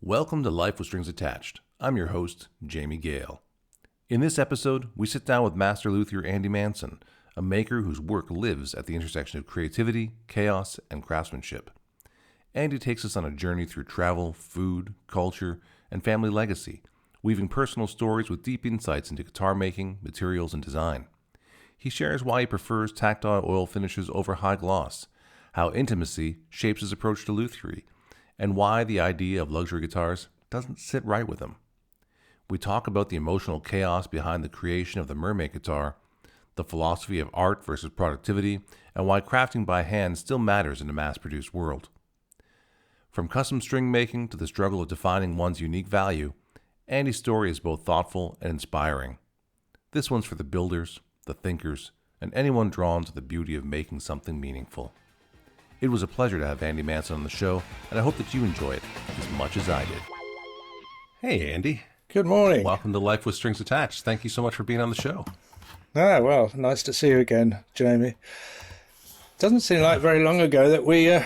Welcome to Life with Strings Attached. I'm your host, Jamie Gale. In this episode, we sit down with master luthier Andy Manson, a maker whose work lives at the intersection of creativity, chaos, and craftsmanship. Andy takes us on a journey through travel, food, culture, and family legacy, weaving personal stories with deep insights into guitar making, materials, and design. He shares why he prefers tactile oil finishes over high gloss, how intimacy shapes his approach to luthiery, and why the idea of luxury guitars doesn't sit right with him. We talk about the emotional chaos behind the creation of the Mermaid guitar, the philosophy of art versus productivity, and why crafting by hand still matters in a mass-produced world. From custom string making to the struggle of defining one's unique value, Andy's story is both thoughtful and inspiring. This one's for the builders, the thinkers, and anyone drawn to the beauty of making something meaningful. It was a pleasure to have Andy Manson on the show, and I hope that you enjoy it as much as I did. Hey, Andy. Good morning. Welcome to Life with Strings Attached. Thank you so much for being on the show. Ah, well, nice to see you again, Jamie. Doesn't seem like very long ago that we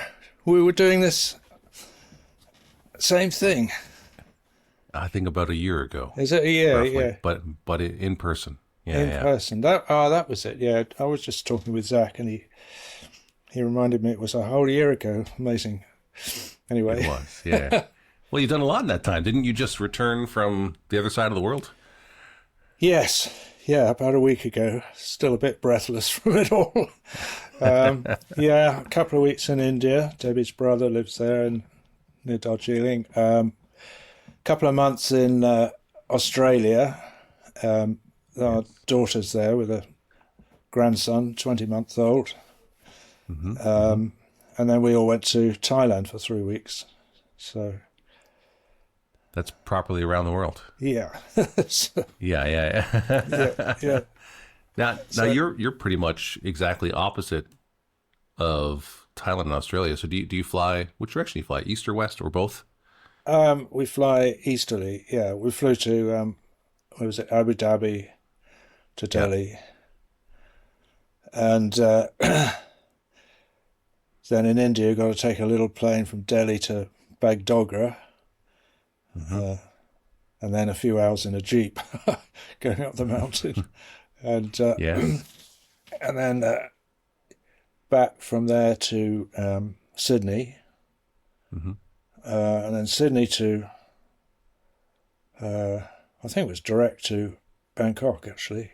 were doing this same thing. I think about a year ago. Is it a year? Roughly, yeah. But in person. Yeah, in person. That was it. Yeah, I was just talking with Zach, and he reminded me it was a whole year ago. Amazing. Anyway. It was, yeah. Well, you've done a lot in that time. Didn't you just return from the other side of the world? Yes. Yeah, about a week ago. Still a bit breathless from it all. Yeah, a couple of weeks in India. Debbie's brother lives there near Darjeeling. Couple of months in Australia. Our daughter's there with a grandson, 20-month-old. Mm-hmm. And then we all went to Thailand for 3 weeks. So that's properly around the world. Yeah. Yeah. Now you're pretty much exactly opposite of Thailand and Australia. So do you fly? Which direction do you fly? East or west or both? We fly easterly. Yeah, we flew to Abu Dhabi to Delhi, and then in India you got to take a little plane from Delhi to Bagdogra. And then a few hours in a jeep going up the mountain, and and then back from there to Sydney, and then Sydney to I think it was direct to Bangkok actually.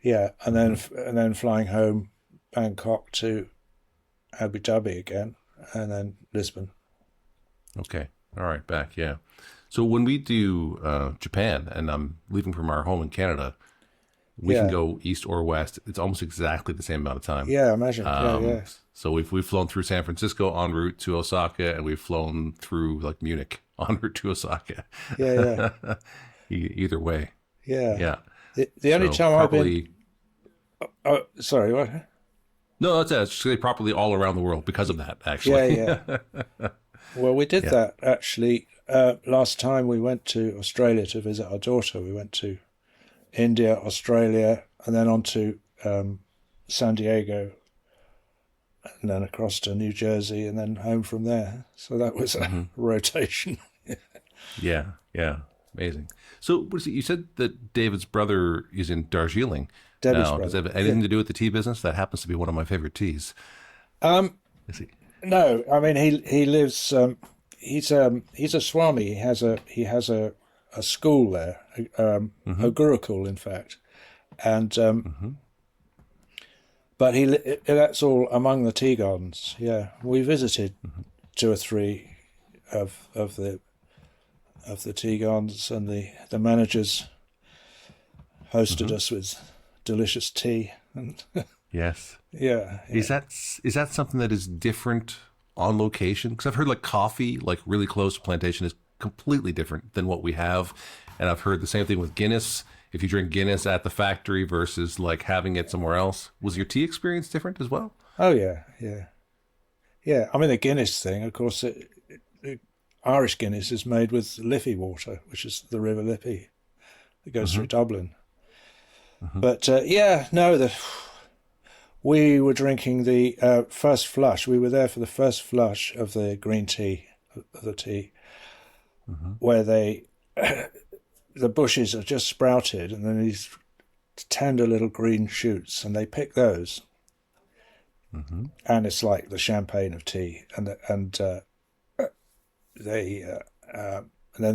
Yeah, and then flying home, Bangkok to Abu Dhabi again, and then Lisbon. Okay. All right, back, yeah. So when we do Japan, and I'm leaving from our home in Canada, we can go east or west. It's almost exactly the same amount of time. Yeah, imagine. Yeah. So we've flown through San Francisco en route to Osaka, and we've flown through like Munich en route to Osaka. Yeah. Either way. Yeah. The only time probably, I've been... Oh, sorry, what? No, that's it. It's just properly all around the world because of that, actually. Yeah. Well, we did that actually. Last time we went to Australia to visit our daughter. We went to India, Australia, and then on to San Diego, and then across to New Jersey, and then home from there. So that was a rotation. Yeah, amazing. So what is it? You said that David's brother is in Darjeeling. Debbie's now, brother. Does it have anything to do with the tea business? That happens to be one of my favorite teas. Is he? No, I mean he lives. He's a Swami. He has a school there, a Gurukul, in fact, and but that's all among the tea gardens. Yeah, we visited 2 or 3 of the tea gardens, and the managers hosted us with delicious tea. And yes. Yeah. Is that something that is different on location? Because I've heard like coffee, like really close to plantation, is completely different than what we have, and I've heard the same thing with Guinness. If you drink Guinness at the factory versus like having it somewhere else, was your tea experience different as well? Oh yeah. I mean the Guinness thing, of course. Irish Guinness is made with Liffey water, which is the River Liffey that goes through Dublin. But we were drinking the first flush. We were there for the first flush of the green tea, of the tea. where the bushes are just sprouted, and then these tender little green shoots, and they pick those, and it's like the champagne of tea, and then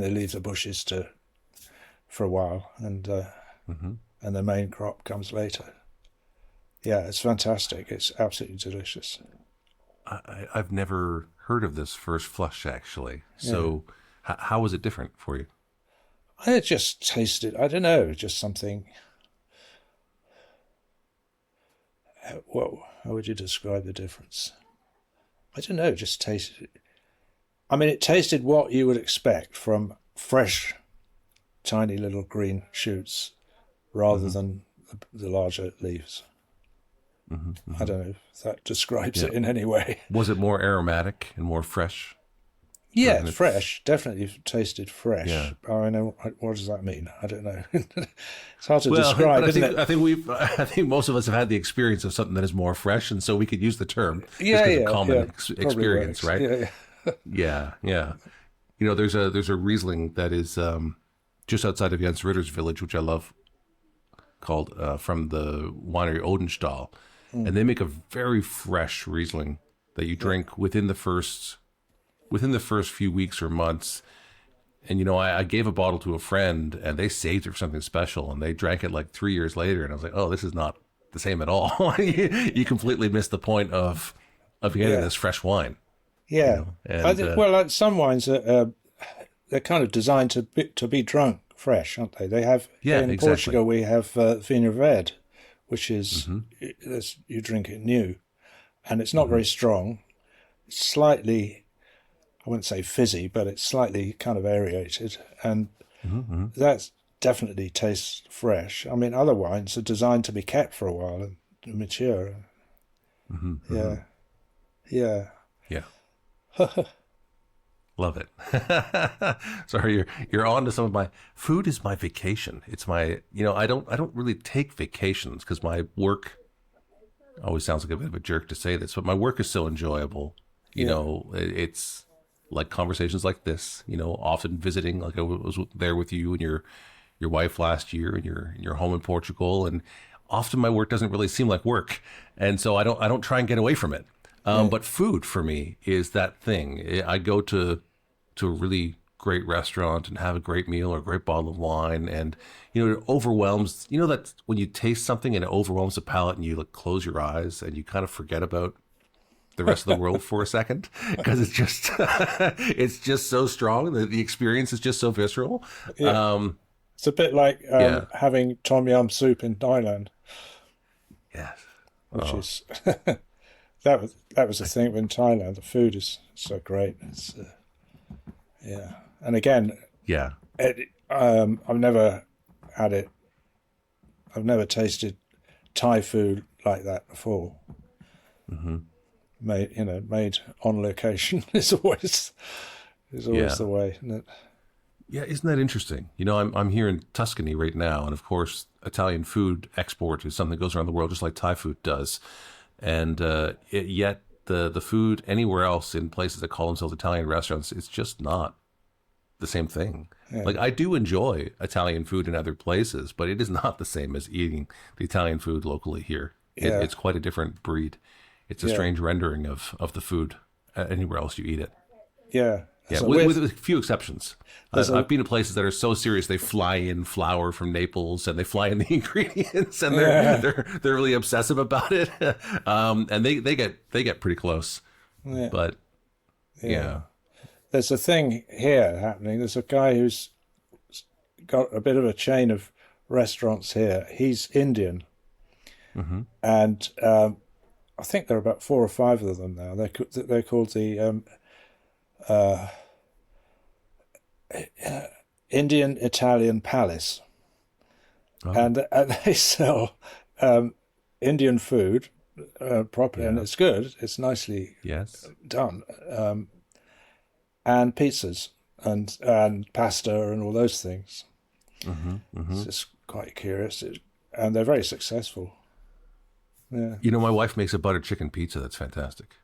they leave the bushes for a while, and the main crop comes later. Yeah, it's fantastic. It's absolutely delicious. I've never heard of this first flush, actually. So how was it different for you? I just tasted, I don't know, just something. How would you describe the difference? I don't know, just tasted it. I mean, it tasted what you would expect from fresh, tiny little green shoots rather than the larger leaves. I don't know if that describes it in any way. Was it more aromatic and more fresh? Yeah, fresh. Definitely tasted fresh. Yeah. I know. What does that mean? I don't know. It's hard to describe, isn't it? I think most of us have had the experience of something that is more fresh, and so we could use the term. Common experience, right? Yeah. Yeah. You know, there's a Riesling that is just outside of Jens Ritter's village, which I love, called from the winery Odenstahl, and they make a very fresh Riesling that you drink within the first few weeks or months. And, you know, I gave a bottle to a friend, and they saved it for something special, and they drank it like 3 years later, and I was like, oh, this is not the same at all. You completely missed the point of getting this fresh wine. Yeah. You know? And, like some wines, they're kind of designed to be drunk fresh, aren't they? They have, in Portugal, we have Vinho Verde, which is, you drink it new, and it's not very strong. It's slightly, I wouldn't say fizzy, but it's slightly kind of aerated, and that definitely tastes fresh. I mean, other wines are designed to be kept for a while and mature. Yeah. Love it. Sorry, you're on to some of my food is my vacation. It's my, you know, I don't really take vacations because my work always sounds like a bit of a jerk to say this, but my work is so enjoyable. You know, it's like conversations like this, you know, often visiting, like I was there with you and your wife last year in your home in Portugal, and often my work doesn't really seem like work. And so I don't try and get away from it. But food for me is that thing. I go to a really great restaurant and have a great meal or a great bottle of wine, and you know, it overwhelms. You know that when you taste something and it overwhelms the palate, and you like close your eyes and you kind of forget about the rest of the world for a second because it's just so strong. The experience is just so visceral. Yeah. It's a bit like having tom yum soup in Thailand. Yes, which is. That was the thing in Thailand. The food is so great. It's and again, I've never had it. I've never tasted Thai food like that before. Made on location is always the way, isn't it? Yeah, isn't that interesting? You know, I'm here in Tuscany right now, and of course, Italian food export is something that goes around the world just like Thai food does. And yet the food anywhere else in places that call themselves Italian restaurants, it's just not the same thing. Yeah. Like I do enjoy Italian food in other places, but it is not the same as eating the Italian food locally here. Yeah. It's quite a different breed. It's a strange rendering of the food anywhere else you eat it. Yeah. Yeah, so with a few exceptions. I've been to places that are so serious they fly in flour from Naples and they fly in the ingredients and they're really obsessive about it. And they get pretty close. Yeah. But there's a thing here happening. There's a guy who's got a bit of a chain of restaurants here. He's Indian, and I think there are about 4 or 5 of them now. They're called the Indian Italian Palace, and they sell Indian food properly, and it's good. It's nicely done, and pizzas and pasta and all those things. It's just quite curious, and they're very successful. Yeah, you know, my wife makes a butter chicken pizza that's fantastic.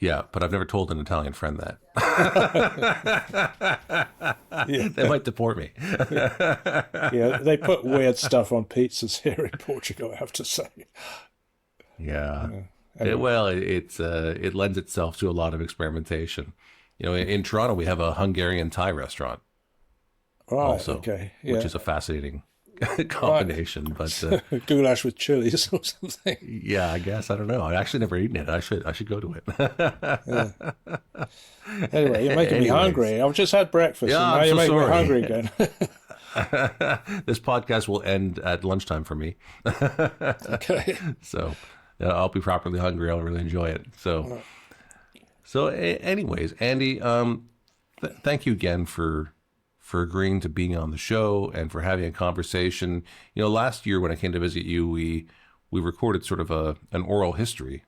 Yeah, but I've never told an Italian friend that. Yeah. They might deport me. Yeah, they put weird stuff on pizzas here in Portugal, I have to say. Yeah. Anyway. It lends itself to a lot of experimentation. In Toronto, we have a Hungarian Thai restaurant Right, also, okay. which Yeah. is a fascinating combination. But Goulash with chilies or something. yeah, I guess I don't know. I actually never eaten it. I should go to it. Yeah. Anyway, you're making me hungry. I've just had breakfast, Yeah, and now I'm you're so making me sorry. hungry again. This podcast will end at lunchtime for me. Okay. So I'll be properly hungry. I'll really enjoy it. Anyways, Andy, thank you again for agreeing to being on the show and for having a conversation. Last year when I came to visit you, we recorded sort of an oral history,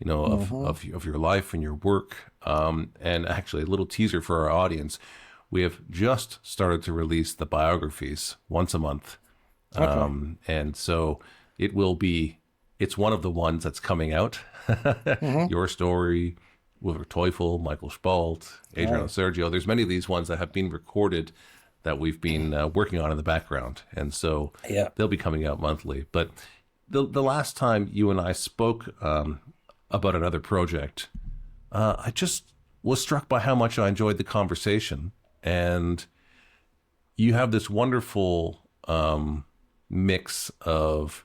of your life and your work. And actually a little teaser for our audience. We have just started to release the biographies once a month. Okay. And so it's one of the ones that's coming out. Your story, Wilbur Teufel, Michael Spalt, Adriano Sergio. There's many of these ones that have been recorded that we've been working on in the background. And so they'll be coming out monthly. But the last time you and I spoke about another project, I just was struck by how much I enjoyed the conversation. And you have this wonderful mix of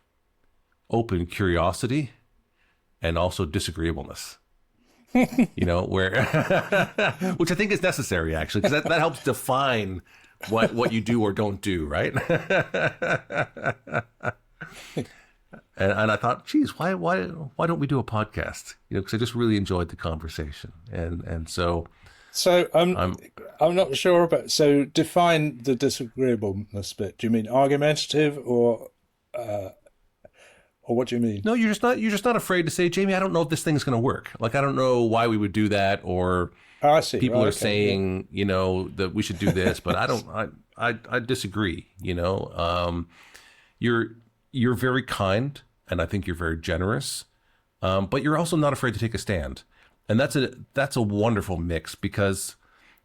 open curiosity and also disagreeableness. Where which I think is necessary, actually, because that helps define what you do or don't do, right? And I thought, geez, why don't we do a podcast? Because I just really enjoyed the conversation, and so. So I'm not sure about. So define the disagreeableness bit. Do you mean argumentative or what do you mean? No, you're just not afraid to say, Jamie, I don't know if this thing's going to work. Like, I don't know why we would do that, or I see. People Right, are okay, saying, that we should do this, but I disagree. You're very kind, and I think you're very generous, but you're also not afraid to take a stand. And that's a wonderful mix because,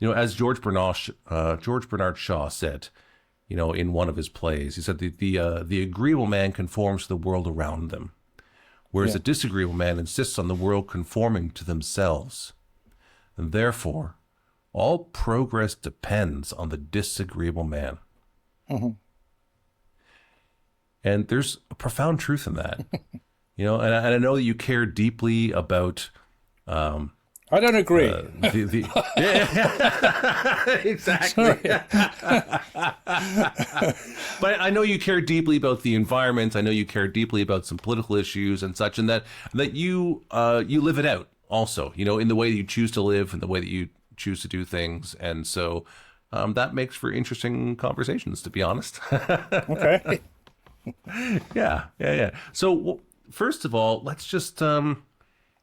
as George Bernard Shaw said, in one of his plays, he said the agreeable man conforms to the world around them, whereas the disagreeable man insists on the world conforming to themselves. And therefore, all progress depends on the disagreeable man. Mm-hmm. And there's a profound truth in that, and I know that you care deeply about. I don't agree. Exactly. But I know you care deeply about the environment. I know you care deeply about some political issues and such, and that you live it out also, in the way that you choose to live and the way that you choose to do things. And so that makes for interesting conversations, to be honest. Okay. Yeah. So first of all, let's just,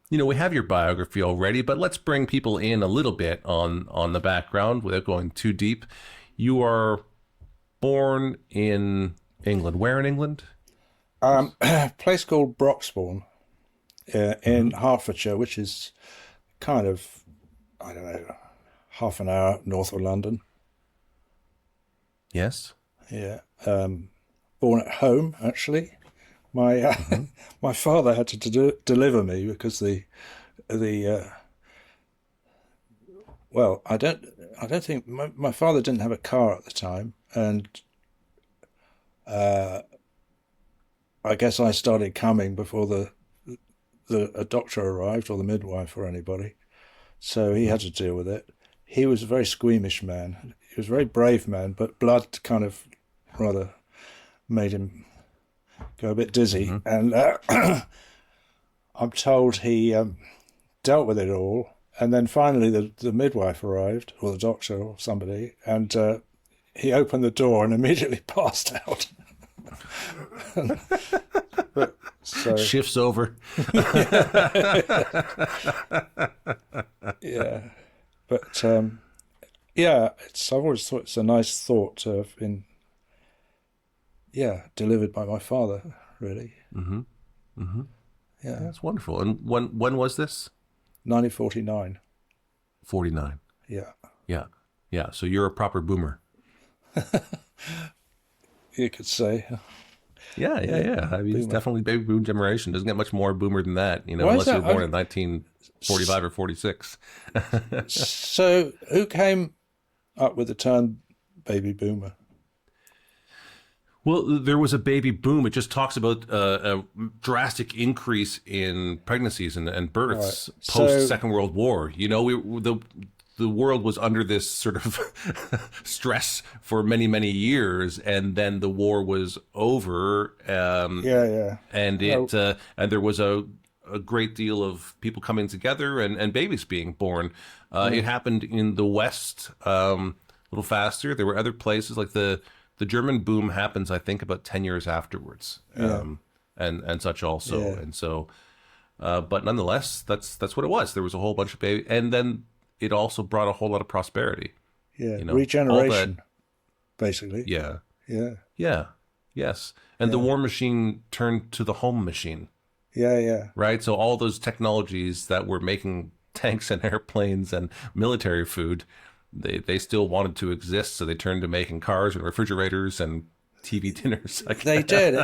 we have your biography already, but let's bring people in a little bit on the background without going too deep. You are born in England. Where in England? A place called Broxbourne in Hertfordshire, which is kind of, I don't know, half an hour north of London. Yes. Yeah. Born at home, actually. My father had to deliver me because well, I don't think my father didn't have a car at the time, and I guess I started coming before a doctor arrived or the midwife or anybody, so he had to deal with it. He was a very squeamish man. He was a very brave man, but blood kind of rather made him go a bit dizzy. And I'm told he dealt with it all. And then finally the midwife arrived, or the doctor or somebody, and he opened the door and immediately passed out. Shifts over. Yeah. But I've always thought it's a nice thought to have been delivered by my father, really. Yeah, that's wonderful. And when was this? 1949. 49. Yeah. Yeah. Yeah. So you're a proper boomer. You could say. Yeah. I mean, it's Boomer. definitely baby boom generation. Doesn't get much more boomer than that, Why is unless you that? were born in 1945 or 46. So who came up with the term baby boomer? Well, there was a baby boom. It just talks about a drastic increase in pregnancies and births Right. post Second World War. The world was under this sort of stress for many years, and then the war was over. Yeah. And and there was a great deal of people coming together and babies being born. It happened in the West a little faster. There were other places like the German boom happens, I think, about 10 years afterwards, and such also. Yeah. And so, but nonetheless, that's what it was. There was a whole bunch of baby, and then it also brought a whole lot of prosperity. Yeah, regeneration, basically. Yeah. Yes. And the war machine turned to the home machine. Yeah. Right? So all those technologies that were making tanks and airplanes and military food, they still wanted to exist, so they turned to making cars and refrigerators and TV dinners. They did.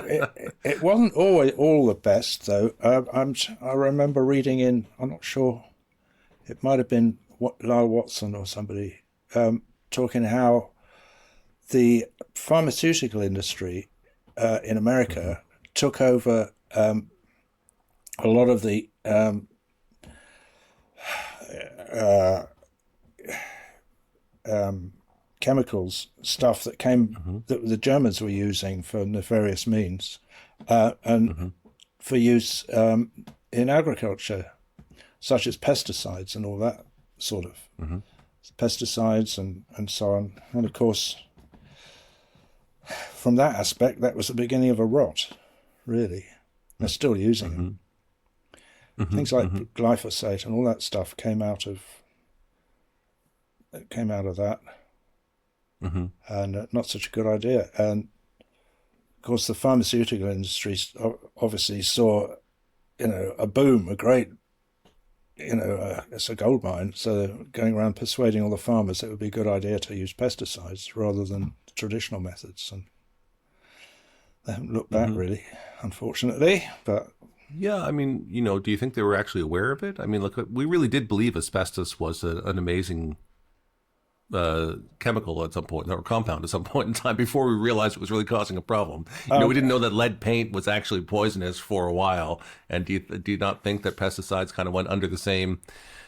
It wasn't always all the best, though. I remember reading in, I'm not sure, it might have been Lyle Watson or somebody, talking how the pharmaceutical industry in America took over a lot of the chemicals stuff that came that the Germans were using for nefarious means, and for use in agriculture, such as pesticides and all that sort of pesticides and so on. And of course, from that aspect, that was the beginning of a rot, really. They're still using them. Things like glyphosate and all that stuff came out of that, and not such a good idea. And of course, the pharmaceutical industry obviously saw, a boom, a great, it's a gold mine. So they're going around persuading all the farmers that it would be a good idea to use pesticides rather than traditional methods. And they haven't looked back really, unfortunately. But yeah, I mean, do you think they were actually aware of it? I mean, look, we really did believe asbestos was an amazing chemical at some point, or compound at some point in time, before we realized it was really causing a problem. We didn't know that lead paint was actually poisonous for a while. And do you not think that pesticides kind of went under the same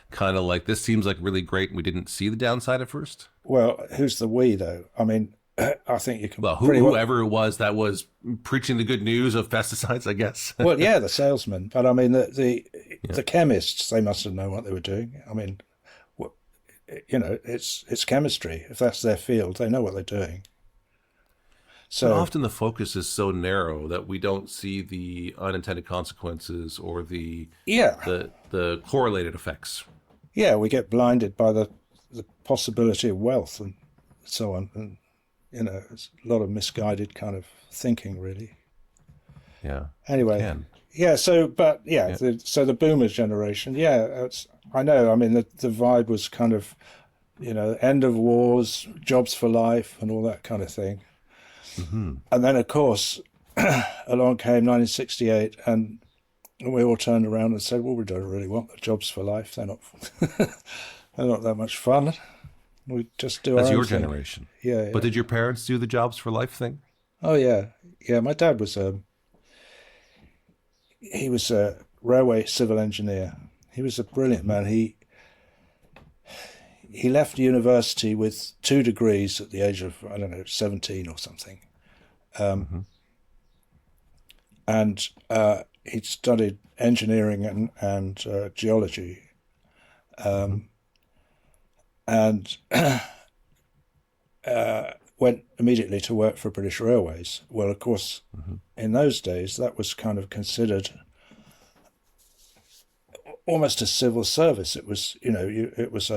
kind of like, this seems like really great, and we didn't see the downside at first? Well, who's the we, though? I mean, I think you can. Well, whoever it was that was preaching the good news of pesticides, I guess. Well, yeah, the salesman. But I mean, the chemists, they must have known what they were doing. I mean, it's chemistry. If that's their field, they know what they're doing. So but often the focus is so narrow that we don't see the unintended consequences or the correlated effects. Yeah, we get blinded by the possibility of wealth and so on, and it's a lot of misguided kind of thinking, really. Yeah. Anyway, yeah. So, but yeah, so the boomers generation, I know. I mean, the vibe was kind of, end of wars, jobs for life, and all that kind of thing. And then, of course, along came 1968, and we all turned around and said, "Well, we don't really want the jobs for life. They're not. They're not that much fun. We just do our own thing." That's your generation. Yeah. But did your parents do the jobs for life thing? Oh yeah. My dad was he was a railway civil engineer. He was a brilliant man. He left university with 2 degrees at the age of, 17 or something. And he'd studied engineering and geology. And went immediately to work for British Railways. Well, of course, in those days, that was kind of considered almost a civil service. It was, it was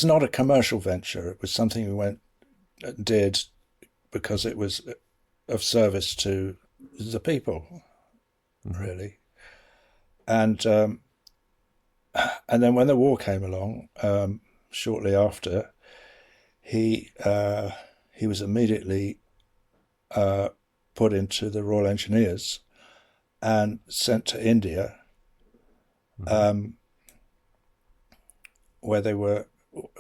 not a commercial venture. It was something we went and did because it was of service to the people. really. And then when the war came along, shortly after, he was immediately put into the Royal Engineers and sent to India, where they were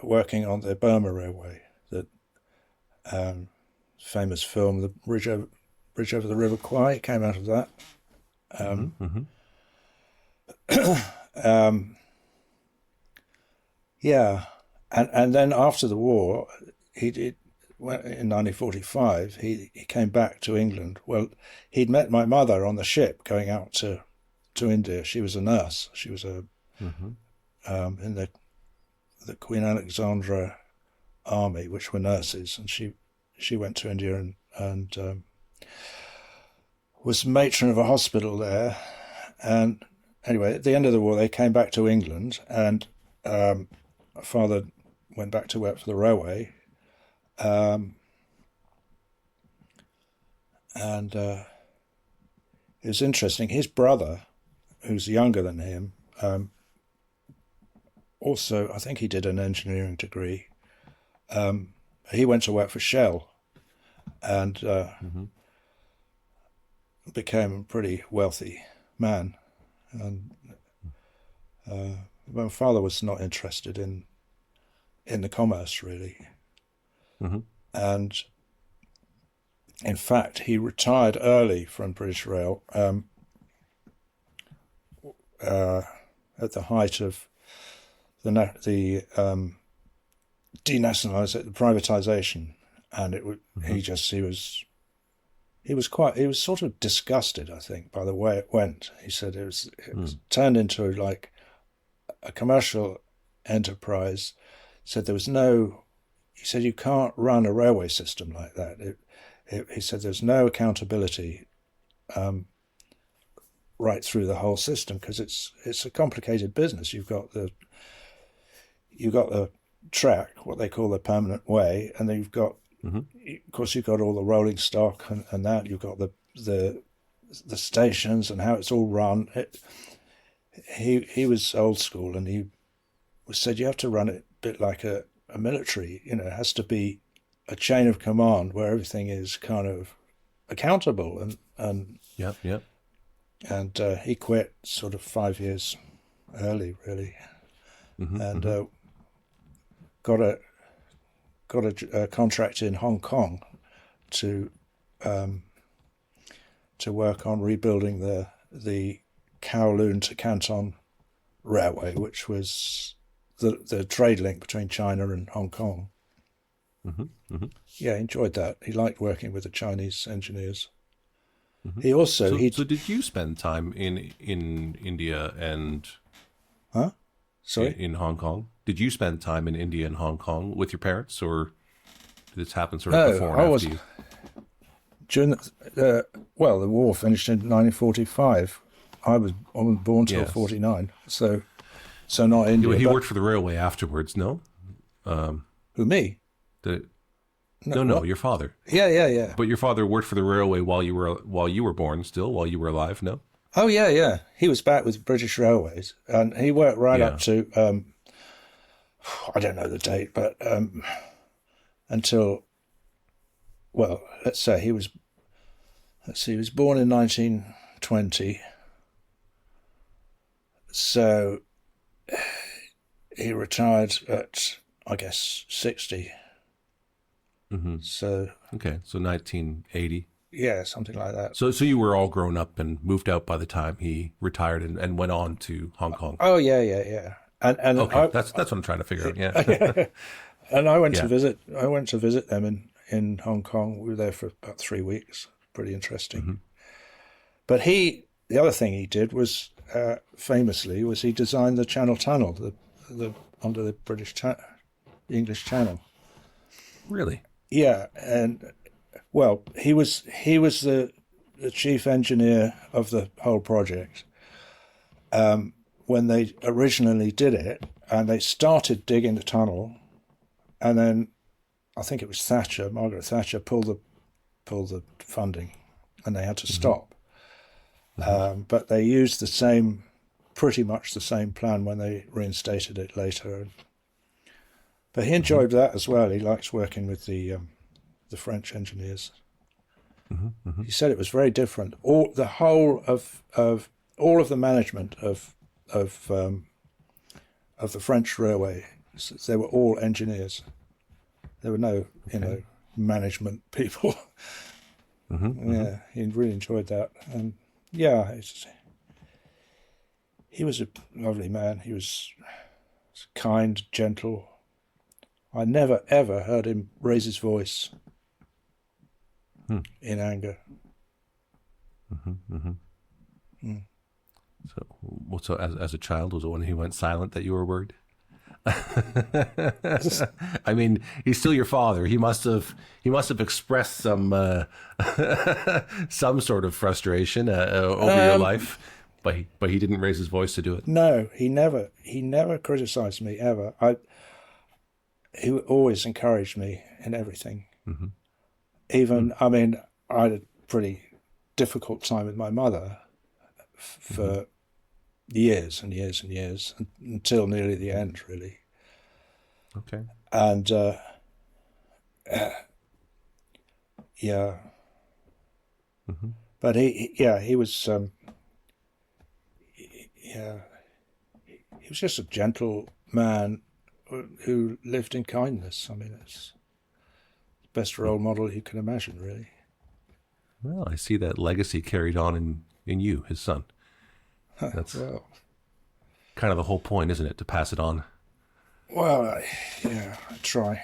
working on the Burma Railway, the famous film, The Bridge Over the River Kwai, came out of that. Yeah, and then after the war, in 1945, he came back to England. Well, he'd met my mother on the ship going out to India. She was a nurse. She was in the Queen Alexandra Army, which were nurses, and she went to India and was matron of a hospital there. And anyway, at the end of the war, they came back to England, and my father went back to work for the railway. And it was interesting. His brother, who's younger than him, also, I think he did an engineering degree. He went to work for Shell and became a pretty wealthy man. And my father was not interested in the commerce, really. And in fact, he retired early from British Rail at the height of the privatization, and he was sort of disgusted, I think, by the way it went. He said it was turned into like a commercial enterprise. Said there was no. He said you can't run a railway system like that. He said there's no accountability right through the whole system, because it's a complicated business. You've got the track, what they call the permanent way, and then you've got, of course, you've got all the rolling stock and that. You've got the stations and how it's all run. He was old school, and he said you have to run it a bit like a military. It has to be a chain of command where everything is kind of accountable. And he quit sort of 5 years early, really, and got a contract in Hong Kong to work on rebuilding the Kowloon to Canton Railway, which was the trade link between China and Hong Kong. Yeah, he enjoyed that. He liked working with the Chinese engineers. He also so did you spend time in India and in Hong Kong? Did you spend time in India and Hong Kong with your parents, or did this happen sort of before and after you? During the war finished in 1945. I was born till 49, so not India. He worked for the railway afterwards, no? Who, me? No, your father. Yeah. But your father worked for the railway while you were born, still, while you were alive, no? Oh, yeah. He was back with British Railways, and he worked right up to, I don't know the date, but until, well, let's say he was born in 1920, so he retired at, I guess, 60. So 1980. Yeah, something like that. So you were all grown up and moved out by the time he retired and went on to Hong Kong. Oh yeah. And okay, that's what I'm trying to figure out. Yeah. And I went to visit. I went to visit them in Hong Kong. We were there for about 3 weeks. Pretty interesting. But the other thing he did was famously he designed the Channel Tunnel, the under the English Channel. Really? Yeah, and well, he was the chief engineer of the whole project when they originally did it, and they started digging the tunnel, and then I think it was Margaret Thatcher pulled the funding, and they had to stop. But they used pretty much the same plan when they reinstated it later. But he enjoyed that as well. He likes working with the French engineers. He said it was very different. All the management of the French railway, they were all engineers. There were no, management people. Yeah, he really enjoyed that, and yeah, he was a lovely man. He was kind, gentle. I never ever heard him raise his voice in anger. So as a child, was it when he went silent that you were worried? I mean, he's still your father. He must have expressed some sort of frustration over your life, but he didn't raise his voice to do it. No, he never criticized me ever. He always encouraged me in everything. Even, I mean, I had a pretty difficult time with my mother for years and years and years, until nearly the end, really. Okay. And yeah. But he was he was just a gentle man who lived in kindness. I mean, it's the best role model you can imagine, really. Well, I see that legacy carried on in you, his son. That's kind of the whole point, isn't it? To pass it on. Well, I try.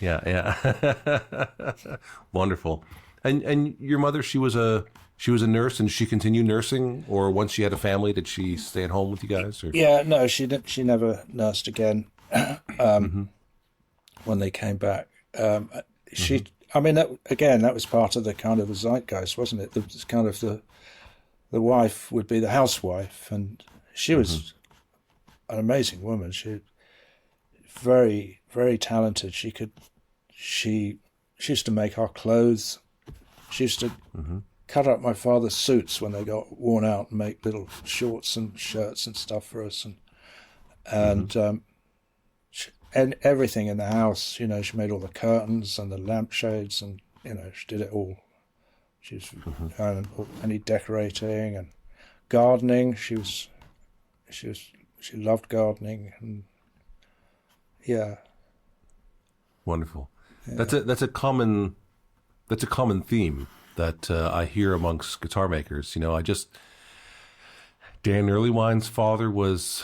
Yeah. Wonderful. And your mother, she was a nurse, and she continued nursing, or once she had a family, did she stay at home with you guys? Or? Yeah, no, she never nursed again. When they came back, she. I mean, that was part of the kind of the zeitgeist, wasn't it? The kind of the wife would be the housewife, and she was an amazing woman. She very, very talented. She used to make our clothes. She used to cut up my father's suits when they got worn out and make little shorts and shirts and stuff for us, and everything in the house. She made all the curtains and the lampshades, and she did it all. She was any decorating and gardening. She loved gardening, and yeah. Wonderful. Yeah. That's a common theme that I hear amongst guitar makers. Dan Earlywine's father was,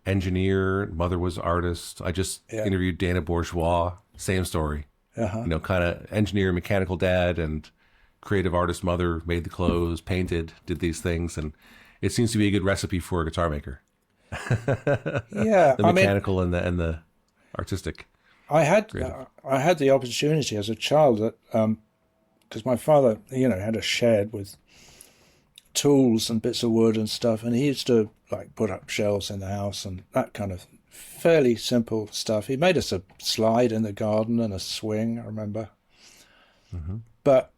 engineer, mother was artist. I just interviewed Dana Bourgeois, same story. Kind of engineer, mechanical dad, and creative artist mother, made the clothes, painted, did these things, and it seems to be a good recipe for a guitar maker. Yeah, the mechanical and the artistic. I had the opportunity as a child that because my father, had a shed with tools and bits of wood and stuff, and he used to put up shelves in the house and that kind of fairly simple stuff. He made us a slide in the garden and a swing, I remember. But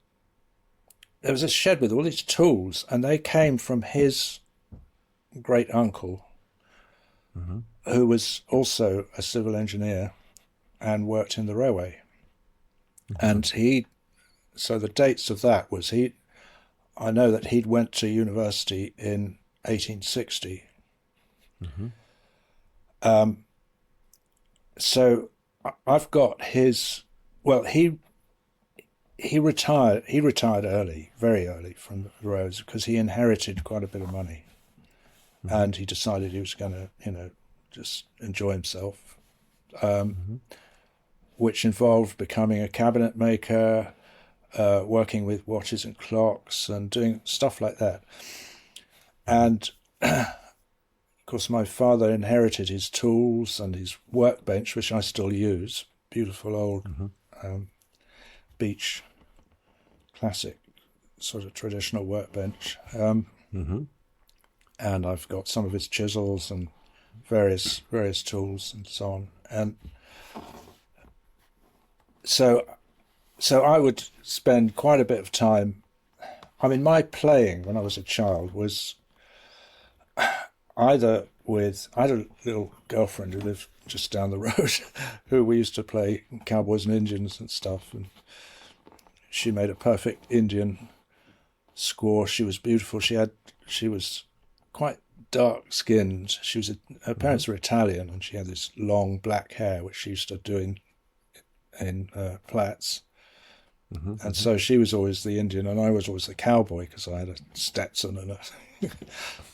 there was a shed with all these tools, and they came from his great uncle, who was also a civil engineer and worked in the railway. And so the dates of that was I know that he'd went to university in 1860. So I've got his, he retired early, very early from the roads, because he inherited quite a bit of money. And he decided he was going to, just enjoy himself, which involved becoming a cabinet maker, working with watches and clocks and doing stuff like that. And of course, my father inherited his tools and his workbench, which I still use, beautiful old beach, classic sort of traditional workbench. And I've got some of his chisels and various tools and so on. And so I would spend quite a bit of time I mean, my playing when I was a child was either with, I had a little girlfriend who lived just down the road who we used to play cowboys and Indians and stuff, and she made a perfect Indian squaw. She was beautiful. She was quite dark skinned. Her parents were Italian, and she had this long black hair which she used to do in plaits. And so she was always the Indian and I was always the cowboy because I had a Stetson and a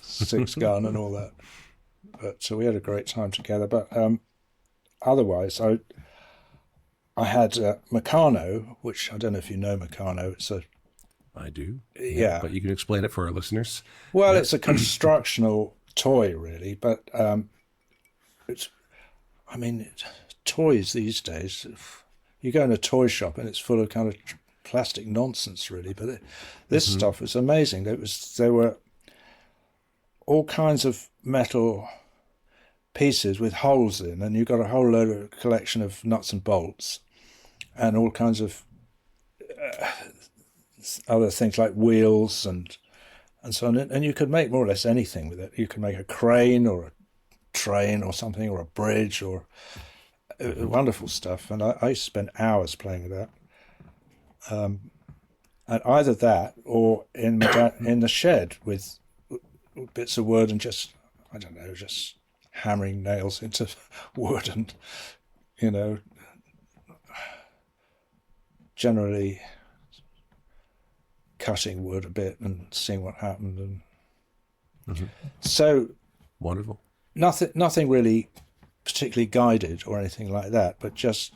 6-gun and all that. But so we had a great time together. But otherwise, I had Meccano, which I don't know if you know Meccano. I do. Yeah. But you can explain it for our listeners. Well, it's a constructional toy, really. But toys these days, you go in a toy shop and it's full of kind of plastic nonsense, really. But this stuff was amazing. There were all kinds of metal pieces with holes in, and you got a whole load of collection of nuts and bolts, and all kinds of other things like wheels and so on. And you could make more or less anything with it. You could make a crane or a train or something, or a bridge, or wonderful stuff. And I used to spend hours playing with that. And either that or in the shed with bits of wood and just hammering nails into wood and, generally cutting wood a bit and seeing what happened. And so wonderful. Nothing really particularly guided or anything like that, but just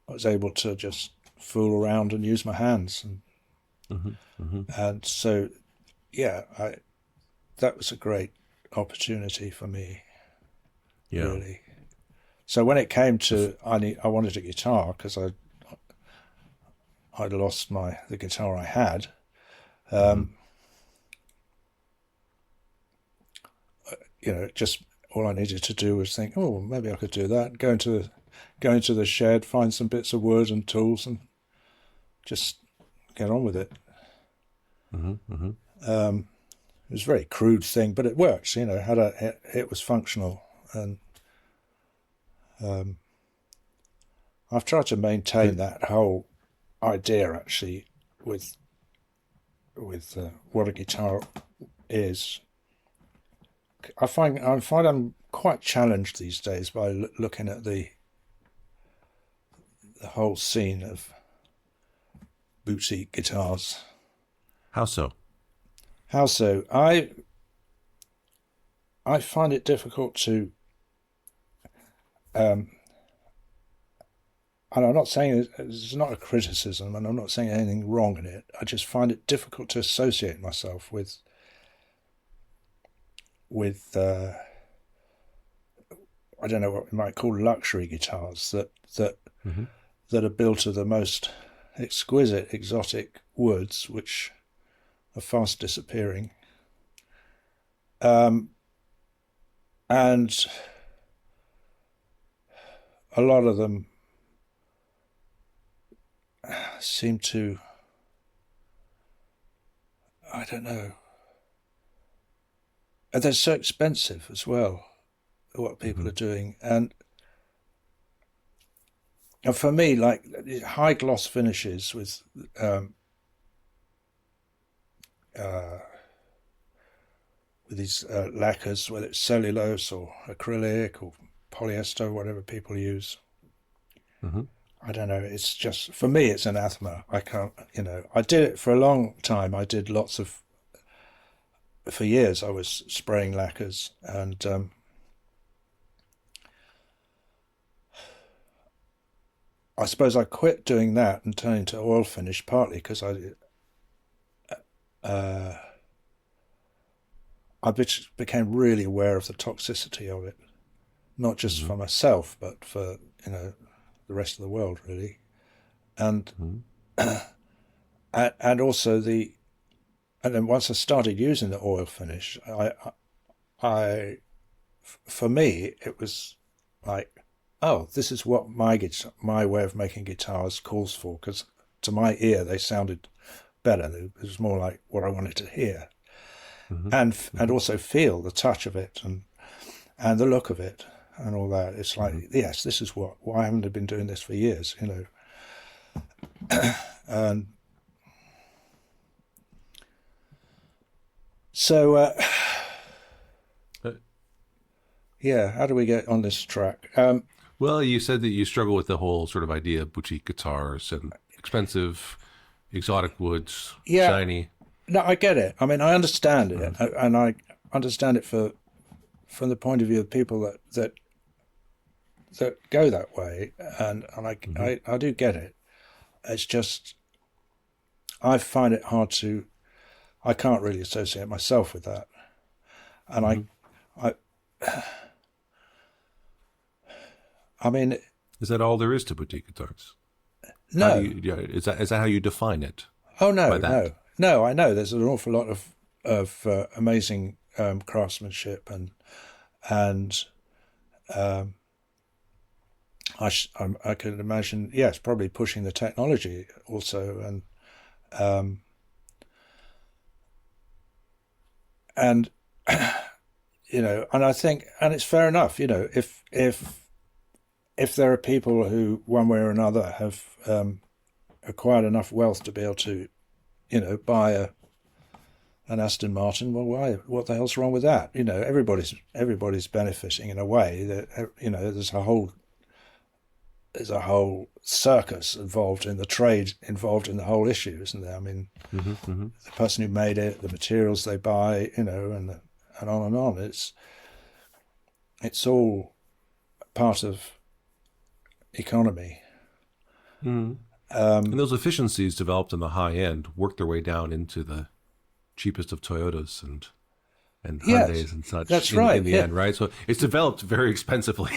I was able to just fool around and use my hands. And so, yeah, that was a great opportunity for me, really. So when it came to, I wanted a guitar because I'd lost the guitar I had. Just all I needed to do was think, oh, maybe I could do that. Go into the shed, find some bits of wood and tools, and just get on with it. It was a very crude thing, but it works. It was functional, and I've tried to maintain that whole idea actually with what a guitar is. I find I'm quite challenged these days by looking at the whole scene of boutique guitars. How so? I find it difficult to, and I'm not saying it's not a criticism, and I'm not saying anything wrong in it. I just find it difficult to associate myself with I don't know what we might call luxury guitars that are built of the most exquisite exotic woods, which are fast disappearing. And a lot of them seem to, I don't know, and they're so expensive as well, what people are doing. And for me, like high gloss finishes with these lacquers, whether it's cellulose or acrylic or polyester, whatever people use. I don't know. It's just, for me, it's anathema. I can't, I did it for a long time. I did for years I was spraying lacquers, and I suppose I quit doing that and turned to oil finish partly because I became really aware of the toxicity of it, not just for myself, but for, the rest of the world, really. And and also and then once I started using the oil finish, for me, it was like, oh, this is what my way of making guitars calls for, because to my ear, they sounded better. It was more like what I wanted to hear, Mm-hmm. and also feel the touch of it and the look of it and all that. It's like, yes, this is why haven't I been doing this for years, you know? And so, yeah, how do we get on this track? Well, you said that you struggle with the whole sort of idea of boutique guitars and expensive, exotic woods, shiny. No, I get it. I mean, I understand it, and I understand it from the point of view of people that go that way, and I do get it. It's just I find it hard to. I can't really associate myself with that, and I mean, is that all there is to boutique guitars? No. Is that how you define it? Oh no, no. I know there's an awful lot of amazing craftsmanship and I can imagine, yes, probably pushing the technology also, and you know, and I think, and it's fair enough, you know, if there are people who one way or another have acquired enough wealth to be able to, you know, buy an Aston Martin, well, why? What the hell's wrong with that? You know, everybody's benefiting in a way that, you know, there's a whole circus involved in the trade, involved in the whole issue, isn't there? I mean, the person who made it, the materials they buy, you know, and on and on. It's all part of economy. And those efficiencies developed in the high end work their way down into the cheapest of Toyotas and Hyundais and such. That's right. In the end, right? So it's developed very expensively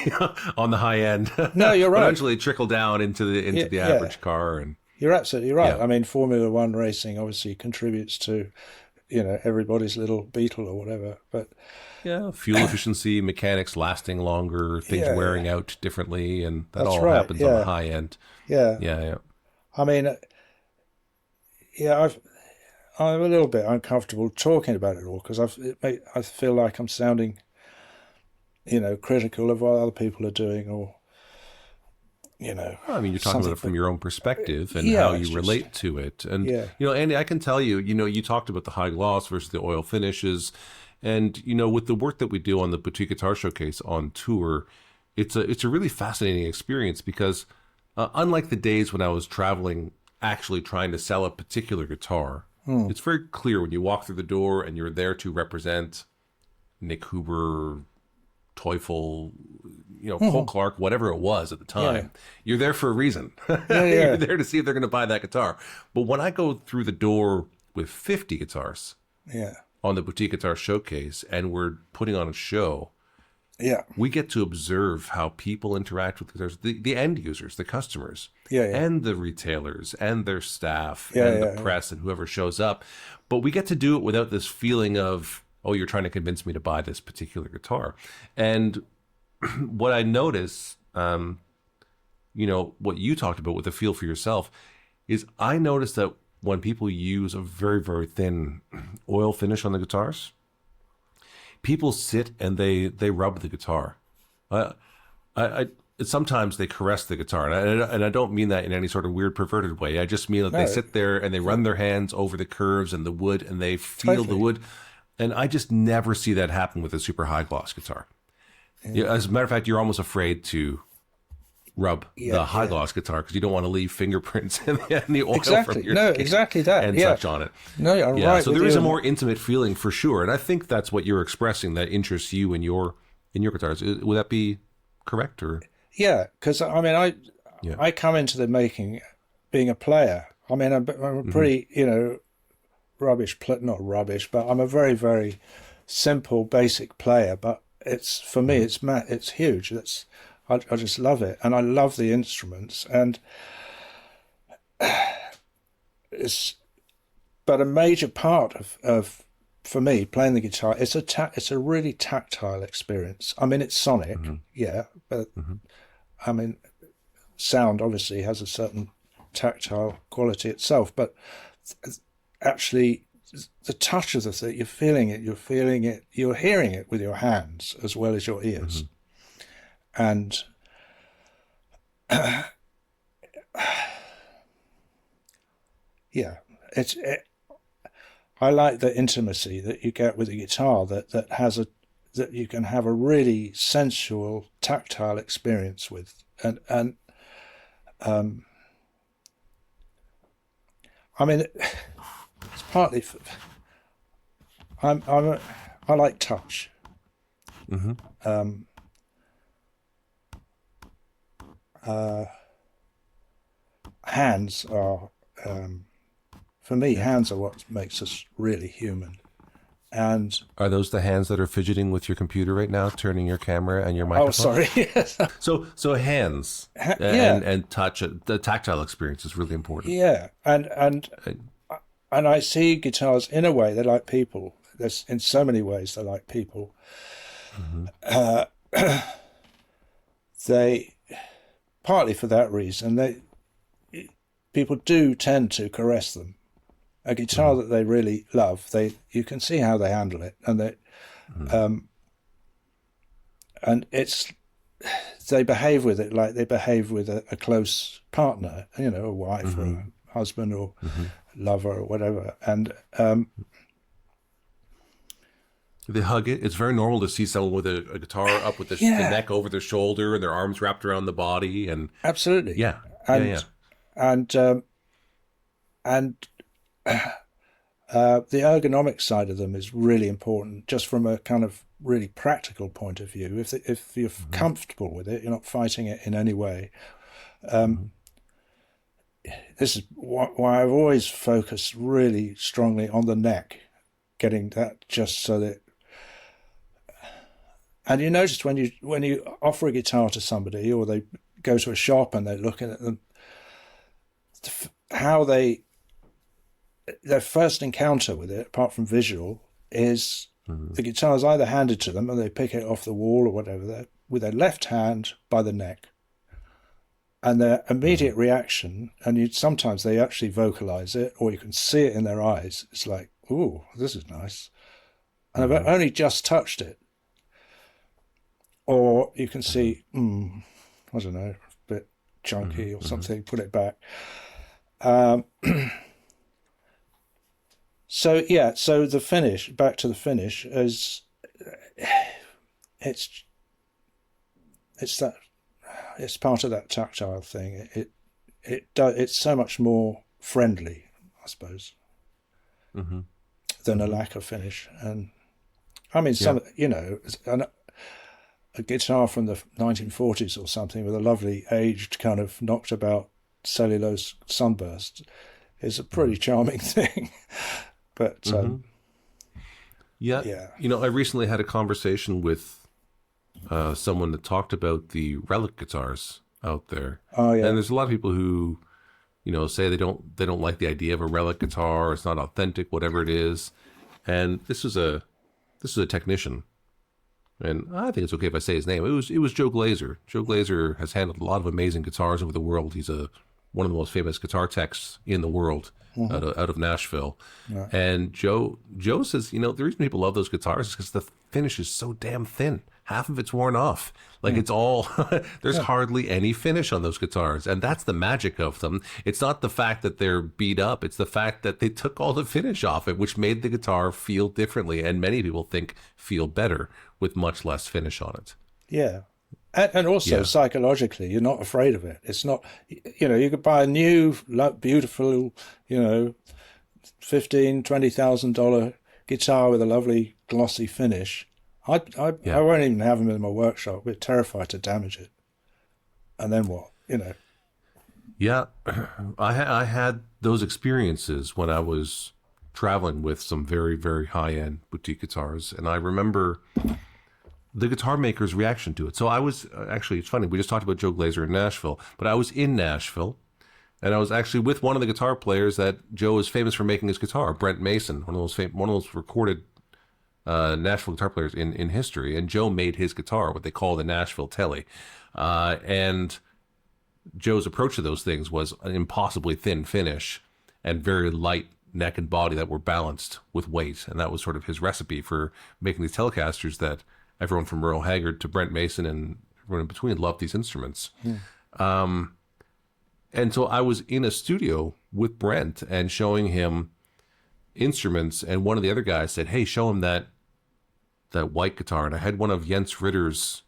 on the high end. No, you're right. Eventually trickle down into the average car. And you're absolutely right. Yeah. I mean, Formula One racing obviously contributes to, you know, everybody's little Beetle or whatever. But yeah, fuel efficiency, mechanics lasting longer, things wearing out differently, and that That's all right. happens on the high end. Yeah. I mean, I'm a little bit uncomfortable talking about it all because I feel like I'm sounding, you know, critical of what other people are doing, or, you know. I mean, you're talking about it from your own perspective and how you relate to it. And, you know, Andy, I can tell you, you know, you talked about the high gloss versus the oil finishes. And, you know, with the work that we do on the Boutique Guitar Showcase on tour, it's a really fascinating experience because unlike the days when I was traveling, actually trying to sell a particular guitar, it's very clear when you walk through the door and you're there to represent Nick Huber, Teufel, you know, Paul Clark, whatever it was at the time. You're there for a reason. You're there to see if they're going to buy that guitar. But when I go through the door with 50 guitars on the Boutique Guitar Showcase and we're putting on a show, we get to observe how people interact with guitars, the end users, the customers, and the retailers and their staff and the press and whoever shows up. But we get to do it without this feeling of, oh, you're trying to convince me to buy this particular guitar. And what I notice, you know, what you talked about with the feel for yourself, is I notice that when people use a very, very thin oil finish on the guitars, people sit and they rub the guitar. Sometimes they caress the guitar, and I don't mean that in any sort of weird, perverted way. I just mean that they sit there and they run their hands over the curves and the wood, and they feel the wood. And I just never see that happen with a super high gloss guitar. Yeah, as a matter of fact, you're almost afraid to rub the high gloss guitar because you don't want to leave fingerprints in the oil from your skin exactly that and such on it. No, you're right. So there is a more intimate feeling for sure, and I think that's what you're expressing that interests you in your guitars. Would that be correct? Or because I mean, I come into the making being a player. I mean, I'm a pretty you know not rubbish, but I'm a very, very simple, basic player. But it's for me, it's huge. I just love it, and I love the instruments, and but a major part of for me playing the guitar, it's a really tactile experience. I mean, it's sonic, but I mean, sound obviously has a certain tactile quality itself, but actually the touch of the thing. You're feeling it. You're hearing it with your hands as well as your ears, and yeah, I like the intimacy that you get with a guitar that you can have a really sensual, tactile experience with, and I mean, it's partly I like touch. Hands are, for me, hands are what makes us really human. And are those the hands that are fidgeting with your computer right now, turning your camera and your microphone? Oh, sorry. Yes. So hands and touch, the tactile experience is really important. Yeah, and I see guitars in a way they're like people. There's in so many ways they're like people. They partly for that reason people do tend to caress them. A guitar that they really love, you can see how they handle it, and they behave with it like they behave with a close partner, a wife or a husband or lover or whatever, and they hug it. It's very normal to see someone with a guitar up with the neck over their shoulder and their arms wrapped around the body, and absolutely, and the ergonomic side of them is really important, just from a kind of really practical point of view. If you're comfortable with it, you're not fighting it in any way. This is why I've always focused really strongly on the neck, getting that just so that. And you notice when you offer a guitar to somebody, or they go to a shop and they're looking at them, how their first encounter with it, apart from visual, is the guitar is either handed to them and they pick it off the wall or whatever, with their left hand by the neck. And their immediate reaction, and sometimes they actually vocalize it, or you can see it in their eyes. It's like, ooh, this is nice. And I've only just touched it. Or you can see, I don't know, a bit chunky or something, put it back. So the finish, back to the finish, is it's part of that tactile thing. It's so much more friendly, I suppose, than a lack of finish. And I mean, a guitar from the 1940s or something with a lovely aged kind of knocked about cellulose sunburst is a pretty charming thing. But I recently had a conversation with someone that talked about the relic guitars out there. Oh yeah. And there's a lot of people who, say they don't like the idea of a relic guitar, it's not authentic, whatever it is. And this is a technician. And I think it's okay if I say his name. It was Joe Glazer. Joe Glazer has handled a lot of amazing guitars over the world. He's one of the most famous guitar techs in the world, out of Nashville. Yeah. And Joe says, the reason people love those guitars is because the finish is so damn thin. Half of it's worn off. Like it's all, there's hardly any finish on those guitars. And that's the magic of them. It's not the fact that they're beat up. It's the fact that they took all the finish off it, which made the guitar feel differently. And many people think feel better with much less finish on it. Yeah. And also psychologically, you're not afraid of it. It's not, you could buy a new, beautiful, $15,000, $20,000 guitar with a lovely glossy finish. I won't even have them in my workshop. We're terrified to damage it. And then what? Yeah, I had those experiences when I was traveling with some very, very high-end boutique guitars. And I remember the guitar maker's reaction to it. So I was, actually, it's funny, we just talked about Joe Glazer in Nashville, but I was in Nashville, and I was actually with one of the guitar players that Joe is famous for making his guitar, Brent Mason, one of those recorded Nashville guitar players in history. And Joe made his guitar, what they call the Nashville Telly. And Joe's approach to those things was an impossibly thin finish and very light neck and body that were balanced with weight. And that was sort of his recipe for making these Telecasters that everyone from Merle Haggard to Brent Mason and everyone in between loved these instruments. And so I was in a studio with Brent and showing him instruments, and one of the other guys said, "Hey, show him that white guitar." And I had one of Jens Ritter's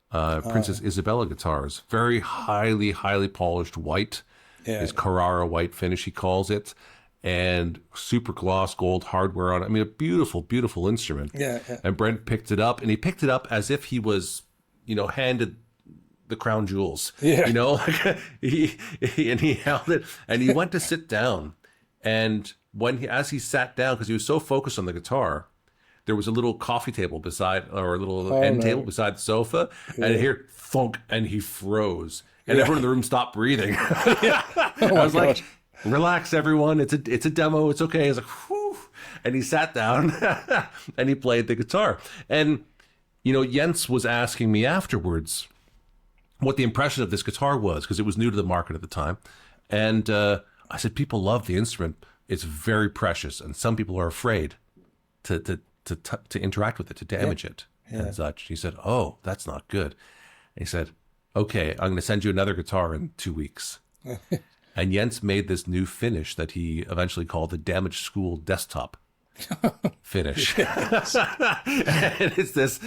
Princess Isabella guitars, very highly polished white, his Carrara white finish, he calls it, and super gloss gold hardware on it. I mean, a beautiful instrument. Yeah. And Brent picked it up, and he picked it up as if he was, handed the crown jewels. Yeah. He held it, and he went to sit down, and as he sat down, because he was so focused on the guitar, there was a little coffee table beside, or a little table beside the sofa, and here, thunk, and he froze, and everyone in the room stopped breathing. I was like, "Relax, everyone. It's a demo. It's okay." I was like, "Whew," and he sat down and he played the guitar. And Jens was asking me afterwards what the impression of this guitar was, because it was new to the market at the time, and I said, "People love the instrument. It's very precious, and some people are afraid to interact with it, to damage it, and such." He said, "Oh, that's not good." And he said, "Okay, I'm going to send you another guitar in 2 weeks." And Jens made this new finish that he eventually called the Damaged School Desktop finish. And it's this,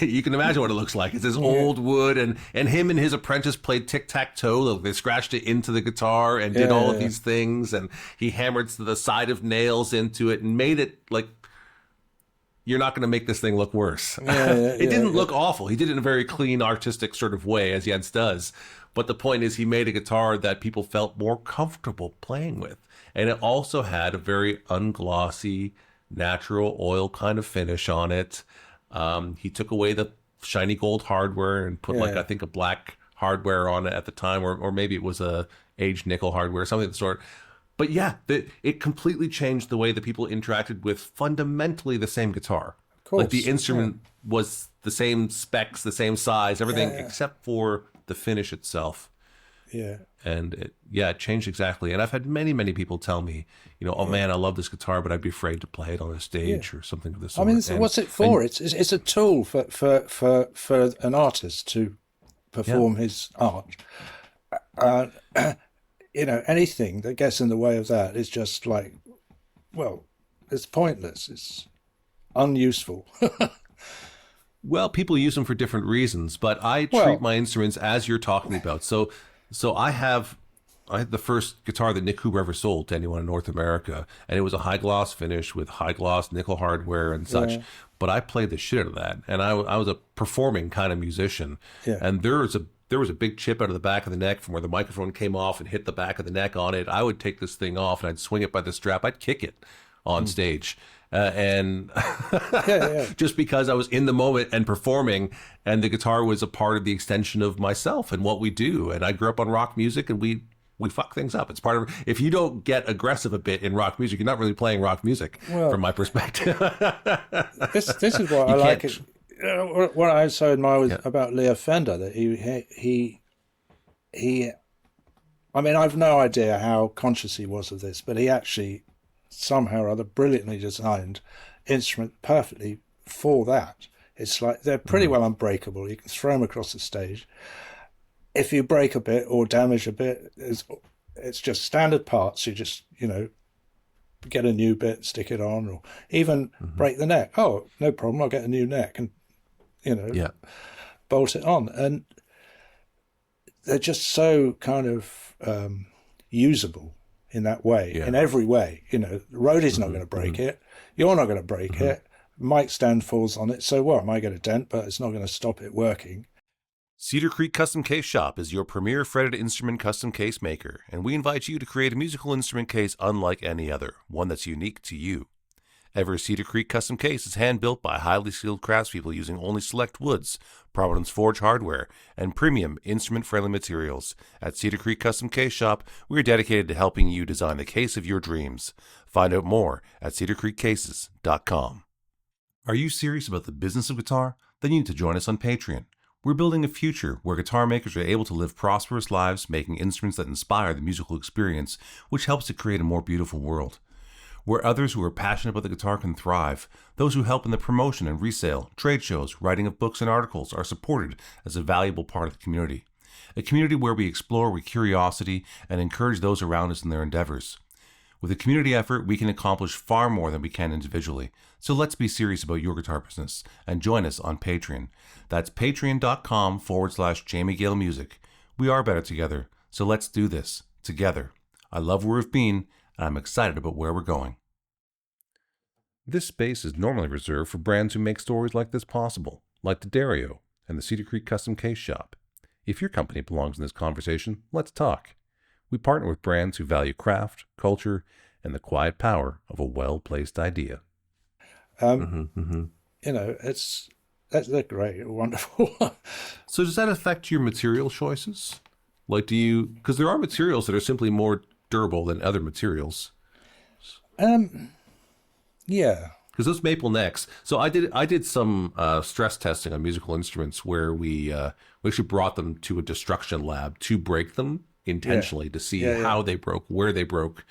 you can imagine what it looks like. It's this old wood, and him and his apprentice played tic-tac-toe. They scratched it into the guitar and did all of these things, and he hammered the side of nails into it and made it like, you're not going to make this thing look worse. It didn't look awful. He did it in a very clean, artistic sort of way, as Jens does. But the point is, he made a guitar that people felt more comfortable playing with. And it also had a very unglossy, natural oil kind of finish on it. He took away the shiny gold hardware and put I think a black hardware on it at the time, or maybe it was a aged nickel hardware, something of the sort. But it completely changed the way that people interacted with fundamentally the same guitar. Of course, like the instrument was the same specs, the same size, everything except for the finish itself. Yeah. And it changed exactly. And I've had many people tell me, "Oh man, I love this guitar, but I'd be afraid to play it on a stage or something of this sort." I mean, what's it for? It's a tool for an artist to perform his art. Anything that gets in the way of that is just like, well, it's pointless. It's unuseful. Well, people use them for different reasons, but I treat my instruments as you're talking about. So I had the first guitar that Nick Huber ever sold to anyone in North America, and it was a high gloss finish with high gloss nickel hardware and such. But I played the shit out of that, and I was a performing kind of musician. And there was a big chip out of the back of the neck from where the microphone came off and hit the back of the neck on it. I would take this thing off and I'd swing it by the strap. I'd kick it on stage. And just because I was in the moment and performing, and the guitar was a part of the extension of myself and what we do. And I grew up on rock music, and we fuck things up. It's part of, if you don't get aggressive a bit in rock music, you're not really playing rock music, from my perspective. This is what I like. What I so admire about Leo Fender, that he I mean, I've no idea how conscious he was of this, but he actually somehow or other brilliantly designed instrument perfectly for that. It's like they're pretty well unbreakable. You can throw them across the stage. If you break a bit or damage a bit, it's just standard parts. You just, get a new bit, stick it on, or even break the neck. Oh, no problem. I'll get a new neck and, bolt it on. And they're just so kind of usable in that way, in every way. The roadie's not going to break it. You're not going to break it. Mic stand falls on it. So what? It might get a dent, but it's not going to stop it working. Cedar Creek Custom Case Shop is your premier fretted instrument custom case maker, and we invite you to create a musical instrument case unlike any other, one that's unique to you. Every Cedar Creek custom case is hand-built by highly skilled craftspeople using only select woods, Providence Forge hardware, and premium instrument-friendly materials. At Cedar Creek Custom Case Shop, we are dedicated to helping you design the case of your dreams. Find out more at cedarcreekcases.com. Are you serious about the business of guitar? Then you need to join us on Patreon. We're building a future where guitar makers are able to live prosperous lives making instruments that inspire the musical experience, which helps to create a more beautiful world. where others who are passionate about the guitar can thrive. Those who help in the promotion and resale, trade shows, writing of books and articles are supported as a valuable part of the community. A community where we explore with curiosity and encourage those around us in their endeavors. With a community effort, we can accomplish far more than we can individually. So let's be serious about your guitar business and join us on Patreon. That's patreon.com/Jamie Gale Music. We are better together, so let's do this together. I love where we've been, and I'm excited about where we're going. This space is normally reserved for brands who make stories like this possible, like the Dario and the Cedar Creek Custom Case Shop. If your company belongs in this conversation, let's talk. We partner with brands who value craft, culture, and the quiet power of a well-placed idea. You know, they're great, wonderful. So does that affect your material choices? Like, because there are materials that are simply more durable than other materials. Yeah. Because those maple necks. So I did some stress testing on musical instruments where we actually brought them to a destruction lab to break them intentionally to see how they broke, where they broke,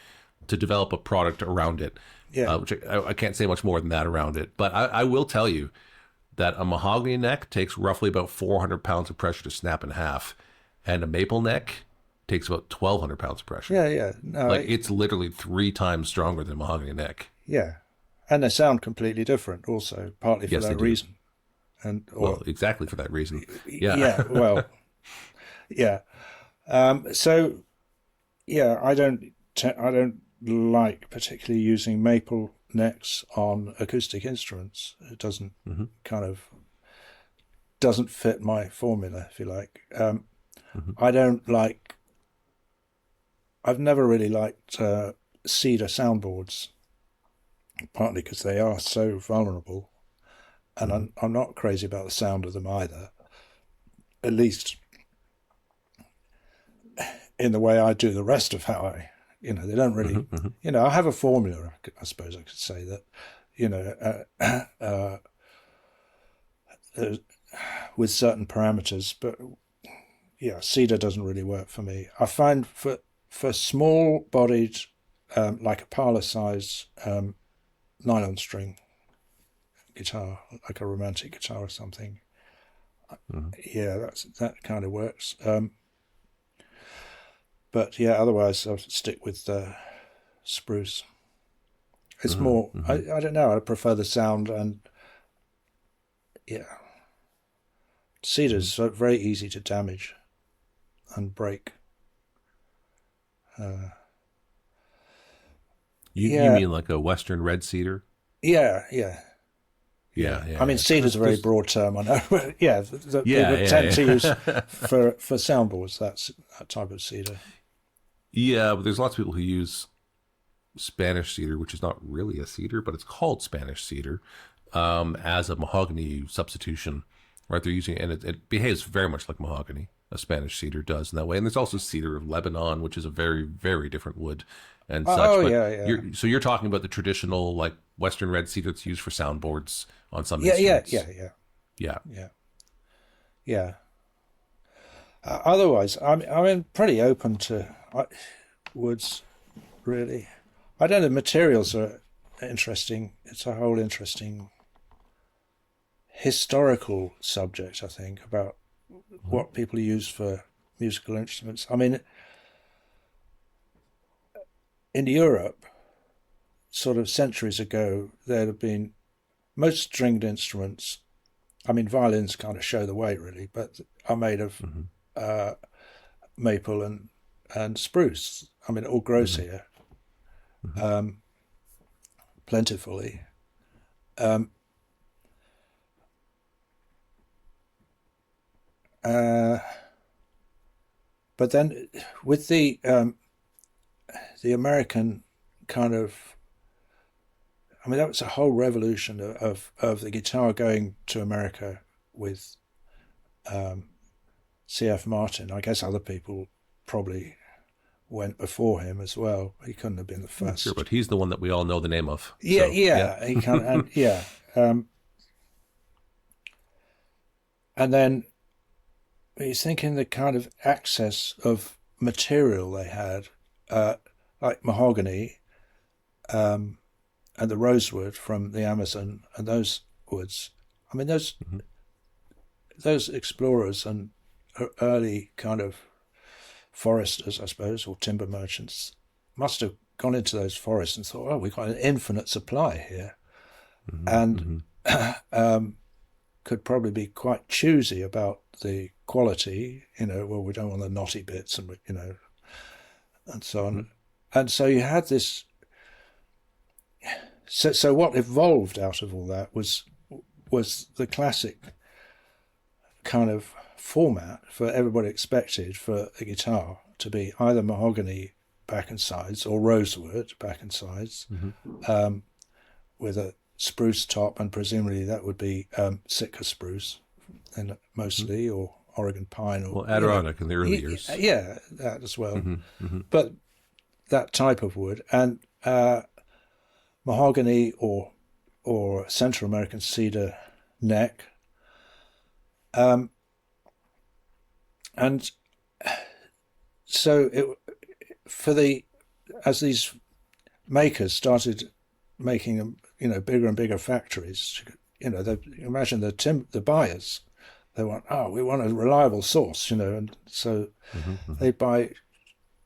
to develop a product around it. Yeah. Which I can't say much more than that around it. But I will tell you that a mahogany neck takes roughly about 400 pounds of pressure to snap in half, and a maple neck takes about 1,200 pounds of pressure. Yeah. No, it's literally 3 times stronger than a mahogany neck. Yeah. And they sound completely different also, partly for that reason. Well, exactly for that reason. Yeah. Yeah, well, yeah. So, yeah, I don't like particularly using maple necks on acoustic instruments. It doesn't doesn't fit my formula, if you like. I've never really liked cedar soundboards, partly because they are so vulnerable, and I'm not crazy about the sound of them either, at least in the way I do the rest of how they don't really, I have a formula, I suppose I could say that, with certain parameters, but yeah, cedar doesn't really work for me. I find for small-bodied, like a parlor size nylon string guitar, like a romantic guitar or something, that kind of works. But yeah, otherwise I'll stick with spruce. It's more, I don't know, I prefer the sound, and cedar's very easy to damage and break. You mean like a Western red cedar? Yeah. I mean, cedar's a very broad term, I know. But people tend to use for soundboards, that type of cedar. Yeah, but there's lots of people who use Spanish cedar, which is not really a cedar, but it's called Spanish cedar, as a mahogany substitution. Right? They're using it, and it behaves very much like mahogany. A Spanish cedar does in that way. And there's also cedar of Lebanon, which is a very, very different wood and such. So you're talking about the traditional, like, Western red cedar that's used for soundboards on some instruments. Yeah. Otherwise, I'm pretty open to woods, really. I don't know, materials are interesting. It's a whole interesting historical subject, I think, about what people use for musical instruments. I mean, in Europe, sort of centuries ago, there'd have been most stringed instruments. I mean, violins kind of show the way, really, but are made of maple and spruce. I mean, it all grows here plentifully. But then with the American kind of, I mean, that was a whole revolution of the guitar going to America with C.F. Martin. I guess other people probably went before him as well. He couldn't have been the first. Sure, but he's the one that we all know the name of. Yeah. He kind of, and then he's thinking the kind of access of material they had, like mahogany, the rosewood from the Amazon and those woods. I mean, those explorers and early kind of foresters, I suppose, or timber merchants, must have gone into those forests and thought, oh, we've got an infinite supply here, and could probably be quite choosy about the quality, well, we don't want the knotty bits, and and so on. And so you had this. So what evolved out of all that was the classic kind of format for everybody expected for a guitar to be either mahogany back and sides or rosewood back and sides, with a spruce top, and presumably that would be Sitka spruce, and mostly, or Oregon pine, or Adirondack in the early years. Yeah, that as well. But that type of wood, and mahogany or Central American cedar neck, and so as these makers started making them, bigger and bigger factories, imagine the buyers, they we want a reliable source, and so they buy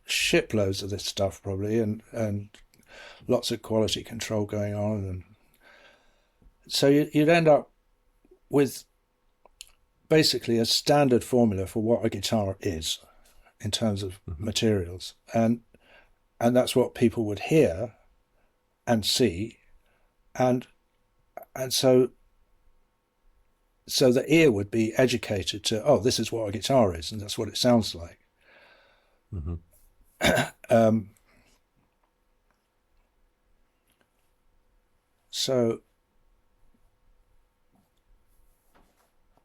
shiploads of this stuff probably, and lots of quality control going on, and so you'd end up with basically a standard formula for what a guitar is in terms of materials, and that's what people would hear and see, and so the ear would be educated to, this is what a guitar is, and that's what it sounds like. So,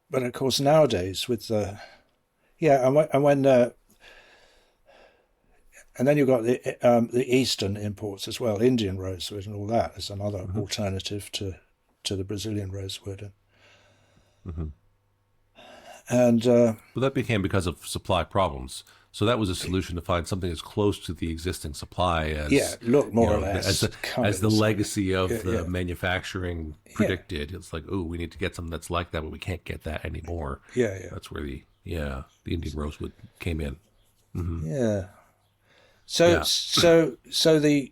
but of course nowadays with and then you've got the Eastern imports as well, Indian rosewood and all that as another alternative to the Brazilian rosewood. And well, that became because of supply problems. So that was a solution to find something as close to the existing supply as look more or less as the legacy of the manufacturing predicted. It's like, we need to get something that's like that, but we can't get that anymore. That's where the Indian rosewood came in. So the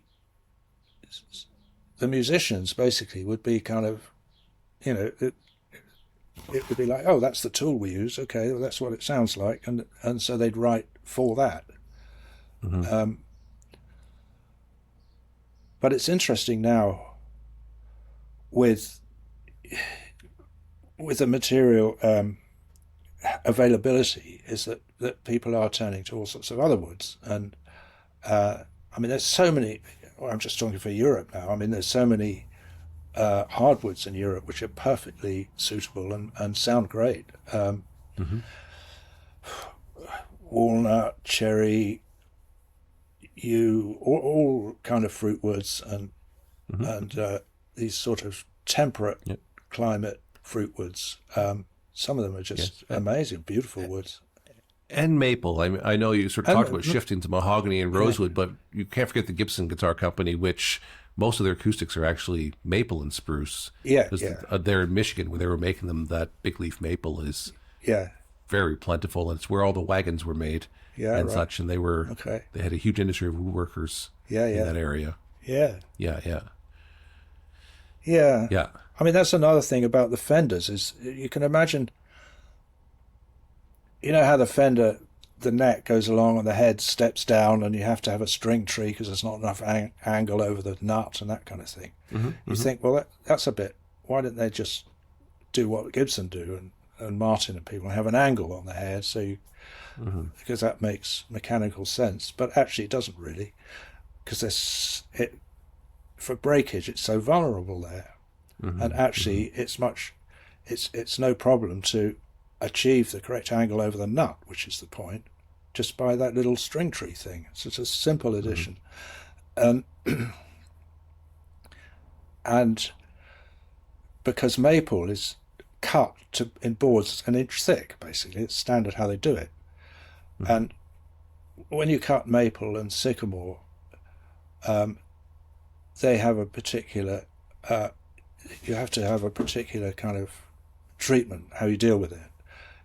musicians basically would be kind of, it would be like, that's the tool we use. Okay, well, that's what it sounds like, and so they'd write for that. But it's interesting now with the material availability is that people are turning to all sorts of other woods, and there's so many. Well, I'm just talking for Europe now. There's so many hardwoods in Europe which are perfectly suitable and sound great. Walnut, cherry, yew, all kind of fruit woods, and these sort of temperate climate fruit woods. Some of them are just amazing, beautiful woods. And maple. I know you sort of talked about shifting to mahogany and rosewood, but you can't forget the Gibson Guitar Company, which most of their acoustics are actually maple and spruce. They're in Michigan, where they were making them. That big leaf maple is very plentiful, and it's where all the wagons were made such. And they had a huge industry of woodworkers in that area. Yeah. That's another thing about the Fenders is you can imagine. You know how the neck goes along and the head steps down, and you have to have a string tree because there's not enough angle over the nut and that kind of thing. You think, well, that's a bit. Why didn't they just do what Gibson do and Martin and people have an angle on the head? Because that makes mechanical sense, but actually it doesn't really, because for breakage it's so vulnerable there, and actually it's no problem to achieve the correct angle over the nut, which is the point, just by that little string tree thing. So it's a simple addition. And because maple is cut in boards an inch thick, basically, it's standard how they do it. And when you cut maple and sycamore, they have a particular, you have to have a particular kind of treatment, how you deal with it.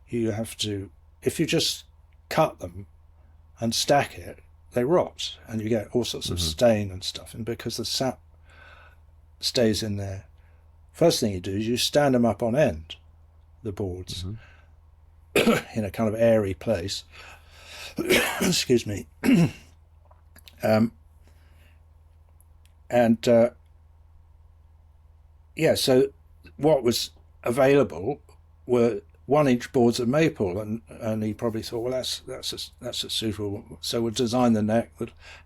You have to, if you just cut them and stack it, they rot, and you get all sorts of stain and stuff. And because the sap stays in there, first thing you do is you stand them up on end, the boards, in a kind of airy place. Excuse me. So what was available were 1-inch boards of maple, and he probably thought, well, that's a suitable. So we'll design the neck.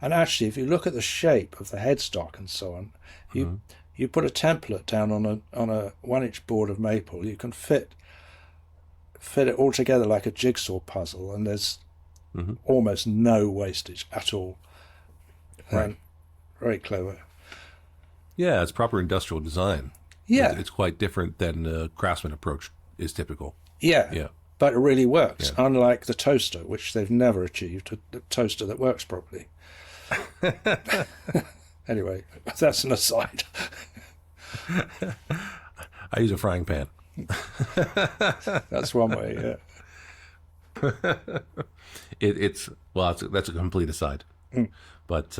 And actually, if you look at the shape of the headstock and so on, you put a template down on a 1-inch board of maple, you can fit it all together like a jigsaw puzzle, and there's almost no wastage at all. Right. Very clever. Yeah, it's proper industrial design. Yeah. It's quite different than the Craftsman approach is typical. Yeah. But it really works, unlike the toaster, which they've never achieved, a toaster that works properly. Anyway, that's an aside. I use a frying pan. That's one way, yeah. That's a complete aside. But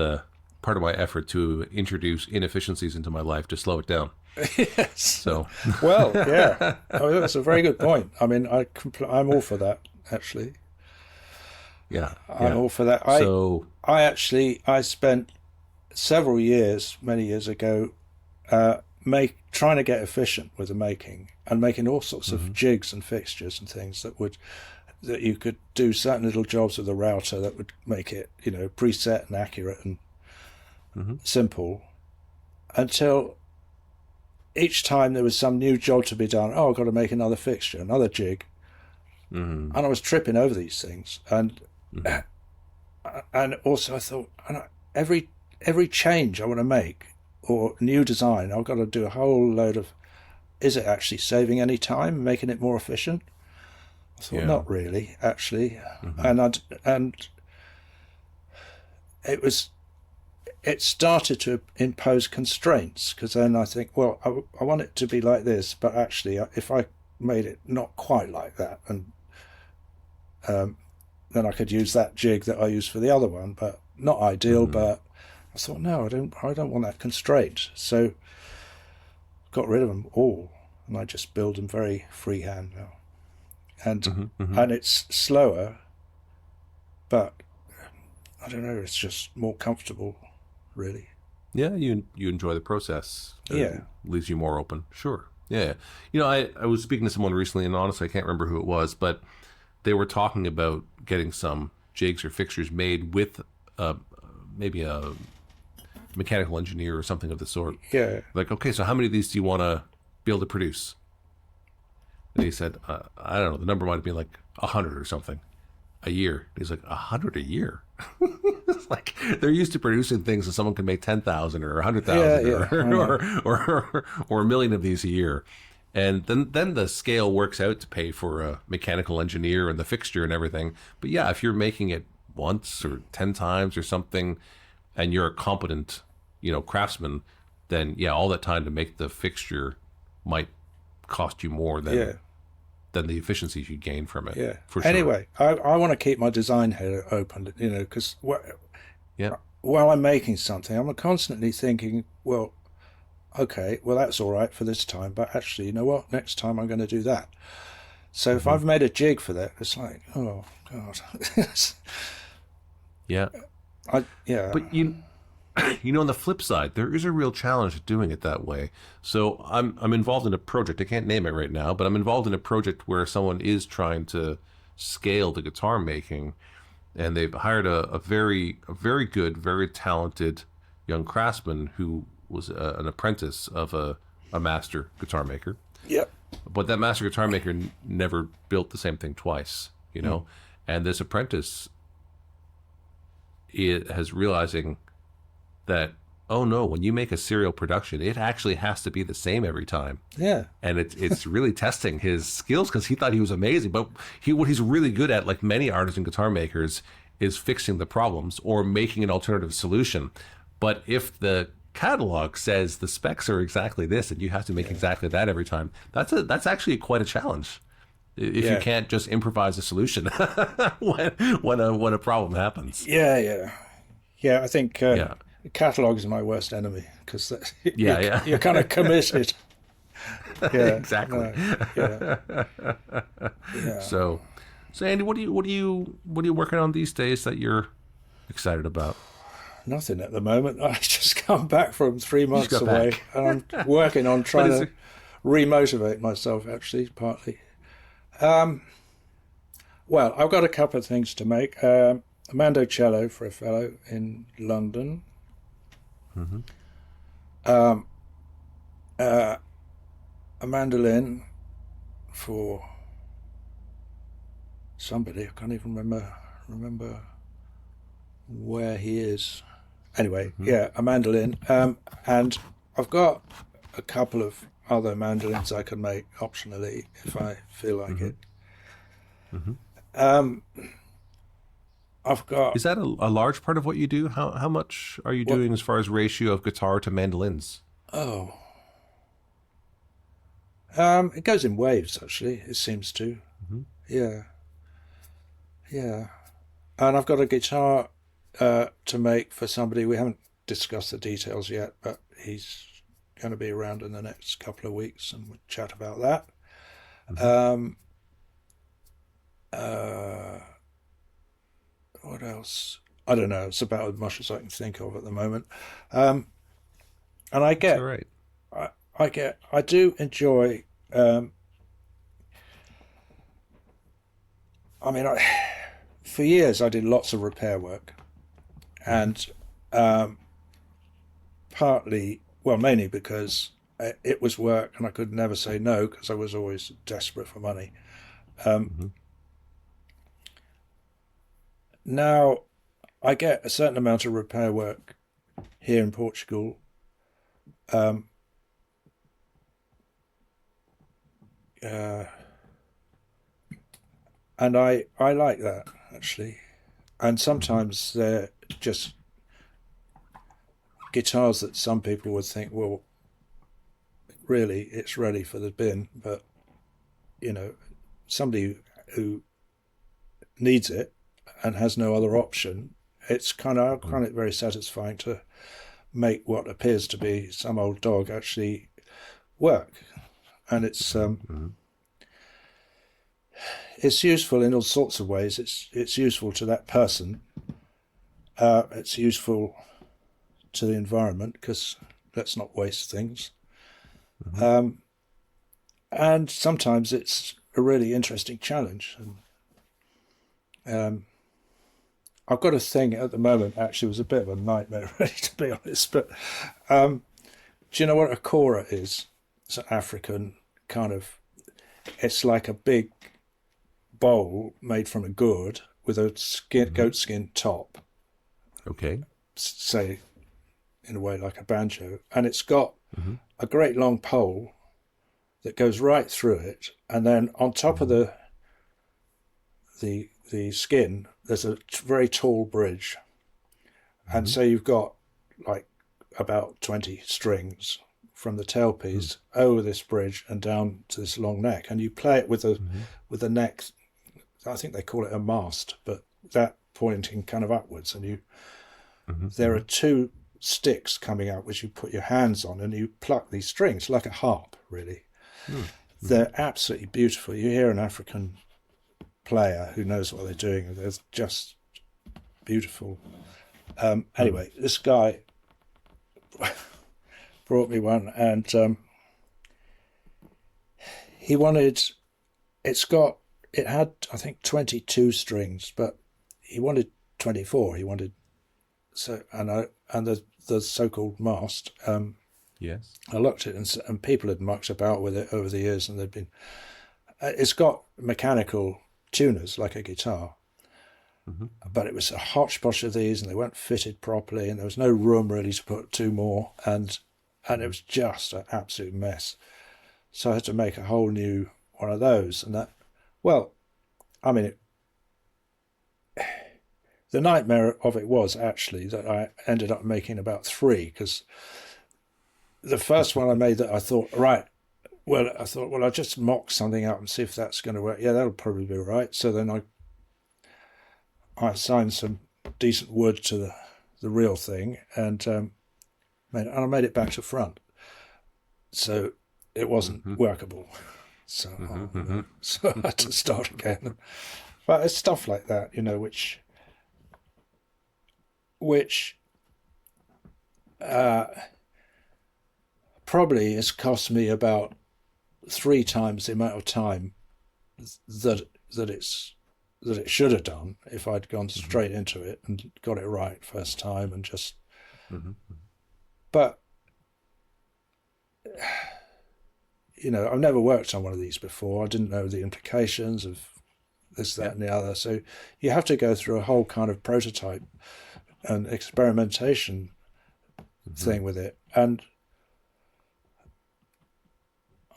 part of my effort to introduce inefficiencies into my life to slow it down. Yes. So. Well, yeah. Oh, that's a very good point. I mean, I'm all for that, actually. Yeah. I'm all for that. I spent several years, many years ago, trying to get efficient with the making, and making all sorts of jigs and fixtures and things that you could do certain little jobs with a router that would make it, preset and accurate and simple, until each time there was some new job to be done, I've got to make another fixture, another jig. And I was tripping over these things. And also I thought, every change I want to make or new design, I've got to do a whole load of, is it actually saving any time, making it more efficient? I thought, not really, actually. And it started to impose constraints, because then I think, well, I want it to be like this, but actually if I made it not quite like that, and then I could use that jig that I used for the other one, but not ideal. But I thought, no, I don't want that constraint. So got rid of them all, and I just build them very freehand now. And and it's slower, but I don't know, it's just more comfortable, really. Yeah, you enjoy the process. Yeah. Leaves you more open. Sure. Yeah. I was speaking to someone recently, and honestly, I can't remember who it was, but they were talking about getting some jigs or fixtures made with maybe a mechanical engineer or something of the sort. Yeah. Like, okay, so how many of these do you want to be able to produce? And he said, I don't know, the number might have been like 100 or something a year. He's like, 100 a year? It's like they're used to producing things so someone can make 10,000 or 100,000 or a million of these a year. And then the scale works out to pay for a mechanical engineer and the fixture and everything. But yeah, if you're making it once or 10 times or something, and you're a competent, craftsman, then yeah, all that time to make the fixture might cost you more than the efficiencies you gain from it. Yeah. For sure. Anyway, I want to keep my design head open, because while I'm making something, I'm constantly thinking, well, okay, well, that's all right for this time, but actually, you know what? Next time I'm going to do that. So if I've made a jig for that, it's like, oh, God. Yeah. But on the flip side, there is a real challenge to doing it that way. So I'm involved in a project. I can't name it right now, but I'm involved in a project where someone is trying to scale the guitar making, and they've hired a very good, very talented young craftsman who was an apprentice of a master guitar maker. Yep. But that master guitar maker never built the same thing twice, And this apprentice has realizing that, oh no, when you make a serial production, it actually has to be the same every time. Yeah. And it's really testing his skills, because he thought he was amazing. But what he's really good at, like many artists and guitar makers, is fixing the problems or making an alternative solution. But if the catalog says the specs are exactly this, and you have to make exactly that every time. That's actually quite a challenge. If you can't just improvise a solution when a problem happens. Yeah. I think the catalog is my worst enemy because you're kind of committed. Yeah, exactly. Yeah. So Andy, what are you working on these days that you're excited about? Nothing at the moment. I just come back from 3 months away, and I'm working on trying to remotivate myself. Actually, partly. Well, I've got a couple of things to make. A mandocello for a fellow in London. Mm-hmm. A mandolin for somebody. I can't even remember where he is. Anyway, a mandolin. And I've got a couple of other mandolins I can make optionally if I feel like it. I've got. Is that a large part of what you do? How much are you doing as far as ratio of guitar to mandolins? Oh. It goes in waves, actually, it seems to. Yeah. And I've got a guitar to make for somebody. We haven't discussed the details yet, but he's going to be around in the next couple of weeks, and we'll chat about that. What else? I don't know. It's about as much as I can think of at the moment. And I get, right. I do enjoy. For years I did lots of repair work, and mainly because it was work and I could never say no because I was always desperate for money. Now I get a certain amount of repair work here in Portugal. And I like that, actually. And sometimes they're just guitars that some people would think, well, really, it's ready for the bin. But, somebody who needs it and has no other option, I find it very satisfying to make what appears to be some old dog actually work. And it's useful in all sorts of ways. It's useful to that person. It's useful to the environment because let's not waste things. And sometimes it's a really interesting challenge. And I've got a thing at the moment. Actually, it was a bit of a nightmare, really, to be honest. But do you know what a kora is? It's an African kind of. It's like a big bowl made from a gourd with a goat skin top. Okay. Say, in a way, like a banjo, and it's got a great long pole that goes right through it, and then on top of the skin, there's a very tall bridge, and so you've got like about 20 strings from the tailpiece over this bridge and down to this long neck, and you play it with the neck. I think they call it a mast, but that pointing kind of upwards, and there are two sticks coming out which you put your hands on, and you pluck these strings like a harp, really. They're absolutely beautiful. You hear an African player who knows what they're doing, they're just beautiful. Anyway, this guy brought me one, and it had, I think, 22 strings, but he wanted 24. He wanted the so-called mast. Yes. I looked at it, and people had mucked about with it over the years, and they'd been. It's got mechanical tuners like a guitar, but it was a hodgepodge of these, and they weren't fitted properly, and there was no room really to put two more, and it was just an absolute mess. So I had to make a whole new one of those, and that. Well, I mean, the nightmare of it was actually that I ended up making about three, because the first one I made that I thought, well, I'll just mock something up and see if that's going to work. Yeah, that'll probably be right. So then I assigned some decent wood to the real thing, and I made it back to front. So it wasn't workable. So, so I had to start again. But it's stuff like that, which probably has cost me about 3 times the amount of time that it should have done if I'd gone straight into it and got it right first time and just. But I've never worked on one of these before. I didn't know the implications of this, that, and the other. So you have to go through a whole kind of prototype and experimentation thing with it. And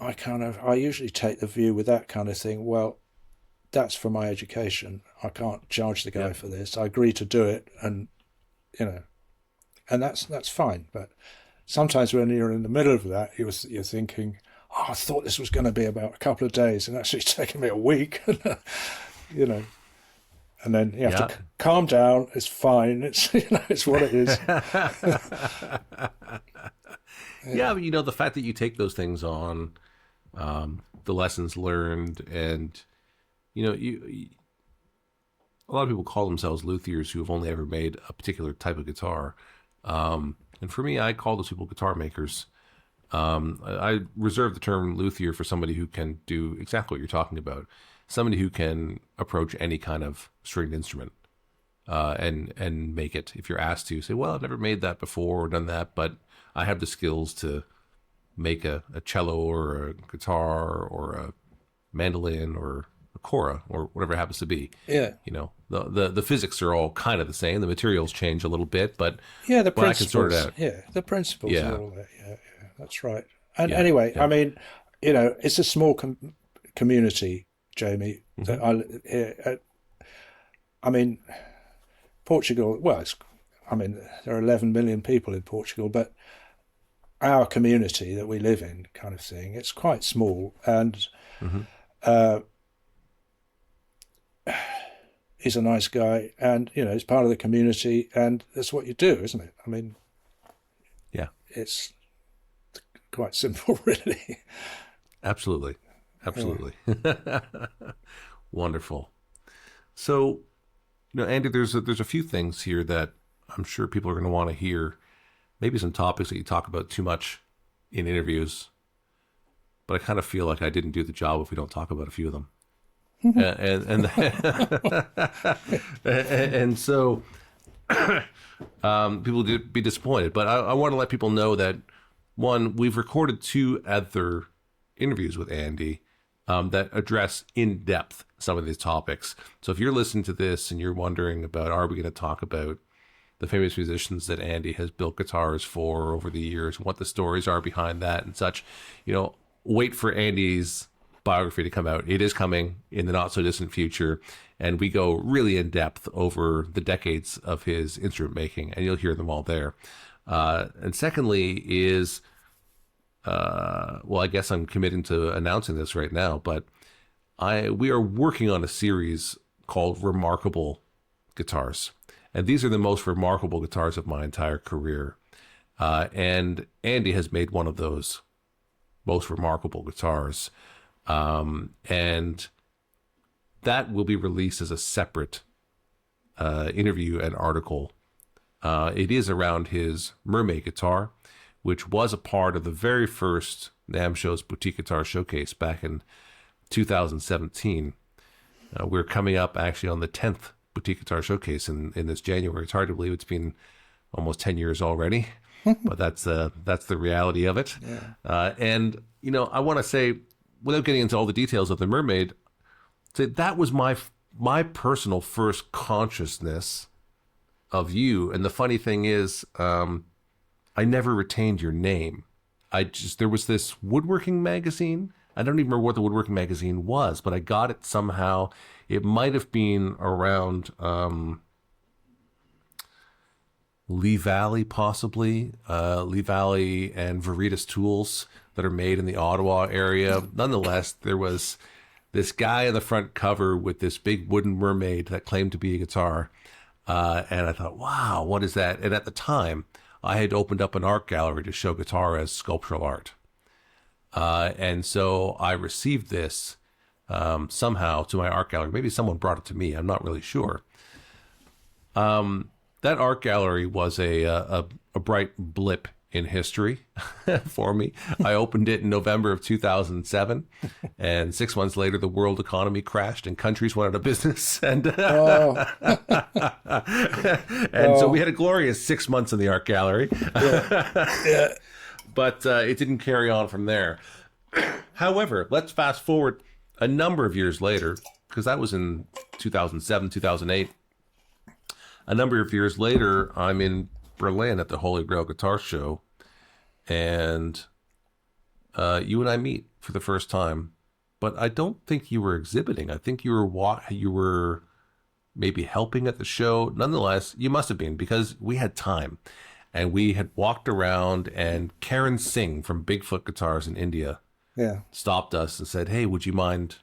I usually take the view with that kind of thing, well, that's for my education. I can't charge the guy for this. I agree to do it, and and that's fine. But sometimes when you're in the middle of that, you're thinking, oh, I thought this was going to be about a couple of days, and actually it's taken me a week. And then you have to calm down. It's fine. It's it's what it is. Yeah, but the fact that you take those things on, the lessons learned, and a lot of people call themselves luthiers who have only ever made a particular type of guitar. And for me, I call those people guitar makers. I reserve the term luthier for somebody who can do exactly what you're talking about. Somebody who can approach any kind of stringed instrument and make it. If you're asked to say, well, I've never made that before or done that, but I have the skills to make a cello or a guitar or a mandolin or a kora or whatever it happens to be. Yeah. The physics are all kind of the same. The materials change a little bit, but the principles. I can sort it out. Yeah, the principles are all there. Yeah, that's right. And anyway, I mean, it's a small community, Jamie. That I mean, Portugal. Well, there are 11 million people in Portugal, but our community that we live in, kind of thing, it's quite small, and he's a nice guy, and he's part of the community, and that's what you do, isn't it? I mean, it's quite simple, really. Absolutely. Wonderful. So, Andy, there's a few things here that I'm sure people are going to want to hear. Maybe some topics that you talk about too much in interviews, but I kind of feel like I didn't do the job if we don't talk about a few of them. And so people would be disappointed. But I want to let people know that, one, we've recorded 2 other interviews with Andy that address in depth some of these topics. So if you're listening to this and you're wondering about, are we going to talk about the famous musicians that Andy has built guitars for over the years, what the stories are behind that and such, wait for Andy's biography to come out. It is coming in the not so distant future, and we go really in depth over the decades of his instrument making, and you'll hear them all there. And secondly is, I guess I'm committing to announcing this right now, but we are working on a series called Remarkable Guitars. And these are the most remarkable guitars of my entire career. And Andy has made one of those most remarkable guitars. And that will be released as a separate interview and article. It is around his Mermaid guitar, which was a part of the very first NAMM Show's Boutique Guitar Showcase back in 2017. We're coming up actually on the 10th Boutique Guitar Showcase in this January. It's hard to believe it's been almost 10 years already, but that's the reality of it. Yeah. And I want to say, without getting into all the details of the Mermaid, say that was my personal first consciousness of you. And the funny thing is, I never retained your name. There was this woodworking magazine. I don't even remember what the woodworking magazine was, but I got it somehow. It might have been around Lee Valley, possibly. Lee Valley and Veritas tools that are made in the Ottawa area. Nonetheless, there was this guy on the front cover with this big wooden mermaid that claimed to be a guitar. And I thought, wow, what is that? And at the time, I had opened up an art gallery to show guitar as sculptural art. And so I received this somehow to my art gallery. Maybe someone brought it to me. I'm not really sure. That art gallery was a bright blip in history for me. I opened it in November of 2007, and 6 months later, the world economy crashed and countries went out of business. And so we had a glorious 6 months in the art gallery. Yeah. But it didn't carry on from there. However, let's fast forward a number of years later, because that was in 2007, 2008. A number of years later, I'm in Berlin at the Holy Grail Guitar Show, and you and I meet for the first time. But I don't think you were exhibiting. I think you were maybe helping at the show. Nonetheless, you must have been, because we had time, and we had walked around, and Karen Singh from Bigfoot Guitars in India stopped us and said, "Hey, would you mind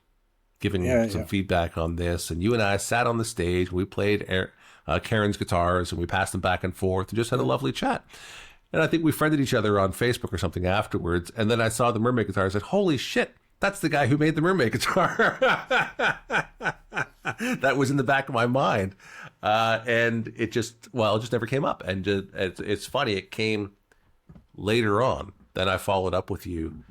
giving some feedback on this?" And you and I sat on the stage. We played Karen's guitars, and we passed them back and forth and just had a lovely chat. And I think we friended each other on Facebook or something afterwards. And then I saw the Mermaid guitar. I said, "Holy shit, that's the guy who made the Mermaid guitar." That was in the back of my mind. And it just never came up. And it's funny, it came later on. Then I followed up with you.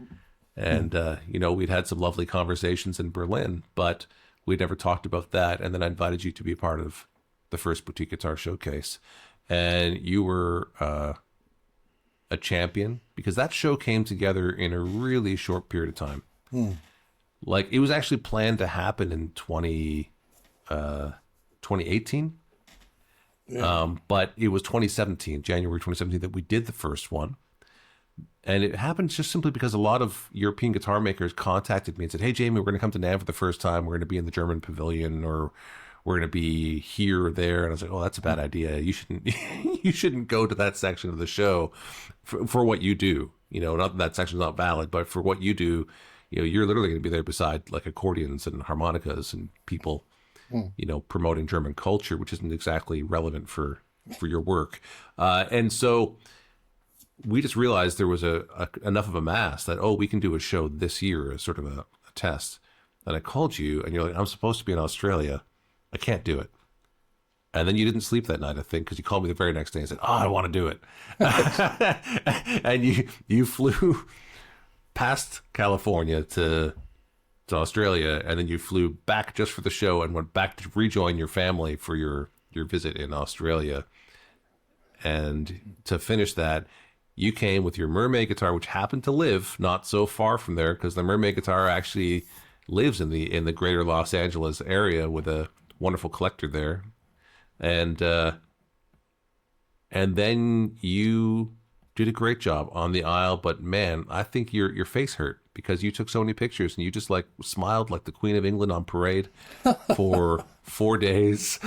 And, we'd had some lovely conversations in Berlin, but we'd never talked about that. And then I invited you to be part of the first boutique guitar showcase, and you were a champion, because that show came together in a really short period of time. Like, it was actually planned to happen in 2018, but it was 2017, January 2017, that we did the first one. And it happened just simply because a lot of European guitar makers contacted me and said, "Hey, Jamie, we're going to come to NAMM for the first time. We're going to be in the German pavilion, or we're going to be here or there." And I was like, "Oh, that's a bad idea. You shouldn't go to that section of the show for what you do. Not that section's not valid, but for what you do, you're literally going to be there beside like accordions and harmonicas and people, promoting German culture, which isn't exactly relevant for your work." And so we just realized there was enough of a mass that, we can do a show this year as sort of a test. And I called you, and you're like, "I'm supposed to be in Australia. I can't do it." And then you didn't sleep that night, I think, because you called me the very next day and said, "I want to do it." And you flew past California to Australia, and then you flew back just for the show and went back to rejoin your family for your visit in Australia. And to finish that, you came with your Mermaid guitar, which happened to live not so far from there, because the Mermaid guitar actually lives in the greater Los Angeles area with a wonderful collector there. And then you did a great job on the aisle, but man, I think your face hurt, because you took so many pictures and you just like smiled like the Queen of England on parade for 4 days.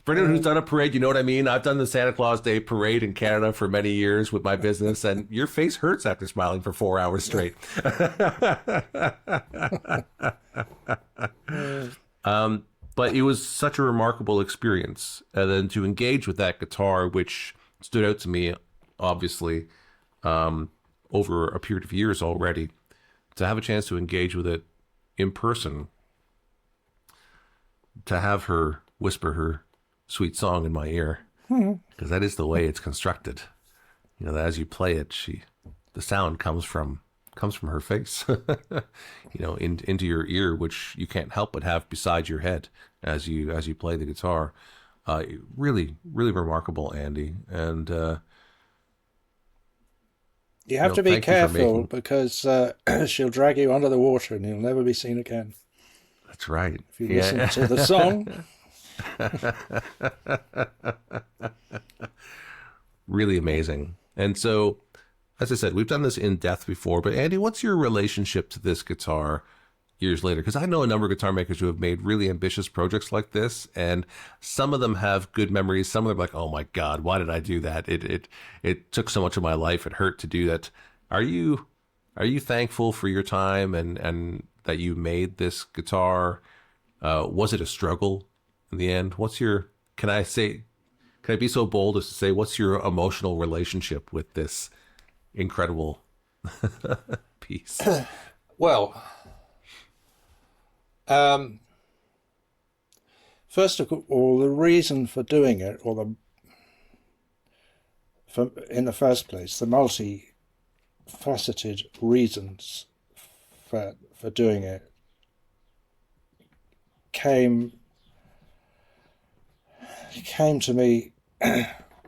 For anyone who's done a parade, you know what I mean? I've done the Santa Claus Day parade in Canada for many years with my business, and your face hurts after smiling for 4 hours straight. But it was such a remarkable experience. And then to engage with that guitar, which stood out to me, obviously, over a period of years already, to have a chance to engage with it in person, to have her whisper her sweet song in my ear, because that is the way it's constructed. That as you play it, the sound comes from her face, into your ear, which you can't help but have beside your head as you play the guitar. Really, really remarkable, Andy. And you have to be careful, because she'll drag you under the water and you'll never be seen again. That's right. If you listen to the song. Really amazing. And so, as I said, we've done this in depth before, but Andy, what's your relationship to this guitar years later? Because I know a number of guitar makers who have made really ambitious projects like this, and some of them have good memories. Some of them are like, oh my God, why did I do that? It took so much of my life. It hurt to do that. Are you thankful for your time and that you made this guitar? Was it a struggle in the end? Can I be so bold as to say, what's your emotional relationship with this incredible piece? Well, first of all, the reason for doing it, in the first place, the multi-faceted reasons for doing it came to me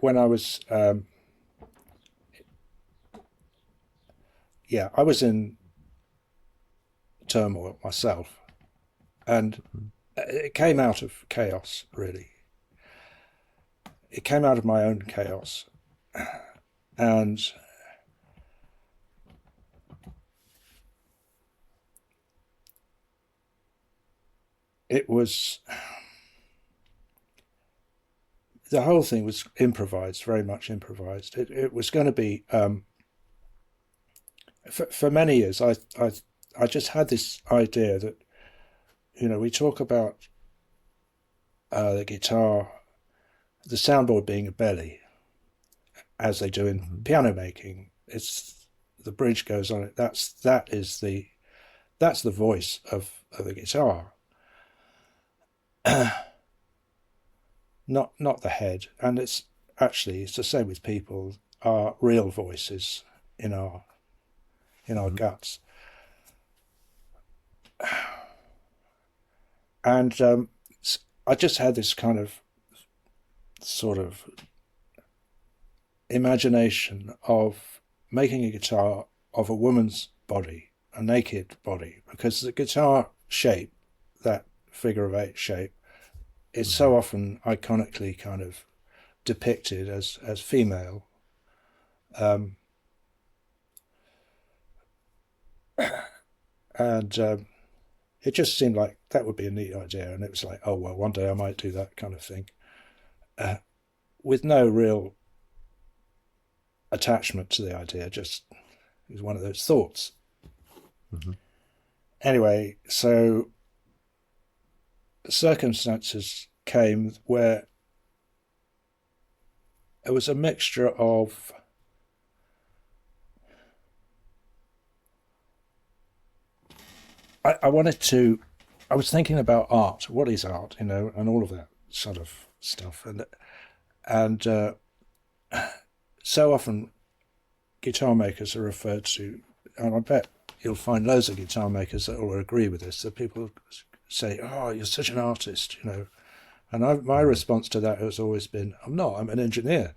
when I was I was in turmoil myself, and it came out of chaos, really. It came out of my own chaos, and it was, the whole thing was improvised, very much improvised. It was going to be, for many years, I just had this idea that, we talk about the guitar, the soundboard being a belly, as they do in piano making. It's the bridge goes on it. That's the voice of the guitar, not the head. And it's the same with people. Our real voices in our guts. And I just had this kind of sort of imagination of making a guitar of a woman's body, a naked body, because the guitar shape, that figure of eight shape, is so often iconically kind of depicted as female. And it just seemed like that would be a neat idea, and it was like, oh well, one day I might do that kind of thing, with no real attachment to the idea. Just it was one of those thoughts. Anyway, so circumstances came where it was a mixture of I was thinking about art. What is art, and all of that sort of stuff. And so often guitar makers are referred to, and I bet you'll find loads of guitar makers that will agree with this, that people say, oh, you're such an artist, And my response to that has always been, I'm not, I'm an engineer.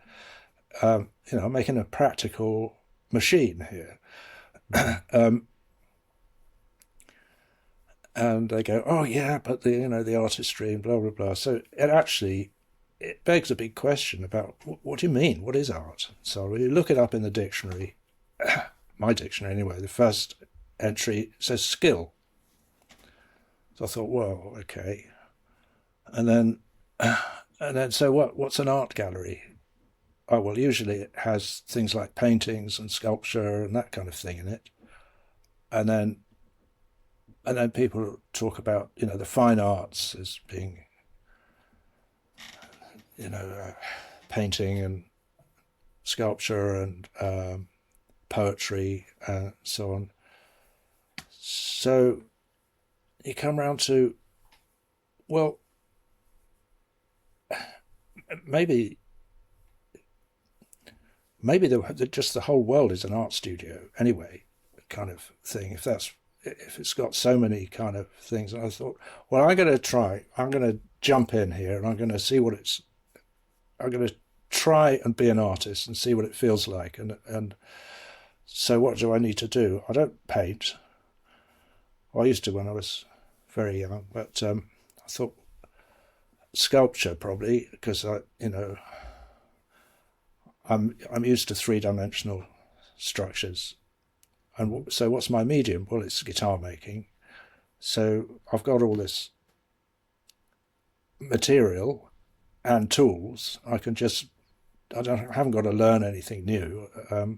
I'm making a practical machine here. And they go, oh yeah, but the artistry and blah blah blah. So it begs a big question about what do you mean? What is art? So when you look it up in the dictionary, my dictionary anyway, the first entry says skill. So I thought, well, okay. And then so what's an art gallery? Oh well, usually it has things like paintings and sculpture and that kind of thing in it. And then people talk about, the fine arts as being, painting and sculpture and poetry and so on. So you come round to, well, maybe just the whole world is an art studio anyway, kind of thing, if it's got so many kind of things. And I thought, well, I'm going to jump in here and I'm going to try and be an artist and see what it feels like. And so what do I need to do? I don't paint. Well, I used to when I was very young, but I thought sculpture probably, because I'm used to three-dimensional structures. And so what's my medium? Well, it's guitar making. So I've got all this material and tools. I haven't got to learn anything new. And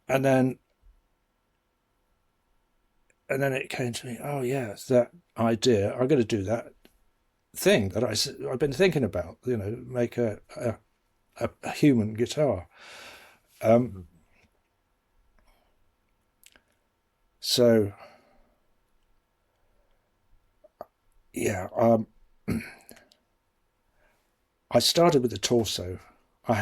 then it came to me, oh yeah, it's that idea. I'm going to do that thing that I've been thinking about, make a human guitar. So yeah, I started with the torso. I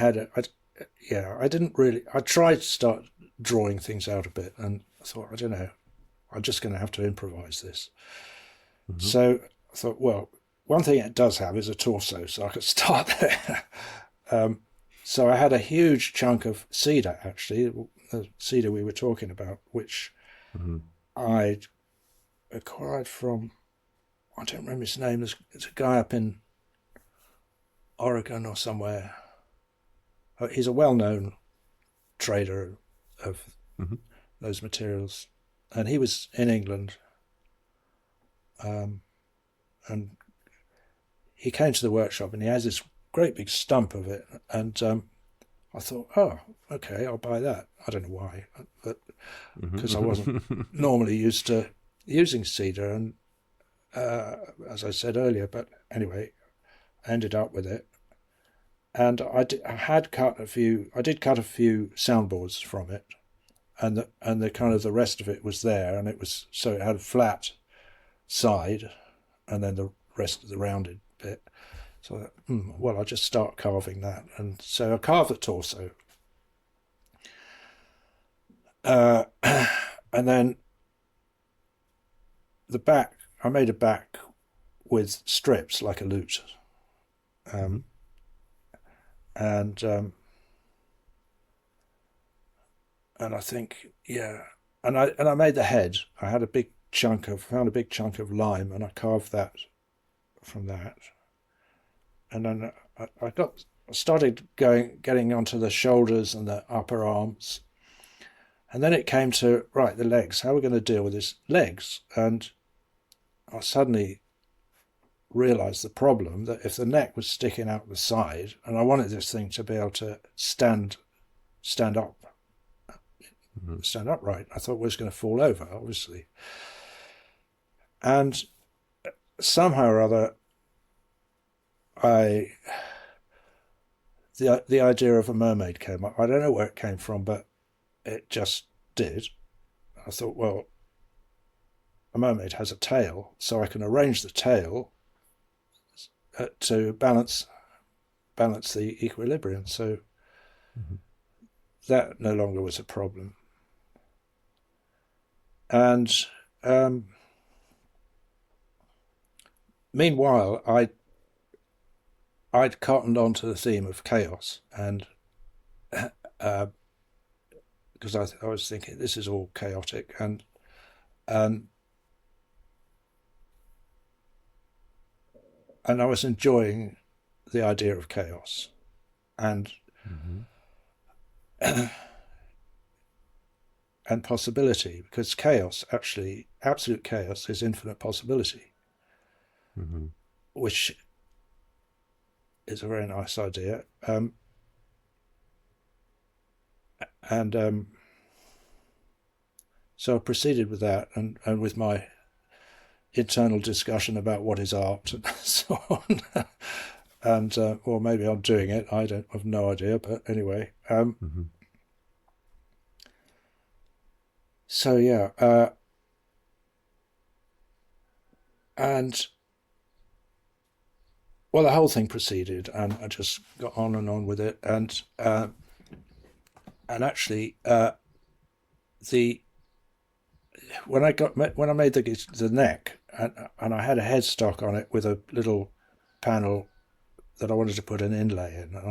tried to start drawing things out a bit, and I thought, I don't know, I'm just going to have to improvise this. So I thought, well, one thing it does have is a torso, so I could start there. So I had a huge chunk of cedar, actually, the cedar we were talking about, which I'd acquired from, I don't remember his name, there's a guy up in Oregon or somewhere. He's a well-known trader of those materials, and he was in England, and he came to the workshop and he has this great big stump of it, and I thought, oh, okay, I'll buy that. I don't know why, but because I wasn't normally used to using cedar, and as I said earlier, but anyway, I ended up with it. And I did cut a few soundboards from it, and the kind of the rest of it was there, and it had a flat side, and then the rest of the rounded bit. So I thought, well, I'll just start carving that, and so I carved the torso, and then the back. I made a back with strips like a lute. And I think, yeah, and I made the head. I had found a big chunk of lime, and I carved that from that. And then I started getting onto the shoulders and the upper arms, and then it came to the legs. How are we going to deal with this legs? And I suddenly realised the problem, that if the neck was sticking out the side, and I wanted this thing to be able to stand up, stand upright, I thought it was going to fall over, obviously. And somehow or other, the idea of a mermaid came up. I don't know where it came from, but it just did. I thought, well, a mermaid has a tail, so I can arrange the tail to balance the equilibrium. So that no longer was a problem. And meanwhile, I'd cottoned onto the theme of chaos, and because I was thinking this is all chaotic, and I was enjoying the idea of chaos, and and possibility, because chaos, actually, absolute chaos is infinite possibility, which is a very nice idea. So I proceeded with that, and with my internal discussion about what is art and so on. And or maybe I'm doing it, I've no idea, but anyway. So yeah, and well, the whole thing proceeded, and I just got on with it, and actually when I made the neck, and I had a headstock on it with a little panel that I wanted to put an inlay in, and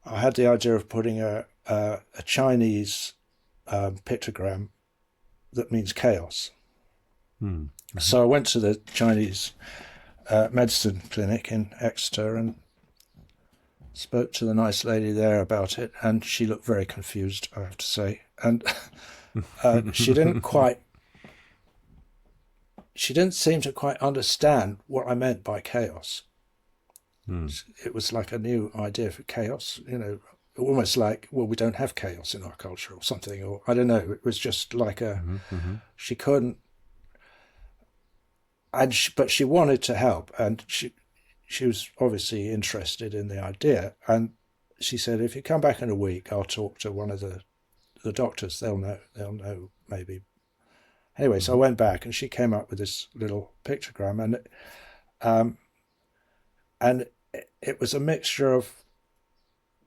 I had the idea of putting a Chinese pictogram that means chaos. So I went to the Chinese medicine clinic in Exeter and spoke to the nice lady there about it, and she looked very confused, I have to say. And she didn't seem to quite understand what I meant by chaos. It was like a new idea for chaos, almost like, well, we don't have chaos in our culture or something, or I don't know. It was just like she couldn't, but she wanted to help, and she was obviously interested in the idea. And she said, if you come back in a week, I'll talk to one of the doctors. They'll know maybe. Anyway, so I went back, and she came up with this little pictogram, and it was a mixture of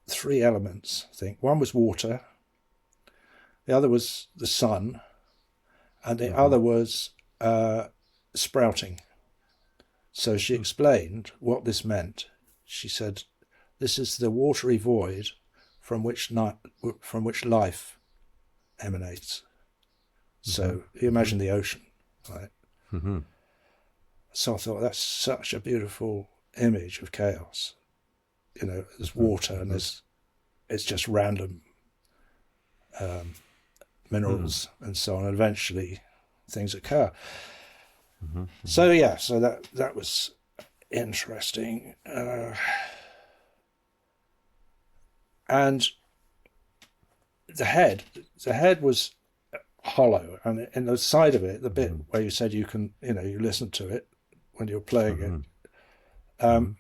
3 elements, I think. One was water, the other was the sun, and the other was sprouting. So she explained what this meant. She said, this is the watery void from which life emanates. So you imagine the ocean, right? So I thought, that's such a beautiful image of chaos. There's water, and it's just random minerals and so on, and eventually things occur. So that was interesting. And the head was hollow, and in the side of it, the bit where you said you can, you listen to it when you're playing it,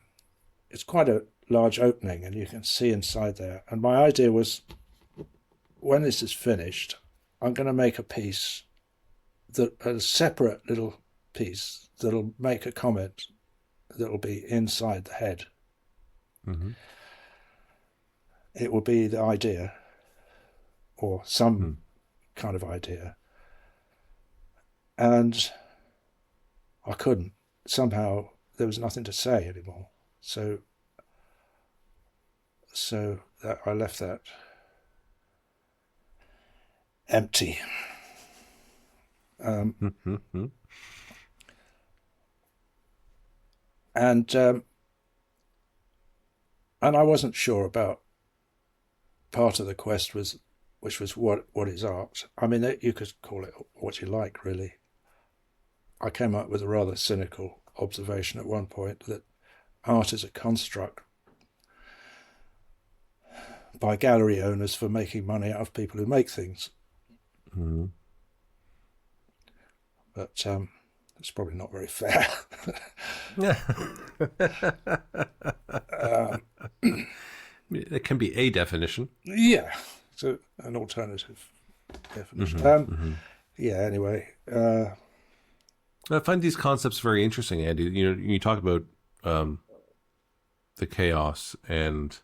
it's quite a large opening, and you can see inside there. And my idea was, when this is finished, I'm going to make a piece, a separate little piece that'll make a comment that'll be inside the head. It will be the idea, or some kind of idea. And I couldn't. Somehow there was nothing to say anymore. So that I left that empty. And I wasn't sure about part of the quest, which was what is art. I mean, you could call it what you like, really. I came up with a rather cynical observation at one point that art is a construct by gallery owners for making money out of people who make things. But it's probably not very fair. It can be a definition. Yeah, so an alternative definition. Yeah, anyway. I find these concepts very interesting, Andy. You talk about the chaos, and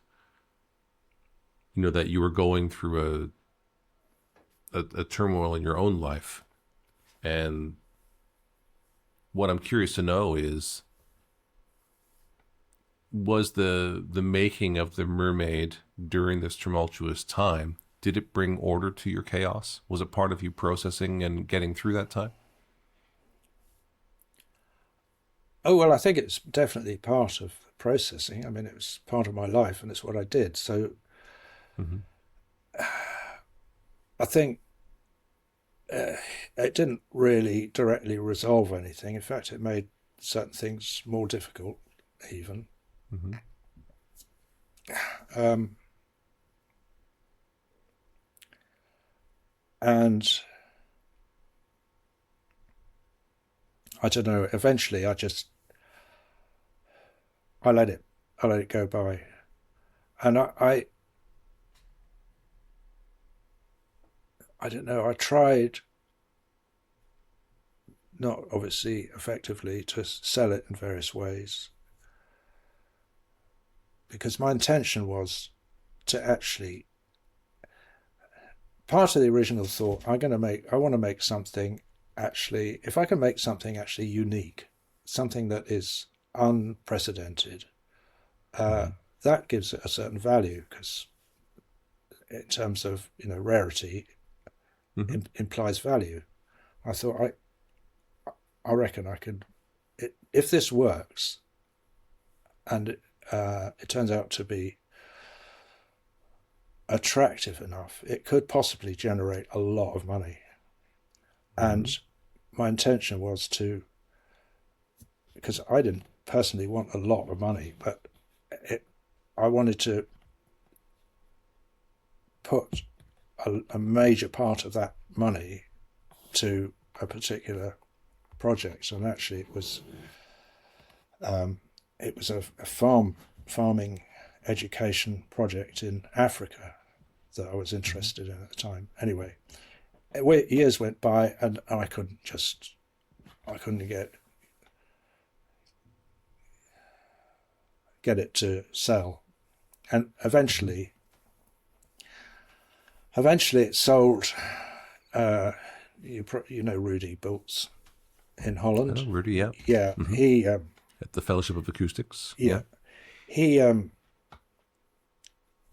that you were going through a turmoil in your own life. And what I'm curious to know is, was the making of the Mermaid during this tumultuous time, did it bring order to your chaos? Was it part of you processing and getting through that time? Oh, well, I think it's definitely part of the processing. I mean, it was part of my life, and it's what I did. So I think it didn't really directly resolve anything. In fact, it made certain things more difficult, even. And I don't know, eventually I let it go by. And I don't know, I tried, not obviously effectively, to sell it in various ways, because my intention was to actually, part of the original thought, I want to make something actually, if I can make something actually unique, something that is unprecedented, that gives it a certain value, because in terms of rarity, implies value. I thought, I reckon I could, if this works, and it turns out to be attractive enough, it could possibly generate a lot of money. And my intention was to, because I didn't personally want a lot of money, but I wanted to put a major part of that money to a particular project. And actually it was a farming education project in Africa that I was interested in at the time. Anyway, years went by and I couldn't get it to sell. And eventually it sold. You know Rudy Bultz in Holland. Oh, Rudy, yeah. Yeah, he at the Fellowship of Acoustics. Yeah, he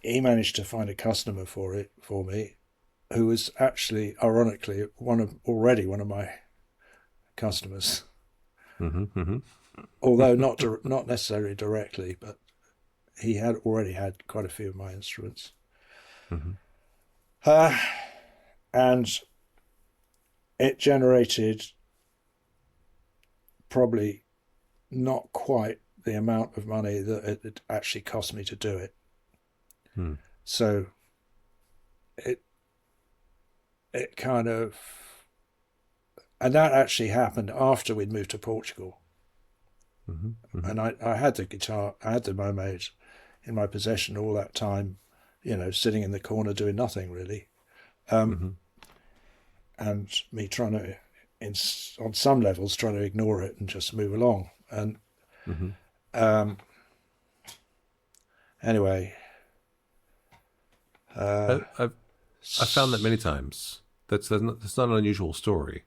managed to find a customer for me, who was actually, ironically, one of my customers. Although not necessarily directly, but he had already had quite a few of my instruments. And it generated probably not quite the amount of money that it actually cost me to do it. So it kind of, and that actually happened after we'd moved to Portugal. And I had the guitar, I had the Mermaid in my possession all that time, sitting in the corner doing nothing really. And me trying to, on some levels, trying to ignore it and just move along. And anyway, I've found that many times. That's not an unusual story.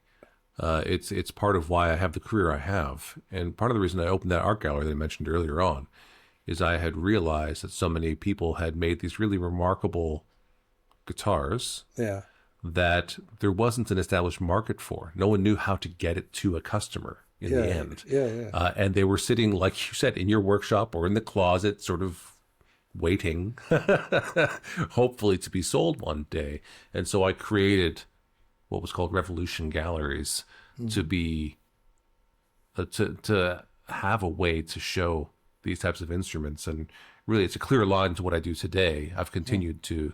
It's part of why I have the career I have, and part of the reason I opened that art gallery that I mentioned earlier on is I had realized that so many people had made these really remarkable guitars. Yeah. That there wasn't an established market for. No one knew how to get it to a customer in the end. And they were sitting, like you said, in your workshop or in the closet, sort of waiting, hopefully to be sold one day. And so I created what was called Revolution Galleries to be, to have a way to show these types of instruments. And really, it's a clear line to what I do today. I've continued to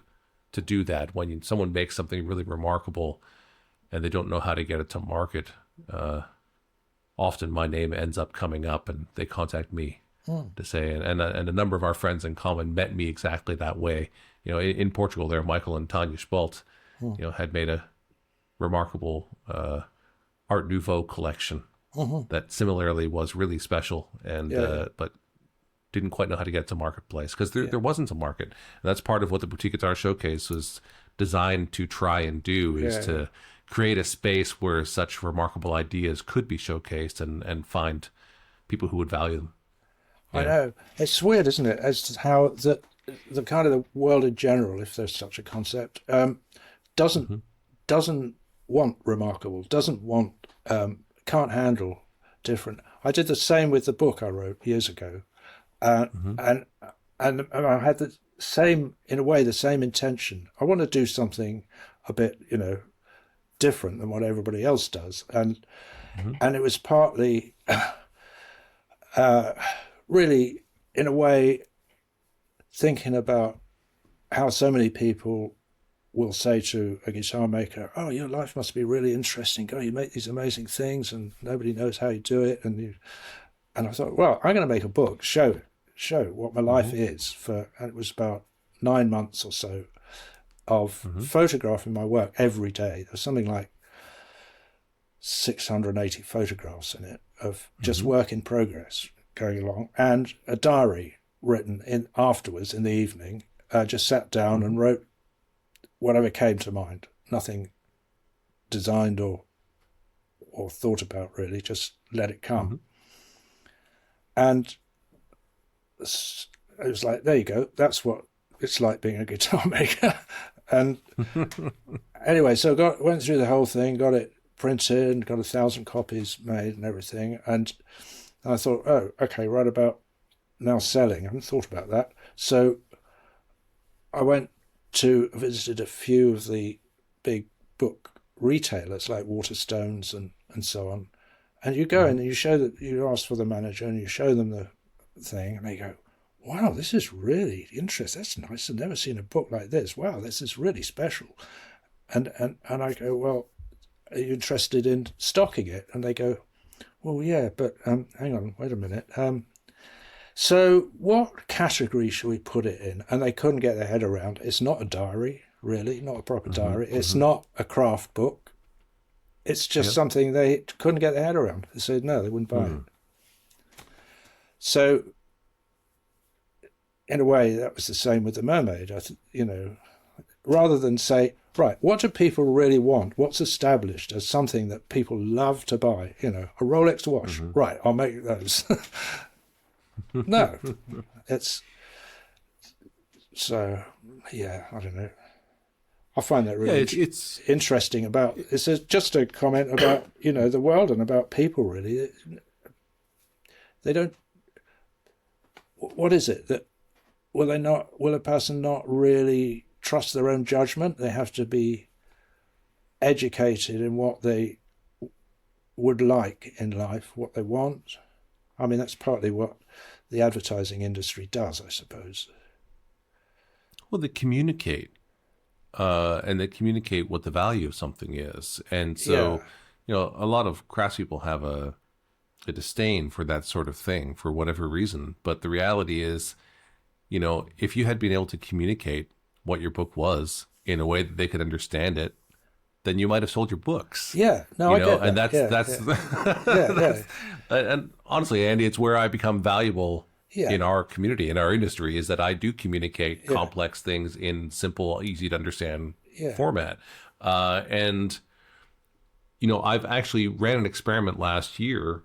do that. When someone makes something really remarkable and they don't know how to get it to market, often my name ends up coming up and they contact me to say, and a number of our friends in common met me exactly that way. In Portugal there, Michael and Tanya Spalt, had made a remarkable Art Nouveau collection that similarly was really special and but didn't quite know how to get to marketplace because there wasn't a market. And that's part of what the Boutique Guitar Showcase was designed to try and do, is to create a space where such remarkable ideas could be showcased and find people who would value them. I know. It's weird, isn't it, as to how the kind of the world in general, if there's such a concept, doesn't want remarkable, can't handle different. I did the same with the book I wrote years ago. And I had the same intention. I want to do something a bit, different than what everybody else does. And it was partly, really, in a way, thinking about how so many people will say to a guitar maker, "Oh, your life must be really interesting. God, you make these amazing things and nobody knows how you do it." And I thought, well, I'm going to make a book, show what my life is and it was about 9 months or so of photographing my work every day. There's something like 680 photographs in it of just work in progress going along, and a diary written in afterwards in the evening. Just sat down and wrote whatever came to mind. Nothing designed or thought about really, just let it come. And it was like, there you go, that's what it's like being a guitar maker. And anyway, so went through the whole thing, got it printed, got 1,000 copies made and everything. And I thought, oh, okay, right about now selling. I hadn't thought about that. So I went to visited a few of the big book retailers like Waterstones and so on. And you go in and you show that, you ask for the manager and you show them the thing, and they go, wow, this is really interesting. That's nice. I've never seen a book like this. Wow, this is really special. And I go, well, are you interested in stocking it? And they go, well, yeah, but hang on, wait a minute. So what category should we put it in? And they couldn't get their head around. It's not a diary, really, not a proper diary. It's not a craft book. It's just something they couldn't get their head around. They said no, they wouldn't buy it. So, in a way, that was the same with the Mermaid. Rather than say, right, what do people really want? What's established as something that people love to buy? A Rolex watch. Right, I'll make those. No, it's so. Yeah, I don't know. I find that really it's interesting about. It's just a comment about the world and about people. Really, they don't. What is it that will a person not really trust their own judgment? They have to be educated in what they would like in life, what they want. I mean, that's partly what the advertising industry does, I suppose. Well, they communicate, and they communicate what the value of something is. And so, a lot of craftspeople have a disdain for that sort of thing for whatever reason. But the reality is, if you had been able to communicate what your book was in a way that they could understand it, then you might have sold your books. Yeah, no, I get that. And that's and honestly, Andy, it's where I become valuable in our community, in our industry, is that I do communicate complex things in simple, easy to understand format. And I've actually ran an experiment last year,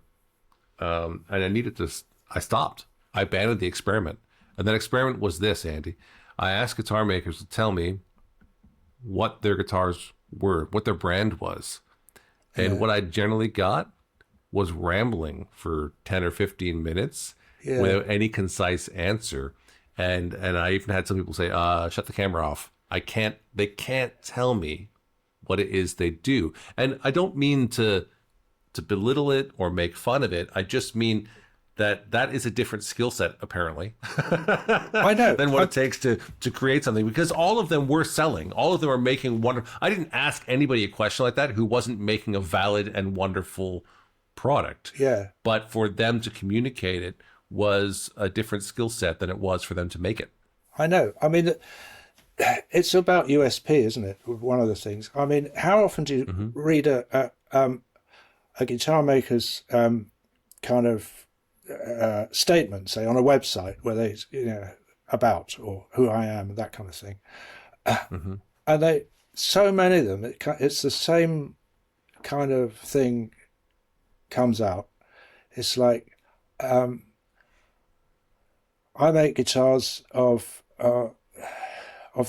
and I stopped. I abandoned the experiment. And that experiment was this, Andy. I asked guitar makers to tell me what their guitars were, what their brand was. And what I generally got was rambling for 10 or 15 minutes without any concise answer. And I even had some people say, shut the camera off. They can't tell me what it is they do. And I don't mean to belittle it or make fun of it. I just mean that is a different skill set, apparently. I know. than what it takes to create something, because all of them were selling. All of them are making wonderful. I didn't ask anybody a question like that who wasn't making a valid and wonderful product. Yeah. But for them to communicate it was a different skill set than it was for them to make it. I know. I mean, it's about USP, isn't it? One of the things. I mean, how often do you read a guitar maker's kind of statement, say on a website, where they, about or who I am and that kind of thing, and so many of them, it's the same kind of thing comes out. It's like, I make guitars of the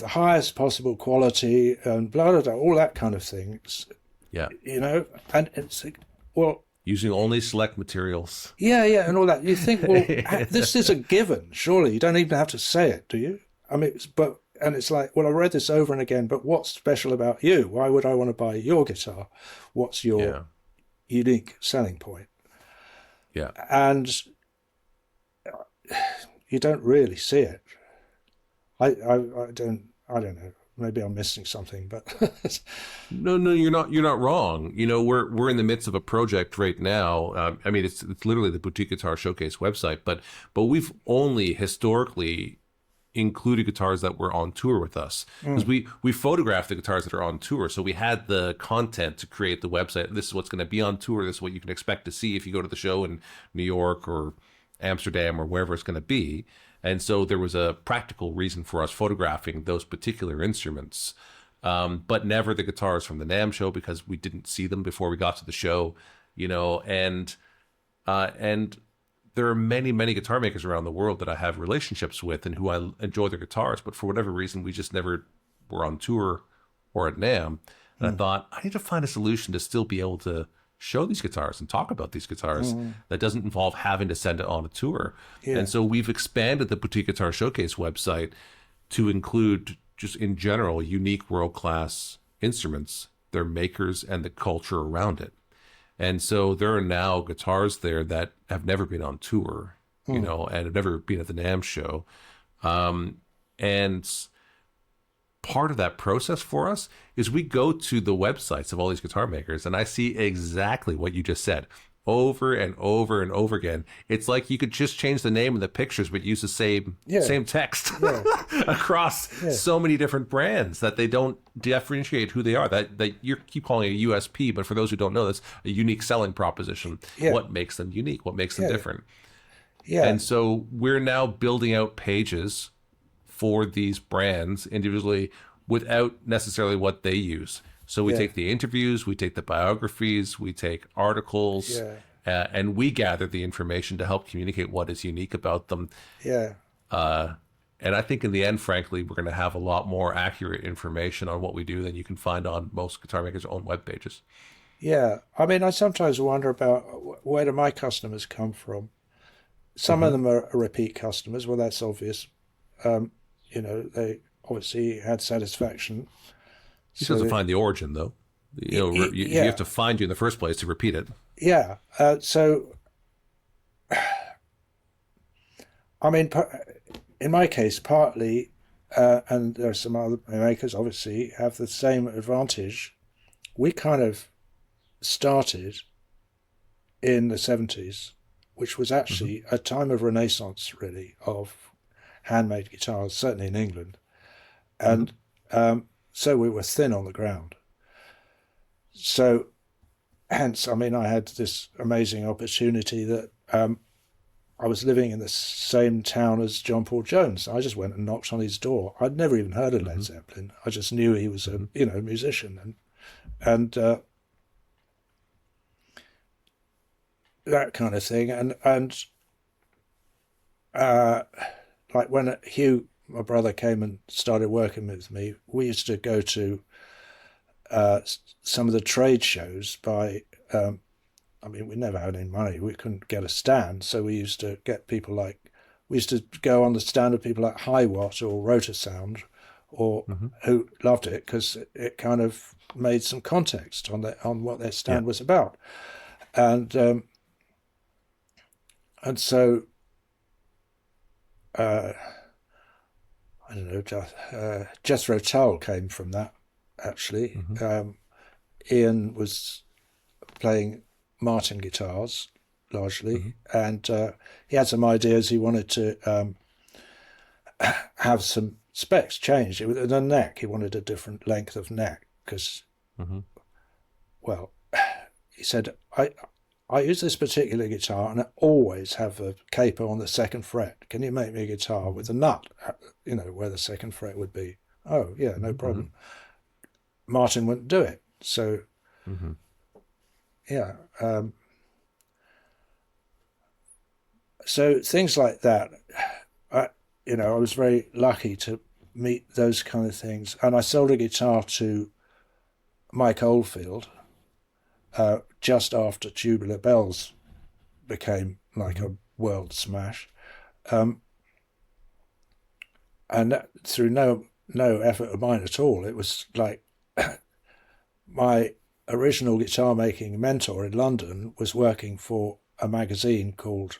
highest possible quality and blah blah blah, all that kind of thing. And it's like, well, using only select materials. Yeah, and all that. You think, well, this is a given. Surely you don't even have to say it, do you? I mean, and it's like, well, I read this over and again, but what's special about you? Why would I want to buy your guitar? What's your unique selling point? Yeah. And you don't really see it. I don't know. Maybe I'm missing something, but no, you're not wrong. We're in the midst of a project right now. I mean, it's literally the Boutique Guitar Showcase website, but we've only historically included guitars that were on tour with us, because we photographed the guitars that are on tour, so we had the content to create the website. This is what's going to be on tour. This is what you can expect to see if you go to the show in New York or Amsterdam or wherever it's going to be. And so there was a practical reason for us photographing those particular instruments, but never the guitars from the NAMM show, because we didn't see them before we got to the show, and there are many, many guitar makers around the world that I have relationships with and who I enjoy their guitars, but for whatever reason, we just never were on tour or at NAMM. And I thought, I need to find a solution to still be able to show these guitars and talk about these guitars that doesn't involve having to send it on a tour. And so we've expanded the Boutique Guitar Showcase website to include just in general, unique world-class instruments, their makers and the culture around it. And so there are now guitars there that have never been on tour, you know, and have never been at the NAMM show. And part of that process for us is we go to the websites of all these guitar makers, and I see exactly what you just said over and over and over again. It's like you could just change the name and the pictures, but use the same text across so many different brands that they don't differentiate who they are. That you keep calling a USP, but for those who don't know, that's a unique selling proposition. What makes them unique? What makes them different? And so we're now building out pages for these brands individually without necessarily what they use. So we take the interviews, we take the biographies, we take articles, and we gather the information to help communicate what is unique about them. And I think in the end, frankly, we're going to have a lot more accurate information on what we do than you can find on most guitar makers' own web pages. Yeah. I mean, I sometimes wonder about where do my customers come from? Some of them are repeat customers. Well, that's obvious. You know, they obviously had satisfaction. You still have to find the origin, though. You know, you have to find you in the first place to repeat it. Yeah. So, I mean, in my case, partly, and there are some other makers, obviously, have the same advantage. We kind of started in the 70s, which was actually a time of renaissance, really, of handmade guitars, certainly in England. And so we were thin on the ground. So hence, I mean, I had this amazing opportunity that I was living in the same town as John Paul Jones. I just went and knocked on his door. I'd never even heard of Led Zeppelin. I just knew he was a musician and that kind of thing. And like when Hugh, my brother, came and started working with me, we used to go to some of the trade shows I mean, we never had any money. We couldn't get a stand. So we used to get people we used to go on the stand of people like Hiwatt or Rotor Sound, or who loved it because it kind of made some context on what their stand was about. And so, I don't know, Jethro Tull came from that, actually. Ian was playing Martin guitars, largely, and he had some ideas. He wanted to have some specs changed. The neck, he wanted a different length of neck, because, well, he said, I use this particular guitar and I always have a caper on the second fret. Can you make me a guitar with a nut, you know, where the second fret would be? Oh, yeah, no problem. Martin wouldn't do it. So, yeah. So things like that, I was very lucky to meet those kind of things. And I sold a guitar to Mike Oldfield just after Tubular Bells became like a world smash. And that, through no effort of mine at all, it was like my original guitar making mentor in London was working for a magazine called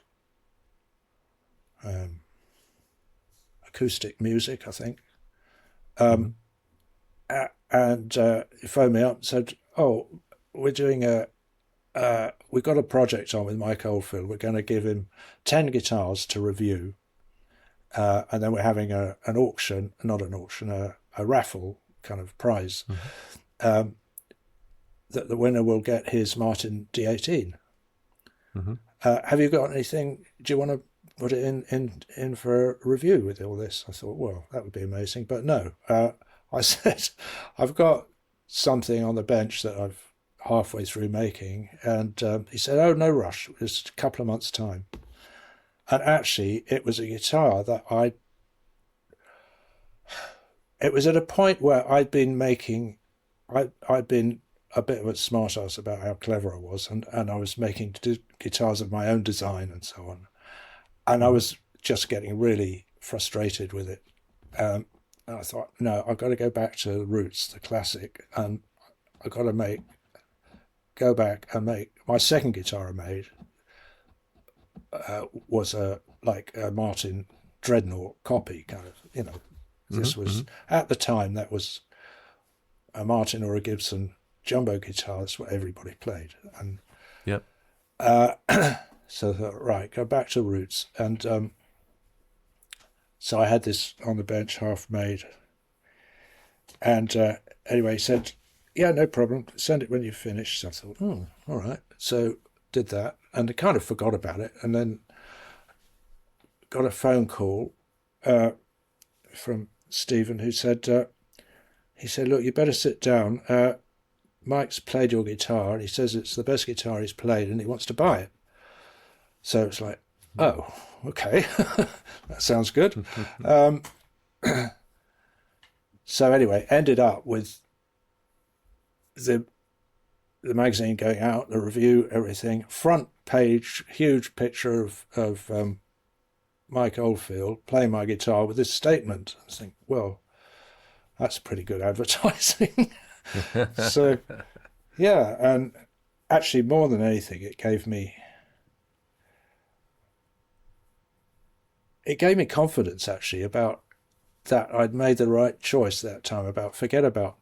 Acoustic Music, I think. And he phoned me up and said, "Oh, we're doing we've got a project on with Mike Oldfield. We're going to give him 10 guitars to review. And then we're having an auction, not an auction, a raffle kind of prize. That the winner will get his Martin D18. Have you got anything? Do you want to put it in for a review with all this?" I thought, well, that would be amazing. But no, I said, I've got something on the bench that I've halfway through making. And he said, "Oh, no rush. It's a couple of months' time." And actually, it was a guitar that it was at a point where I'd been a bit of a smart ass about how clever I was, and I was making guitars of my own design and so on. And I was just getting really frustrated with it. And I thought, no, I've got to go back to the roots, the classic, and I've got to go back and make my second guitar I made was a Martin Dreadnought copy, kind of. This was at the time that was a Martin or a Gibson jumbo guitar. That's what everybody played, and Yep. so I thought, right, go back to the roots, and so I had this on the bench, half made, and anyway, he said, "Yeah, no problem. Send it when you've finished." So I thought, "Oh, all right." So did that, and I kind of forgot about it, and then got a phone call from Stephen, who said, "Look, you better sit down. Mike's played your guitar, and he says it's the best guitar he's played, and he wants to buy it." So it's like, oh, okay, that sounds good. So anyway, ended up with the magazine going out, the review, everything, front page, huge picture of Mike Oldfield playing my guitar with this statement. I think, well, that's pretty good advertising. So, yeah, and actually more than anything, it gave me confidence, actually, about that I'd made the right choice that time, about forget about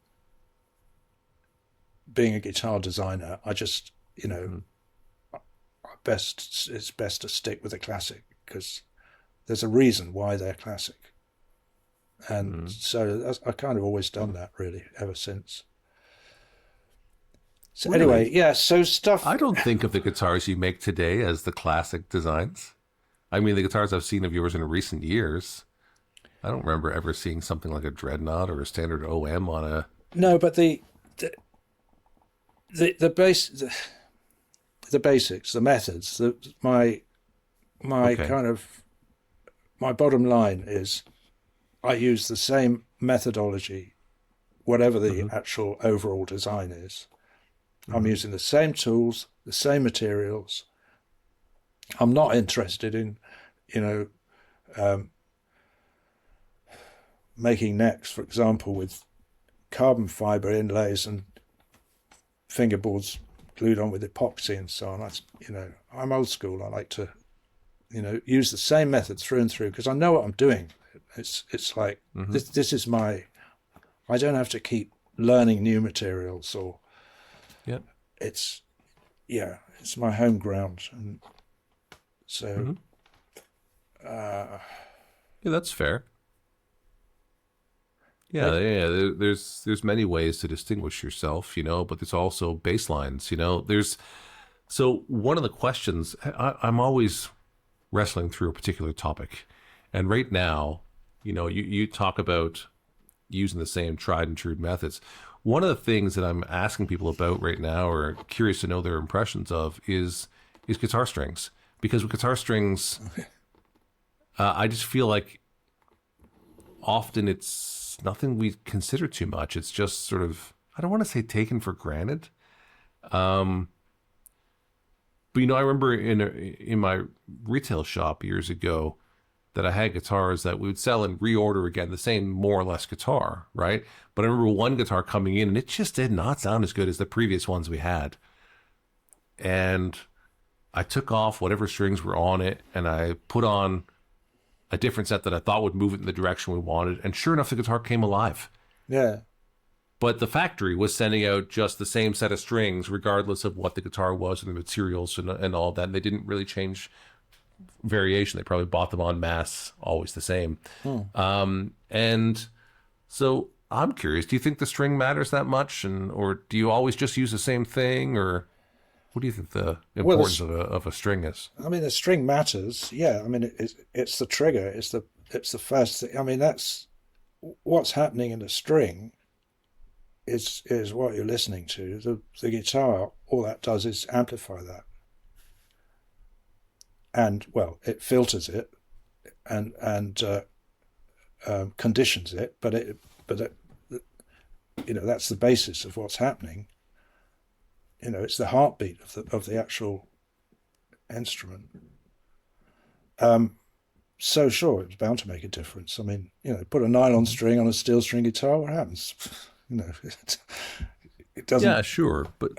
being a guitar designer. I just, it's best to stick with a classic, because there's a reason why they're classic. And so I kind of always done that, really, ever since. So really? Anyway, yeah, so stuff... I don't think of the guitars you make today as the classic designs. I mean, the guitars I've seen of yours in recent years, I don't remember ever seeing something like a Dreadnought or a standard OM on a... No, but the basics, the methods, my Okay. kind of, my bottom line is I use the same methodology, whatever the actual overall design is. I'm using the same tools, the same materials. I'm not interested in, making necks, for example, with carbon fiber inlays and fingerboards glued on with epoxy and so on. I'm old school. I like to, use the same method through and through, because I know what I'm doing. It's like, this is I don't have to keep learning new materials, or Yep. it's my home ground. And so, Yeah, that's fair. Yeah. There's many ways to distinguish yourself, but there's also baselines. So one of the questions I'm always wrestling through a particular topic, and right now, you talk about using the same tried and true methods. One of the things that I'm asking people about right now, or curious to know their impressions of, is guitar strings. Because with guitar strings, I just feel like often it's nothing we consider too much. It's just sort of, I don't want to say taken for granted. But I remember in my retail shop years ago that I had guitars that we would sell and reorder again, the same more or less guitar, right? But I remember one guitar coming in and it just did not sound as good as the previous ones we had. And I took off whatever strings were on it and I put on a different set that I thought would move it in the direction we wanted. And sure enough, the guitar came alive. yeah. But the factory was sending out just the same set of strings, regardless of what the guitar was and the materials and all of that. And they didn't really change variation. They probably bought them en masse, always the same. And so I'm curious, do you think the string matters that much? Or do you always just use the same thing? Or what do you think the importance of a string is? I mean, the string matters. Yeah. I mean, it's the trigger. It's the first thing. I mean, that's what's happening in the string is what you're listening to. The guitar, all that does is amplify that. And, well, it filters it and conditions it, but that's the basis of what's happening. It's the heartbeat of the actual instrument. so sure it's bound to make a difference. I mean, put a nylon string on a steel string guitar, what happens? It doesn't. Yeah, sure, but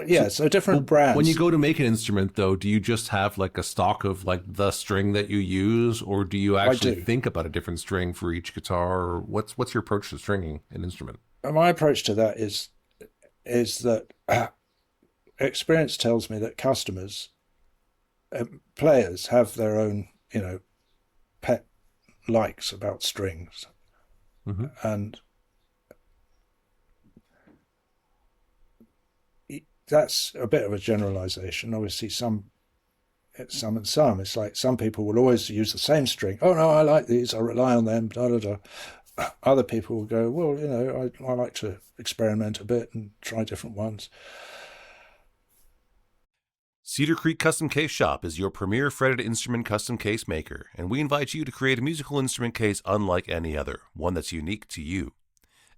yeah, so different brands. When you go to make an instrument, though, do you just have like a stock of like the string that you use, or do you actually think about a different string for each guitar? Or what's your approach to stringing an instrument? My approach to that is that experience tells me that customers, players have their own, pet likes about strings, and that's a bit of a generalization. Obviously, some. It's like some people will always use the same string. Oh no, I like these. I rely on them. Da da da. Other people will go, well, I like to experiment a bit and try different ones. Cedar Creek Custom Case Shop is your premier fretted instrument custom case maker, and we invite you to create a musical instrument case unlike any other, one that's unique to you.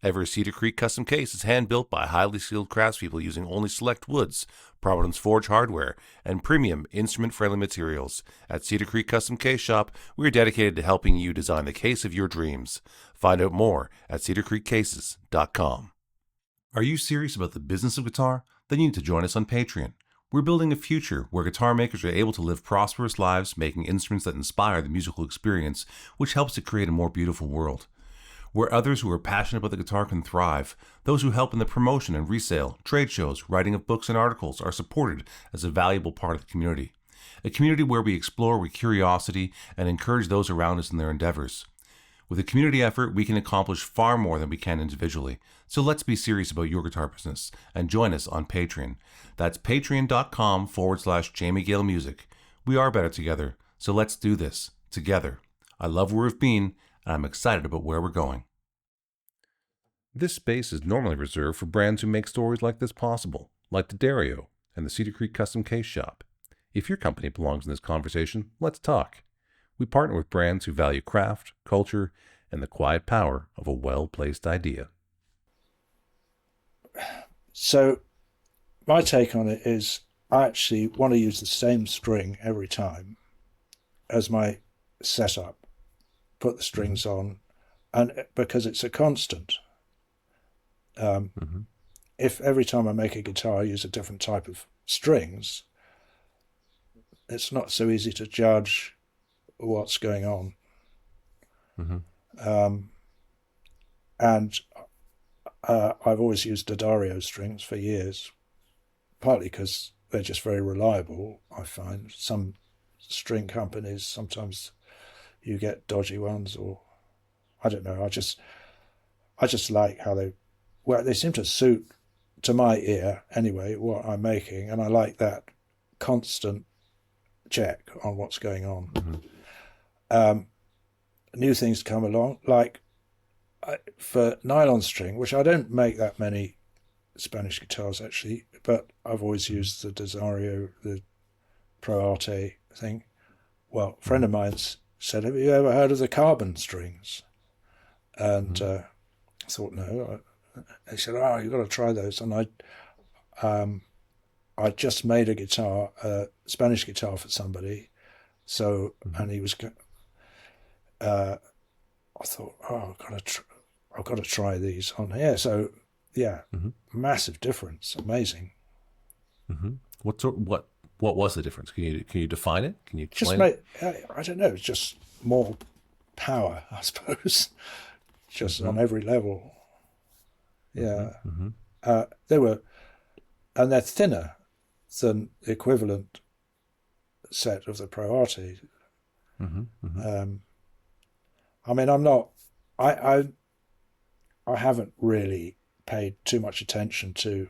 Every Cedar Creek custom case is hand-built by highly skilled craftspeople using only select woods, Providence Forge hardware, and premium instrument-friendly materials. At Cedar Creek Custom Case Shop, we are dedicated to helping you design the case of your dreams. Find out more at cedarcreekcases.com. Are you serious about the business of guitar? Then you need to join us on Patreon. We're building a future where guitar makers are able to live prosperous lives making instruments that inspire the musical experience, which helps to create a more beautiful world. Where others who are passionate about the guitar can thrive, those who help in the promotion and resale, trade shows, writing of books and articles are supported as a valuable part of the community. A community where we explore with curiosity and encourage those around us in their endeavors. With a community effort, we can accomplish far more than we can individually. So let's be serious about your guitar business and join us on Patreon. That's patreon.com/Jamie Gale Music. We are better together, so let's do this together. I love where we've been, and I'm excited about where we're going. This space is normally reserved for brands who make stories like this possible, like the Dario and the Cedar Creek Custom Case Shop. If your company belongs in this conversation, let's talk. We partner with brands who value craft, culture, and the quiet power of a well-placed idea. So my take on it is I actually want to use the same string every time as my setup. Put the strings on, and because it's a constant. If every time I make a guitar I use a different type of strings, it's not so easy to judge what's going on. And I've always used D'Addario strings for years, partly because they're just very reliable. I find some string companies sometimes you get dodgy ones, or I don't know. I just like how they seem to suit, to my ear anyway, what I'm making, and I like that constant check on what's going on. New things come along, like for nylon string, which I don't make that many Spanish guitars actually, but I've always used the Disagreeableness, the Pro Arte thing. Well, a friend of mine's said, have you ever heard of the carbon strings? And I thought, no. They said, oh, you've got to try those. And I just made a guitar, a Spanish guitar for somebody. So, and he was, I thought, oh, I've got to try these on here. So, yeah, massive difference, amazing. What was the difference? Can you define it? Can you explain it? I don't know. It's just more power, I suppose, just on every level. Yeah, they're thinner than the equivalent set of the Pro Arte. I mean, I haven't really paid too much attention to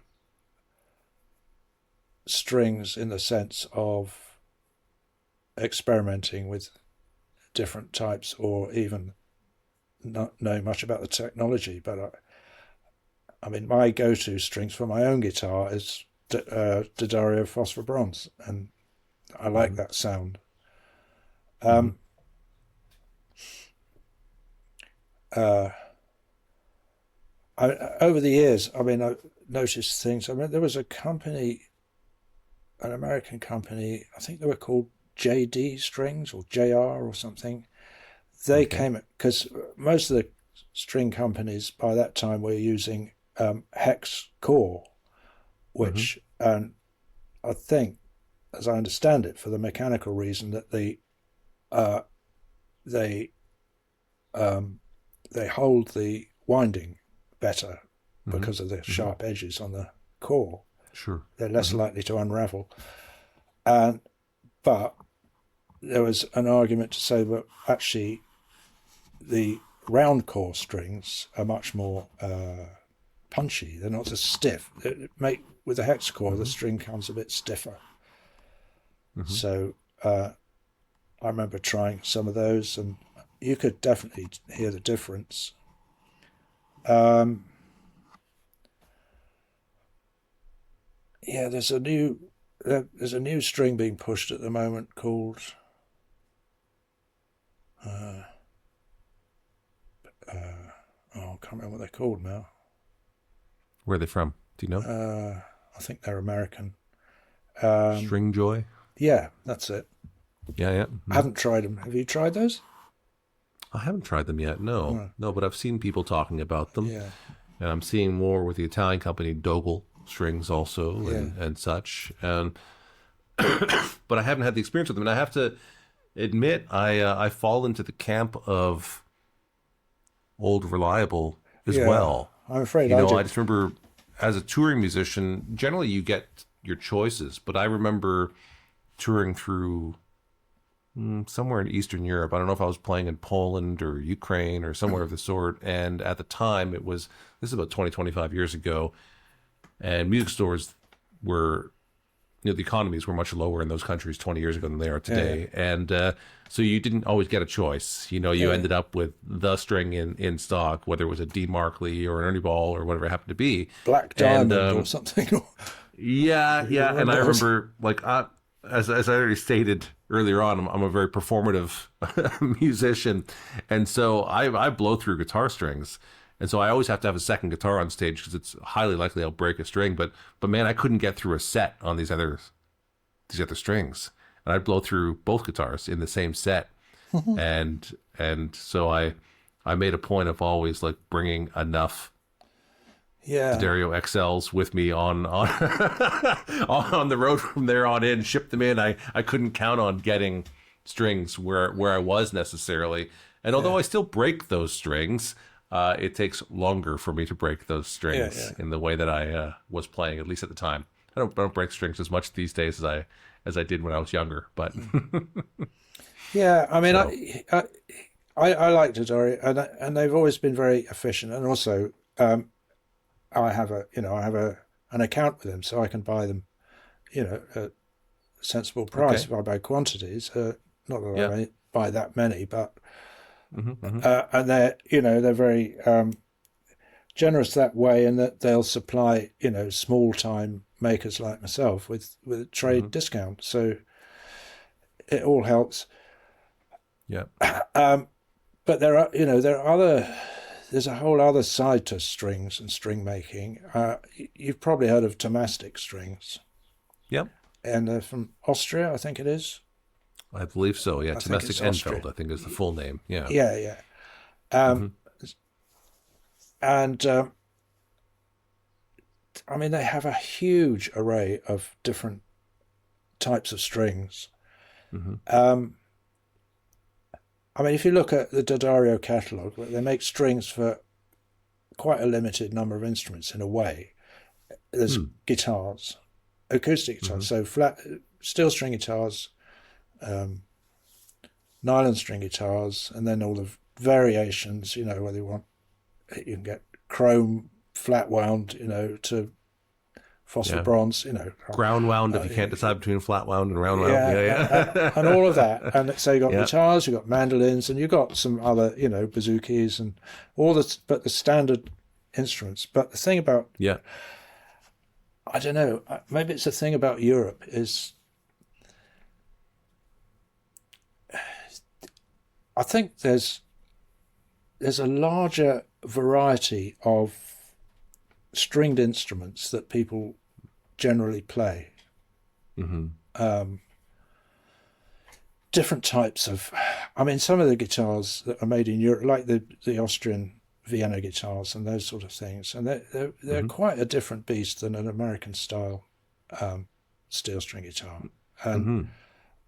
strings in the sense of experimenting with different types or even not knowing much about the technology. But I mean, my go-to strings for my own guitar is D'Addario Phosphor Bronze, and I like that sound. Over the years, I mean, I noticed things. I mean, there was a company, an American company, I think they were called JD strings or JR or something. They came because most of the string companies by that time were using hex core, which, and I think, as I understand it, for the mechanical reason that they hold the winding better because of the sharp edges on the core. Sure. They're less likely to unravel. But there was an argument to say that actually the round core strings are much more punchy. They're not as stiff. With the hex core, the string comes a bit stiffer. So I remember trying some of those, and you could definitely hear the difference. There's a new string being pushed at the moment called I can't remember what they're called now. Where are they from? Do you know? I think they're American. String Joy? Yeah, that's it. Yeah. I haven't tried them. Have you tried those? I haven't tried them yet, no, but I've seen people talking about them. Yeah. And I'm seeing more with the Italian company Dogel strings also and such. And but I haven't had the experience with them. And I have to admit, I fall into the camp of old reliable as well. I'm afraid I just remember as a touring musician, generally you get your choices, but I remember touring through somewhere in Eastern Europe. I don't know if I was playing in Poland or Ukraine or somewhere of the sort. And at the time this is about 20, 25 years ago. And music stores were, the economies were much lower in those countries 20 years ago than they are today. Yeah. And so you didn't always get a choice. You ended up with the string in stock, whether it was a D. Markley or an Ernie Ball or whatever it happened to be. Black Diamond or something. Yeah. And I remember, as I already stated earlier on, I'm a very performative musician. And so I blow through guitar strings. And so I always have to have a second guitar on stage because it's highly likely I'll break a string. But man, I couldn't get through a set on these other strings. And I'd blow through both guitars in the same set. and so I made a point of always bringing enough D'Addario XLs with me on on the road from there on in, ship them in. I couldn't count on getting strings where I was necessarily. And although I still break those strings, it takes longer for me to break those strings in the way that I was playing, at least at the time. I don't break strings as much these days as I did when I was younger. But I mean, so. I like D'Addario, and they've always been very efficient. And also, I have an account with them, so I can buy them, at a sensible price if I buy quantities. Not that I buy that many, but. And they're very generous that way, in that they'll supply small time makers like myself with a trade discount, so it all helps. But there are there's a whole other side to strings and string making. You've probably heard of Tomastic strings. And they're from Austria, I think it is. I believe so, yeah. Tomastic Enfeld, I think is the full name. Yeah. And I mean, they have a huge array of different types of strings. I mean, if you look at the D'Addario catalogue, they make strings for quite a limited number of instruments in a way. There's guitars, acoustic guitars, so flat steel string guitars, nylon string guitars, and then all the variations, whether you can get chrome flat wound, to phosphor bronze, ground wound if you can't decide between flat wound and round wound. And all of that. And so you've got guitars, you've got mandolins, and you've got some other, bazookas and all this, but the standard instruments. But the thing about, I don't know, maybe it's a thing about Europe is, I think there's a larger variety of stringed instruments that people generally play. different types of. I mean, some of the guitars that are made in Europe, like the Austrian Vienna guitars and those sort of things, and they're quite a different beast than an American style steel string guitar. And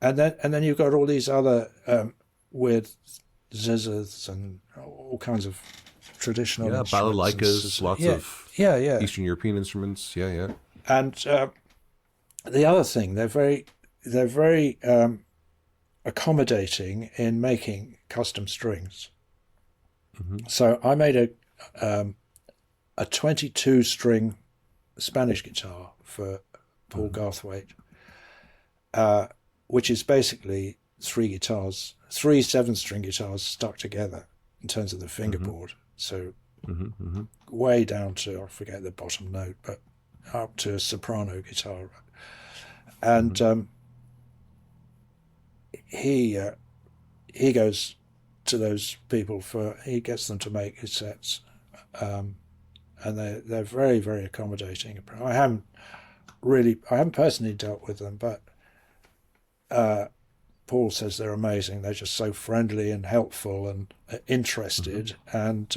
then you've got all these other weird zithers and all kinds of traditional balalaikas, lots of Eastern European instruments. And the other thing, they're very accommodating in making custom strings. So I made a 22 string Spanish guitar for Paul Garthwaite, which is basically three 7-string guitars stuck together in terms of the fingerboard. So way down to, I forget the bottom note, but up to a soprano guitar. And he goes to those people he gets them to make his sets, and they're very, very accommodating. I haven't personally dealt with them, but Paul says they're amazing. They're just so friendly and helpful and interested. And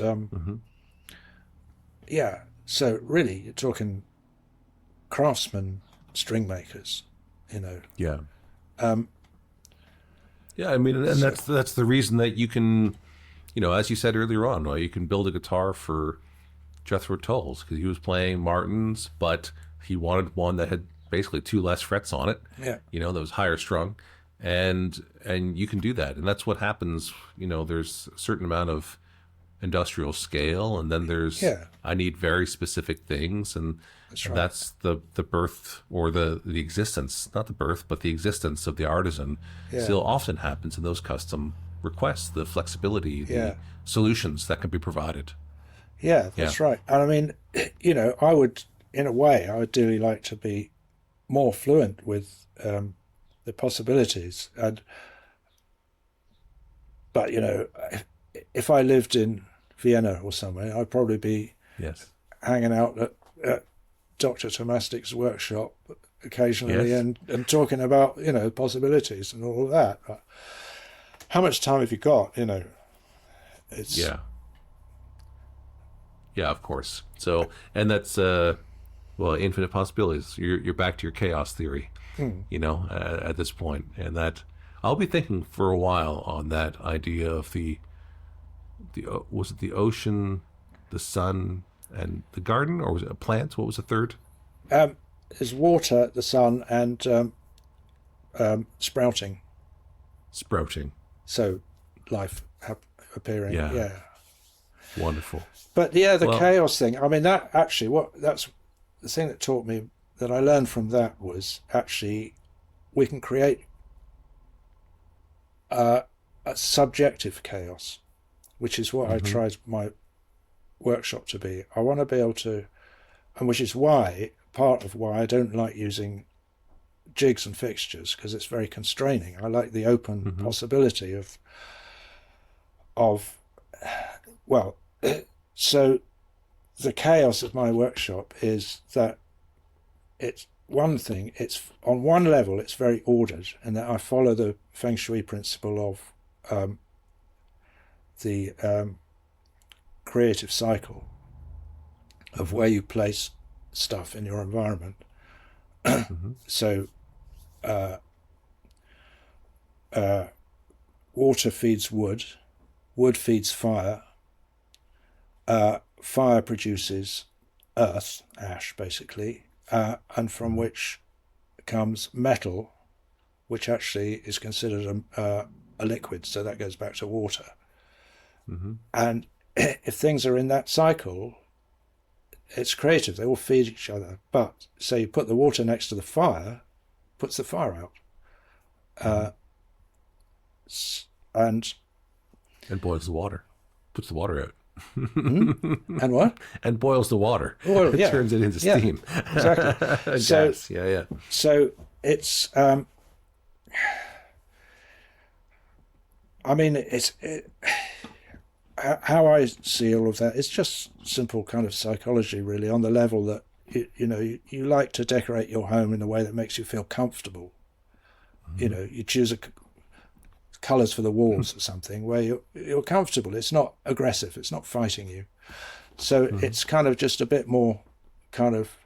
so really you're talking craftsman string makers, I mean, and that's the reason that you can, as you said earlier on, you can build a guitar for Jethro Tull's, because he was playing Martins, but he wanted one that had basically 2 less frets on it. That was higher strung, and you can do that, and that's what happens. There's a certain amount of industrial scale, and then there's I need very specific things, and that's the birth, or the existence, not the birth, but the existence of the artisan still often happens in those custom requests, the flexibility, the solutions that can be provided. That's right. And I mean, I would, in a way, I would really like to be more fluent with the possibilities, but if I lived in Vienna or somewhere, I'd probably be hanging out at Dr. Tomastik's workshop occasionally and talking about possibilities and all of that. But how much time have you got? It's of course. So, and that's infinite possibilities. You're back to your chaos theory, at this point, and that I'll be thinking for a while on that idea of was it the ocean, the sun, and the garden, or was it plants? What was the third? There's water, the sun, and sprouting. So life appearing. Wonderful. But the chaos thing. I mean, that's the thing that taught me, that I learned from that, was actually we can create a subjective chaos, which is what I tried my workshop to be. I want to be able to, and which is part of why I don't like using jigs and fixtures, because it's very constraining. I like the open possibility of so the chaos of my workshop is that it's one thing, it's on one level it's very ordered, and that I follow the feng shui principle of the creative cycle of where you place stuff in your environment. So water feeds wood, wood feeds fire, fire produces earth, ash basically, and from which comes metal, which actually is considered a liquid, so that goes back to water. And if things are in that cycle, it's creative, they all feed each other. But say you put the water next to the fire, puts the fire out, and boils the water, puts the water out. And what? And boils the water. Well, it turns it into steam. Exactly. So so it's I mean, how I see all of that, it's just simple kind of psychology, really, on the level that you like to decorate your home in a way that makes you feel comfortable. You choose colours for the walls or something, where you're comfortable. It's not aggressive. It's not fighting you. So it's kind of just a bit more kind of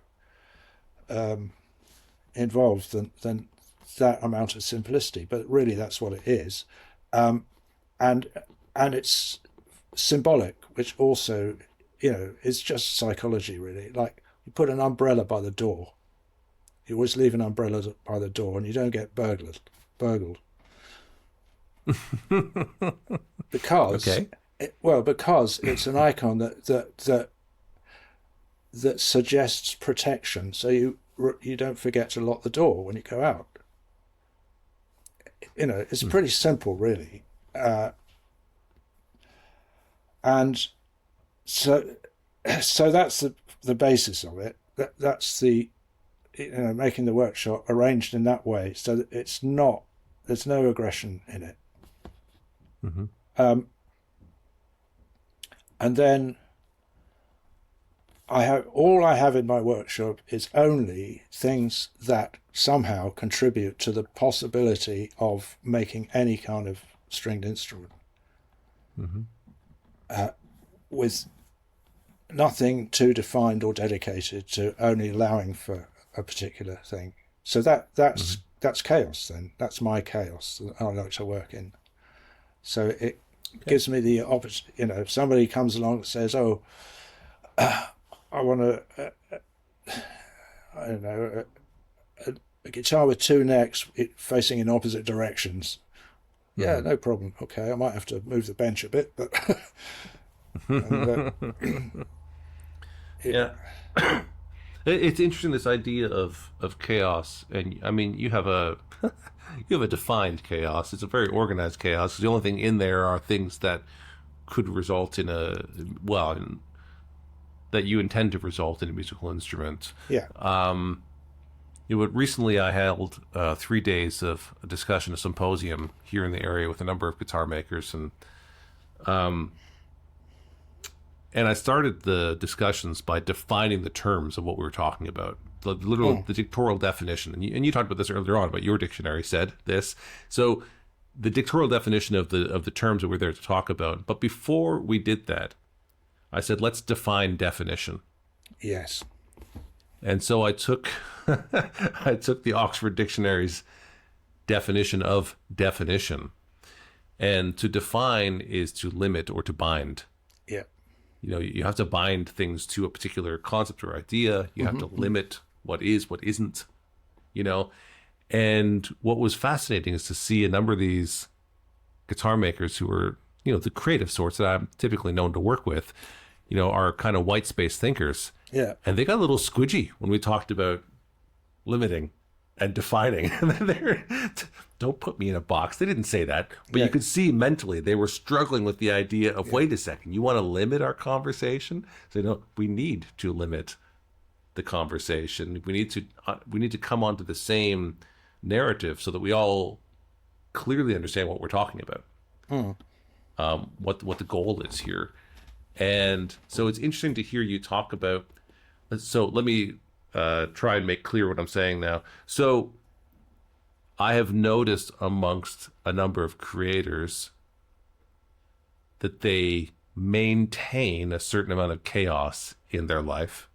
involved than that amount of simplicity. But really, that's what it is, and it's symbolic, which also, is just psychology, really. Like, you put an umbrella by the door. You always leave an umbrella by the door, and you don't get burgled. Because Okay. because it's an icon that suggests protection, so you don't forget to lock the door when you go out. It's pretty simple, really, and so that's the basis of it. That's the making the workshop arranged in that way, so that there's no aggression in it. And then all I have in my workshop is only things that somehow contribute to the possibility of making any kind of stringed instrument, with nothing too defined or dedicated to only allowing for a particular thing. So that's chaos. Then that's my chaos that I like to work in. So it gives me the opposite. If somebody comes along and says, "Oh, I want a guitar with two necks facing in opposite directions," yeah, no problem. Okay, I might have to move the bench a bit, but Yeah. It's interesting, this idea of chaos, and I mean, you have a defined chaos. It's a very organized chaos. The only thing in there are things that could result in that you intend to result in a musical instrument. Yeah. Recently I held 3 days of a discussion, a symposium here in the area with a number of guitar makers, and I started the discussions by defining the terms of what we were talking about, the dictorial definition. And you talked about this earlier on, but your dictionary said this. So the dictorial definition of the terms that we're there to talk about. But before we did that, I said, let's define definition. Yes. And so I took the Oxford Dictionary's definition of definition. And to define is to limit or to bind. Yeah. You have to bind things to a particular concept or idea. You have to limit what is, what isn't, And what was fascinating is to see a number of these guitar makers who are, the creative sorts that I'm typically known to work with, are kind of white space thinkers. Yeah. And they got a little squidgy when we talked about limiting and defining. Don't put me in a box. They didn't say that, but you could see mentally they were struggling with the idea of, wait a second, you want to limit our conversation? So no, we need to limit the conversation. We need to come onto the same narrative so that we all clearly understand what we're talking about, what the goal is here. And so it's interesting to hear you talk about. So let me try and make clear what I'm saying now. So I have noticed amongst a number of creators that they maintain a certain amount of chaos in their life,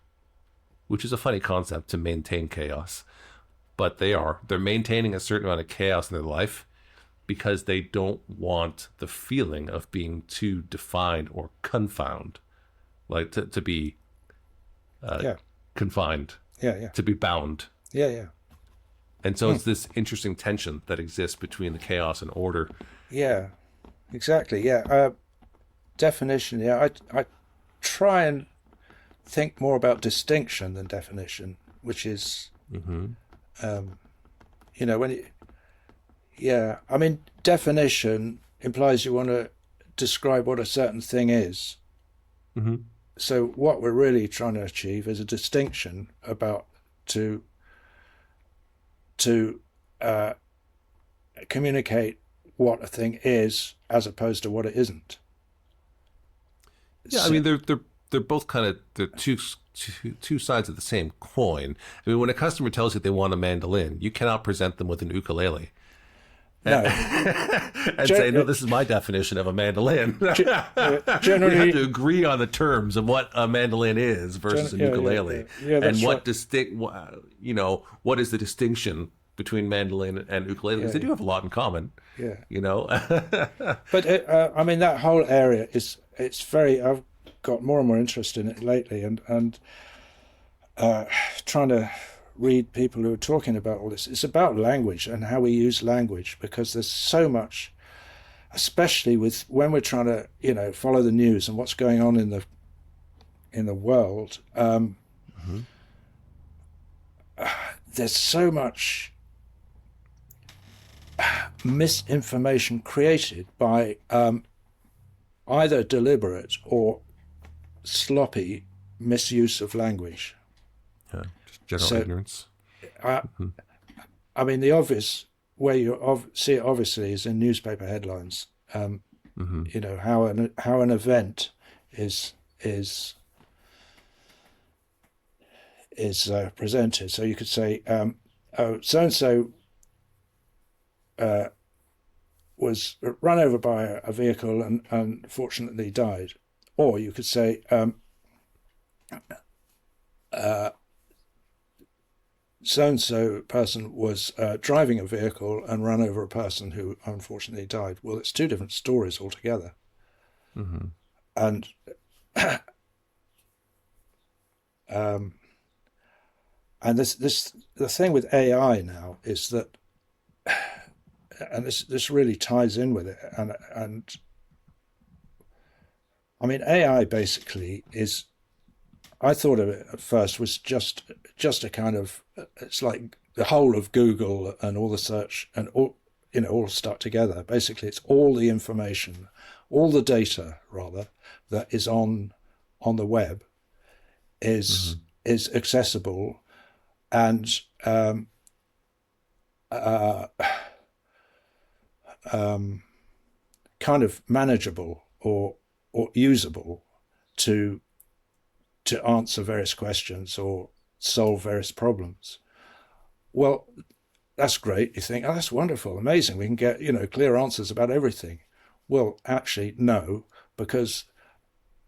which is a funny concept, to maintain chaos. But they're maintaining a certain amount of chaos in their life because they don't want the feeling of being too defined or confound, like to be confined, to be bound. Yeah. And so it's this interesting tension that exists between the chaos and order. Yeah, exactly. Yeah. Definition. Yeah. I try and think more about distinction than definition, which is, I mean, definition implies you want to describe what a certain thing is. So what we're really trying to achieve is a distinction about to communicate what a thing is as opposed to what it isn't. Yeah, I mean, they're both kind of two sides of the same coin. I mean, when a customer tells you they want a mandolin, you cannot present them with an ukulele. No. And say, no, this is my definition of a mandolin. Generally, we have to agree on the terms of what a mandolin is versus a ukulele, and what what is the distinction between mandolin and ukulele? Because they do have a lot in common. Yeah. But I mean, that whole area it's very. I've got more and more interest in it lately, and trying to read people who are talking about all this. It's about language and how we use language, because there's so much, especially with when we're trying to follow the news and what's going on in the world. There's so much misinformation created by either deliberate or sloppy misuse of language. Yeah, just general ignorance. I mean, the obvious way you see it obviously is in newspaper headlines. How an event is presented. So you could say, so and so was run over by a vehicle and unfortunately died. Or you could say, so-and-so person was driving a vehicle and run over a person who unfortunately died. Well, it's two different stories altogether. And this the thing with AI now is that, and this really ties in with it, and I mean, AI basically is, I thought of it at first was just a kind of, it's like the whole of Google and all the search and all stuck together. Basically, it's all the information, all the data rather, that is on the web is accessible and kind of manageable or usable to answer various questions or solve various problems. Well, that's great. You think, oh, that's wonderful, amazing. We can get, clear answers about everything. Well, actually, no, because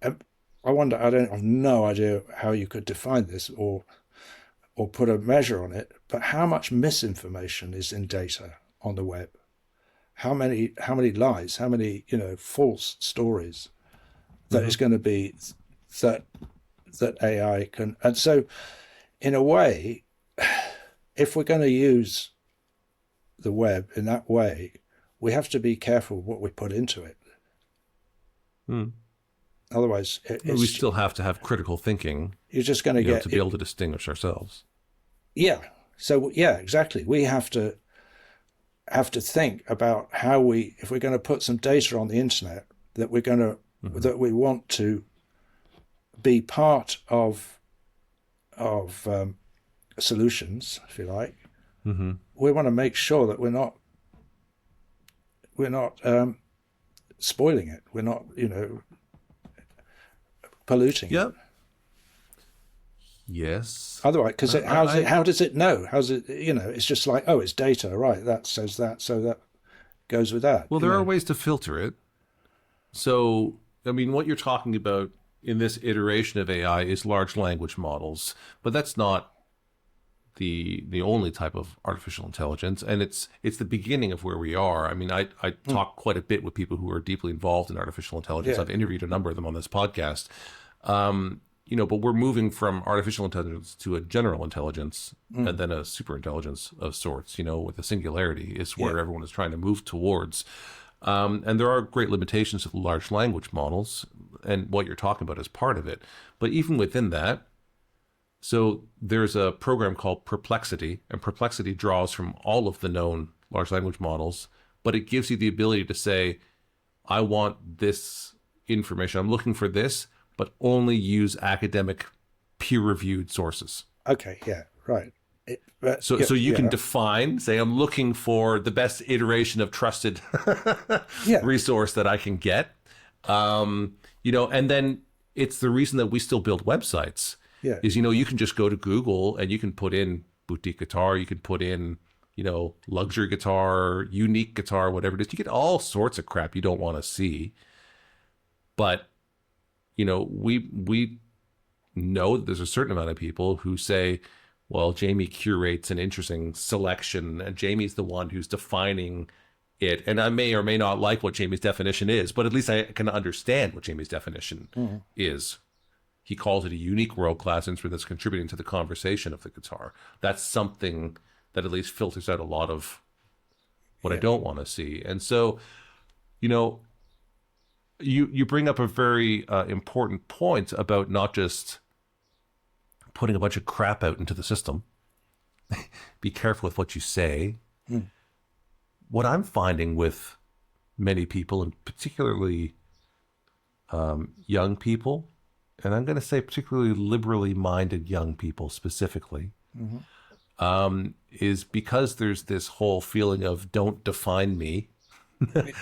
I have no idea how you could define this or put a measure on it, but how much misinformation is in data on the web? How many lies, how many, false stories that is going to be that AI can. And so in a way, if we're going to use the web in that way, we have to be careful what we put into it. Otherwise, we still have to have critical thinking. You're just going to get to be able to distinguish ourselves. Yeah. So yeah, exactly. We have to think about how if we're going to put some data on the internet that we're going to that we want to be part of solutions, if you like. We want to make sure that we're not spoiling it. We're not, polluting it. Yes. Otherwise, because how does it know? How's it? It's just like, oh, it's data, right? That says that, so that goes with that. Well, there are ways to filter it. So, I mean, what you're talking about in this iteration of AI is large language models, but that's not the only type of artificial intelligence, and it's the beginning of where we are. I mean, I talk quite a bit with people who are deeply involved in artificial intelligence. I've interviewed a number of them on this podcast. But we're moving from artificial intelligence to a general intelligence and then a super intelligence of sorts, with a singularity is where everyone is trying to move towards. And there are great limitations to the large language models, and what you're talking about is part of it. But even within that, so there's a program called Perplexity, and Perplexity draws from all of the known large language models, but it gives you the ability to say, I want this information, I'm looking for this, but only use academic peer-reviewed sources. Okay, yeah, right. So you can define, say, I'm looking for the best iteration of trusted resource that I can get. And then it's the reason that we still build websites is, you can just go to Google and you can put in boutique guitar, you can put in luxury guitar, unique guitar, whatever it is. You get all sorts of crap you don't want to see. But, we know that there's a certain amount of people who say, well, Jamie curates an interesting selection, and Jamie's the one who's defining it. And I may or may not like what Jamie's definition is, but at least I can understand what Jamie's definition is. He calls it a unique world-class instrument that's contributing to the conversation of the guitar. That's something that at least filters out a lot of what I don't want to see. And so, you bring up a very important point about not just putting a bunch of crap out into the system. Be careful with what you say. What I'm finding with many people, and particularly young people, and I'm going to say particularly liberally minded young people specifically, is because there's this whole feeling of don't define me.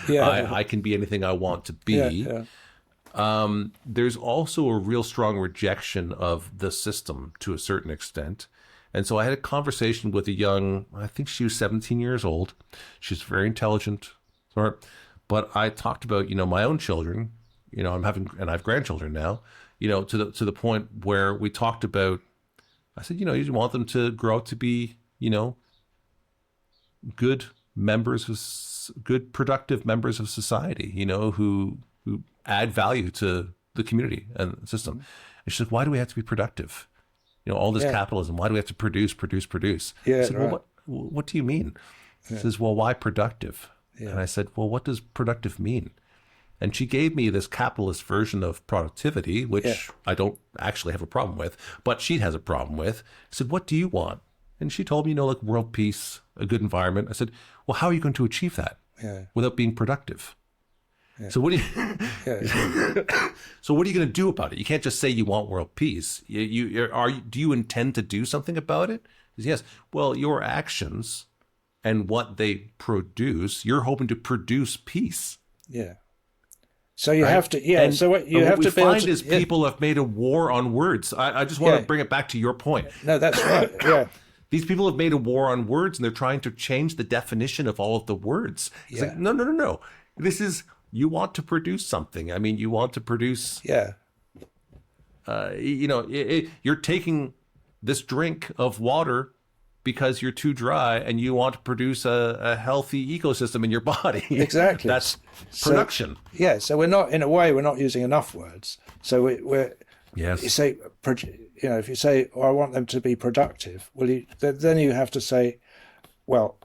I can be anything I want to be. There's also a real strong rejection of the system to a certain extent. And so I had a conversation with a young, I think she was 17 years old. She's very intelligent, smart. But I talked about, my own children, and I have grandchildren now, to the point where we talked about, I said, you want them to grow up to be, good productive members of society, who add value to the community and the system. And she said, why do we have to be productive? All this capitalism, why do we have to produce? I said, well, what do you mean? She says, well, why productive? And I said, well, what does productive mean? And she gave me this capitalist version of productivity, which I don't actually have a problem with, but she has a problem with. I said, what do you want? And she told me, like world peace, a good environment. I said, well, how are you going to achieve that without being productive? So what do you? So what are you going to do about it? You can't just say you want world peace. Do you intend to do something about it? Yes. Well, your actions and what they produce, you're hoping to produce peace. Yeah. So you have to. Yeah. And, so what you have to find is people have made a war on words. I just want to bring it back to your point. No, that's right. Yeah. These people have made a war on words, and they're trying to change the definition of all of the words. It's like, no. This is. You want to produce something. I mean, you want to produce. Yeah. You're taking this drink of water because you're too dry, and you want to produce a healthy ecosystem in your body. Exactly. That's production. So we're not using enough words. So we're. Yes. You say, if you say, I want them to be productive. Well, then you have to say, well.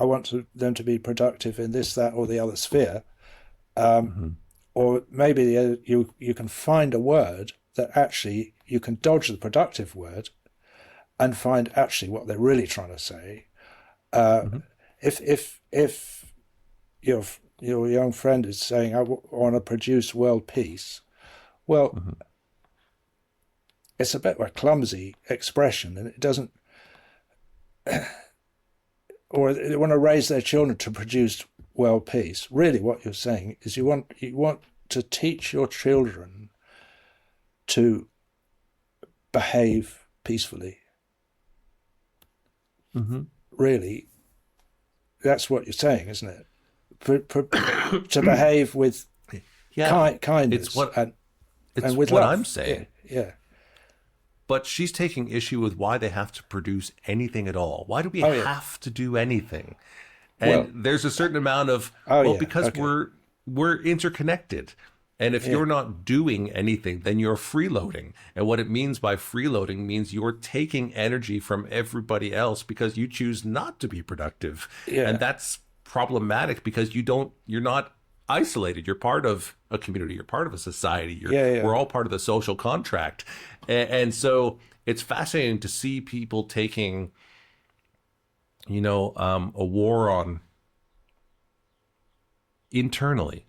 I want them to be productive in this, that, or the other sphere. Or maybe you can find a word that actually you can dodge the productive word and find actually what they're really trying to say. If your young friend is saying, I want to produce world peace, well, it's a bit of a clumsy expression, and it doesn't... or they want to raise their children to produce world peace. Really, what you're saying is you want to teach your children to behave peacefully. Really, that's what you're saying, isn't it? To behave with kindness and with what love. I'm saying. Yeah. But she's taking issue with why they have to produce anything at all. Why do we have to do anything? And there's a certain amount of, because we're interconnected. And if you're not doing anything, then you're freeloading. And what it means by freeloading means you're taking energy from everybody else because you choose not to be productive. Yeah. And that's problematic because you're not isolated. You're part of a community. You're part of a society. We're all part of the social contract. And so it's fascinating to see people taking, a war on internally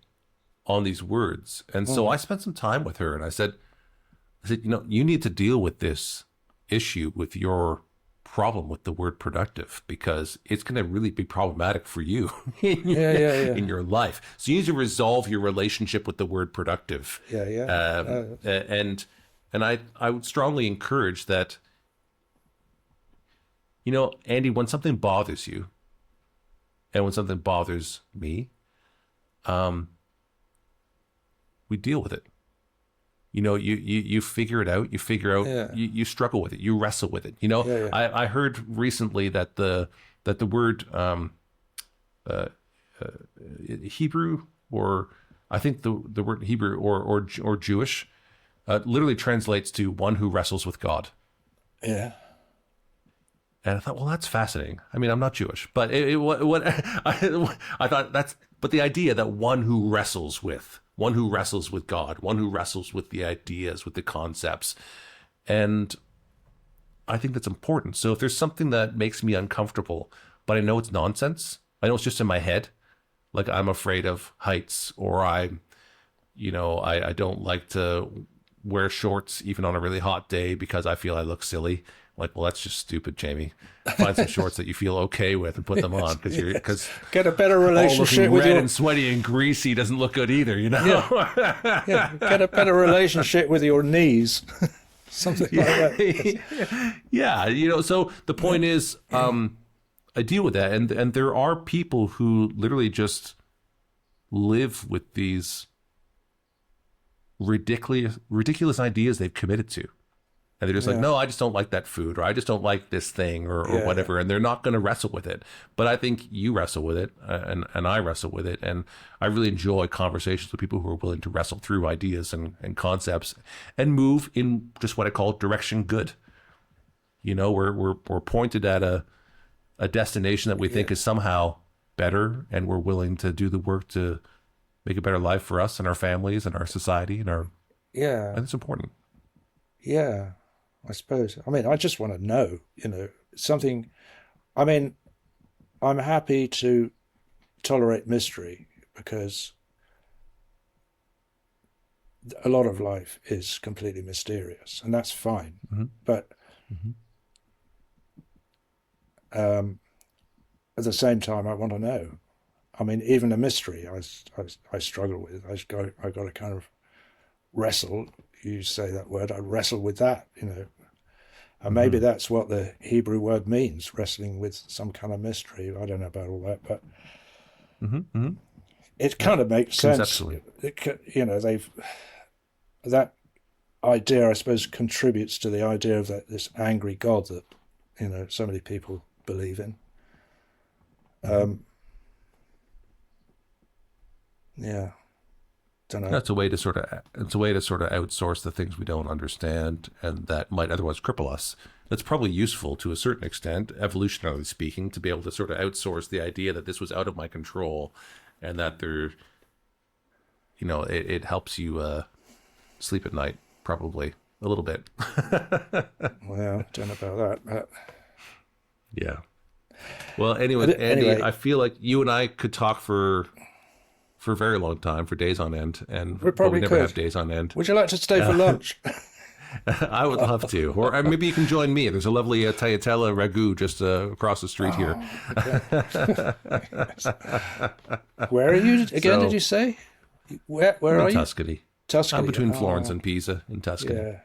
on these words. And so I spent some time with her and I said, you need to deal with this issue with your problem with the word productive because it's going to really be problematic for you in your life. So you need to resolve your relationship with the word productive. And I would strongly encourage that You know, Andy, when something bothers you, and when something bothers me, we deal with it. You know, you figure it out. You figure out. Yeah. You struggle with it. You wrestle with it. You know, Yeah, yeah. I heard recently that the word Hebrew, or I think the word Hebrew or Jewish literally translates to one who wrestles with God. Yeah. And I thought, well, that's fascinating. I mean, I'm not Jewish, but I thought but the idea that one who wrestles with God, one who wrestles with the ideas, with the concepts. And I think that's important. So if there's something that makes me uncomfortable, but I know it's nonsense, I know it's just in my head, like I'm afraid of heights, or I don't like to wear shorts even on a really hot day because I feel I look silly. Like, well, that's just stupid, Jamie. Find some shorts that you feel okay with and put them on, because get a better relationship with red and sweaty and greasy doesn't look good either, you know. Yeah, get a better relationship with your knees, something like that. Yeah, you know. So the point is, I deal with that, and there are people who literally just live with these ridiculous ideas they've committed to. And they're just like, no, I just don't like that food, or I just don't like this thing, or whatever. And they're not going to wrestle with it. But I think you wrestle with it, and I wrestle with it. And I really enjoy conversations with people who are willing to wrestle through ideas and concepts and move in just what I call direction good. You know, we're pointed at a destination that we think is somehow better, and we're willing to do the work to make a better life for us and our families and our society and our... Yeah. And it's important. Yeah. I suppose. I mean, I just want to know, you know, something. I mean, I'm happy to tolerate mystery because a lot of life is completely mysterious, and that's fine. Mm-hmm. But at the same time, I want to know. I mean, even a mystery, I struggle with. I got to kind of wrestle. You say that word, I wrestle with that, you know. And maybe that's what the Hebrew word means, wrestling with some kind of mystery. I don't know about all that, but it kind of makes sense. Conceptually. You know, that idea, I suppose, contributes to the idea of this angry God that, you know, so many people believe in. Yeah. Don't know. It's a way to sort of outsource the things we don't understand and that might otherwise cripple us. That's probably useful to a certain extent, evolutionarily speaking, to be able to sort of outsource the idea that this was out of my control, and that there, you know, it helps you sleep at night, probably a little bit. Well, don't know about that, but... Yeah. Well, anyway, Andy, I feel like you and I could talk for a very long time, for days on end, and we probably never could have days on end. Would you like to stay for lunch? I would love to, or maybe you can join me. There's a lovely tagliatelle ragu just across the street here. Okay. Where are you again? Did you say? Where are you? Tuscany. Tuscany. I'm between Florence and Pisa in Tuscany. Yeah.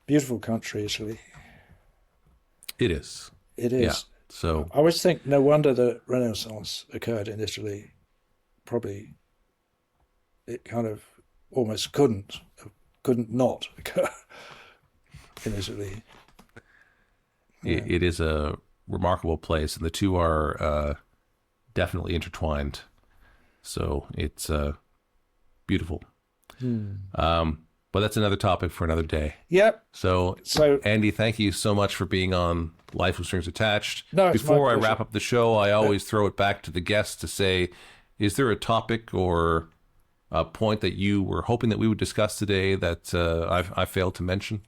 Beautiful country, Italy. It is. It is. Yeah. So I always think no wonder the Renaissance occurred in Italy. Probably it kind of almost couldn't not occur in Italy. Yeah. It is a remarkable place, and the two are definitely intertwined. So it's beautiful. But that's another topic for another day. Yep. So Andy, thank you so much for being on Life with Strings Attached. No, before I wrap up the show, I always throw it back to the guests to say, is there a topic or a point that you were hoping that we would discuss today that I failed to mention?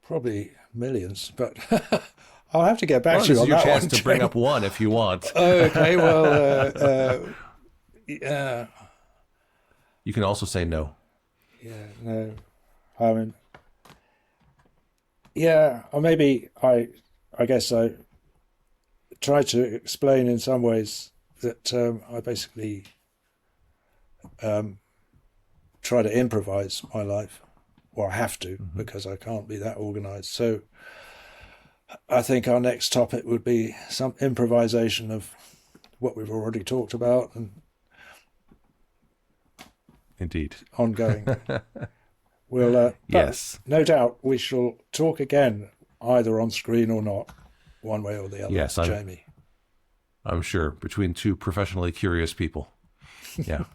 Probably millions, but I'll have to get back to you on that one. This is your chance to bring up one if you want. Okay, well, yeah. You can also say no. Yeah, no. I mean, yeah, or maybe I guess I try to explain in some ways that I basically try to improvise my life or I have to, because I can't be that organized. So I think our next topic would be some improvisation of what we've already talked about, and Indeed. ongoing. We'll, yes. No doubt we shall talk again, either on screen or not, one way or the other. Yes, Jamie. I'm sure, between two professionally curious people. Yeah.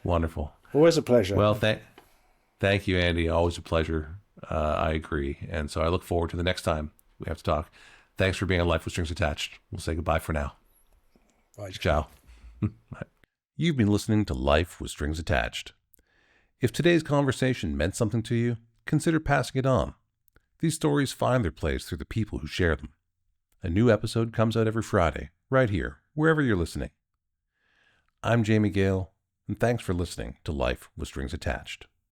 Wonderful. Always a pleasure. Well, thank you, Andy. Always a pleasure. I agree. And so I look forward to the next time we have to talk. Thanks for being on Life with Strings Attached. We'll say goodbye for now. Bye. Ciao. You've been listening to Life with Strings Attached. If today's conversation meant something to you, consider passing it on. These stories find their place through the people who share them. A new episode comes out every Friday, right here, wherever you're listening. I'm Jamie Gale, and thanks for listening to Life with Strings Attached.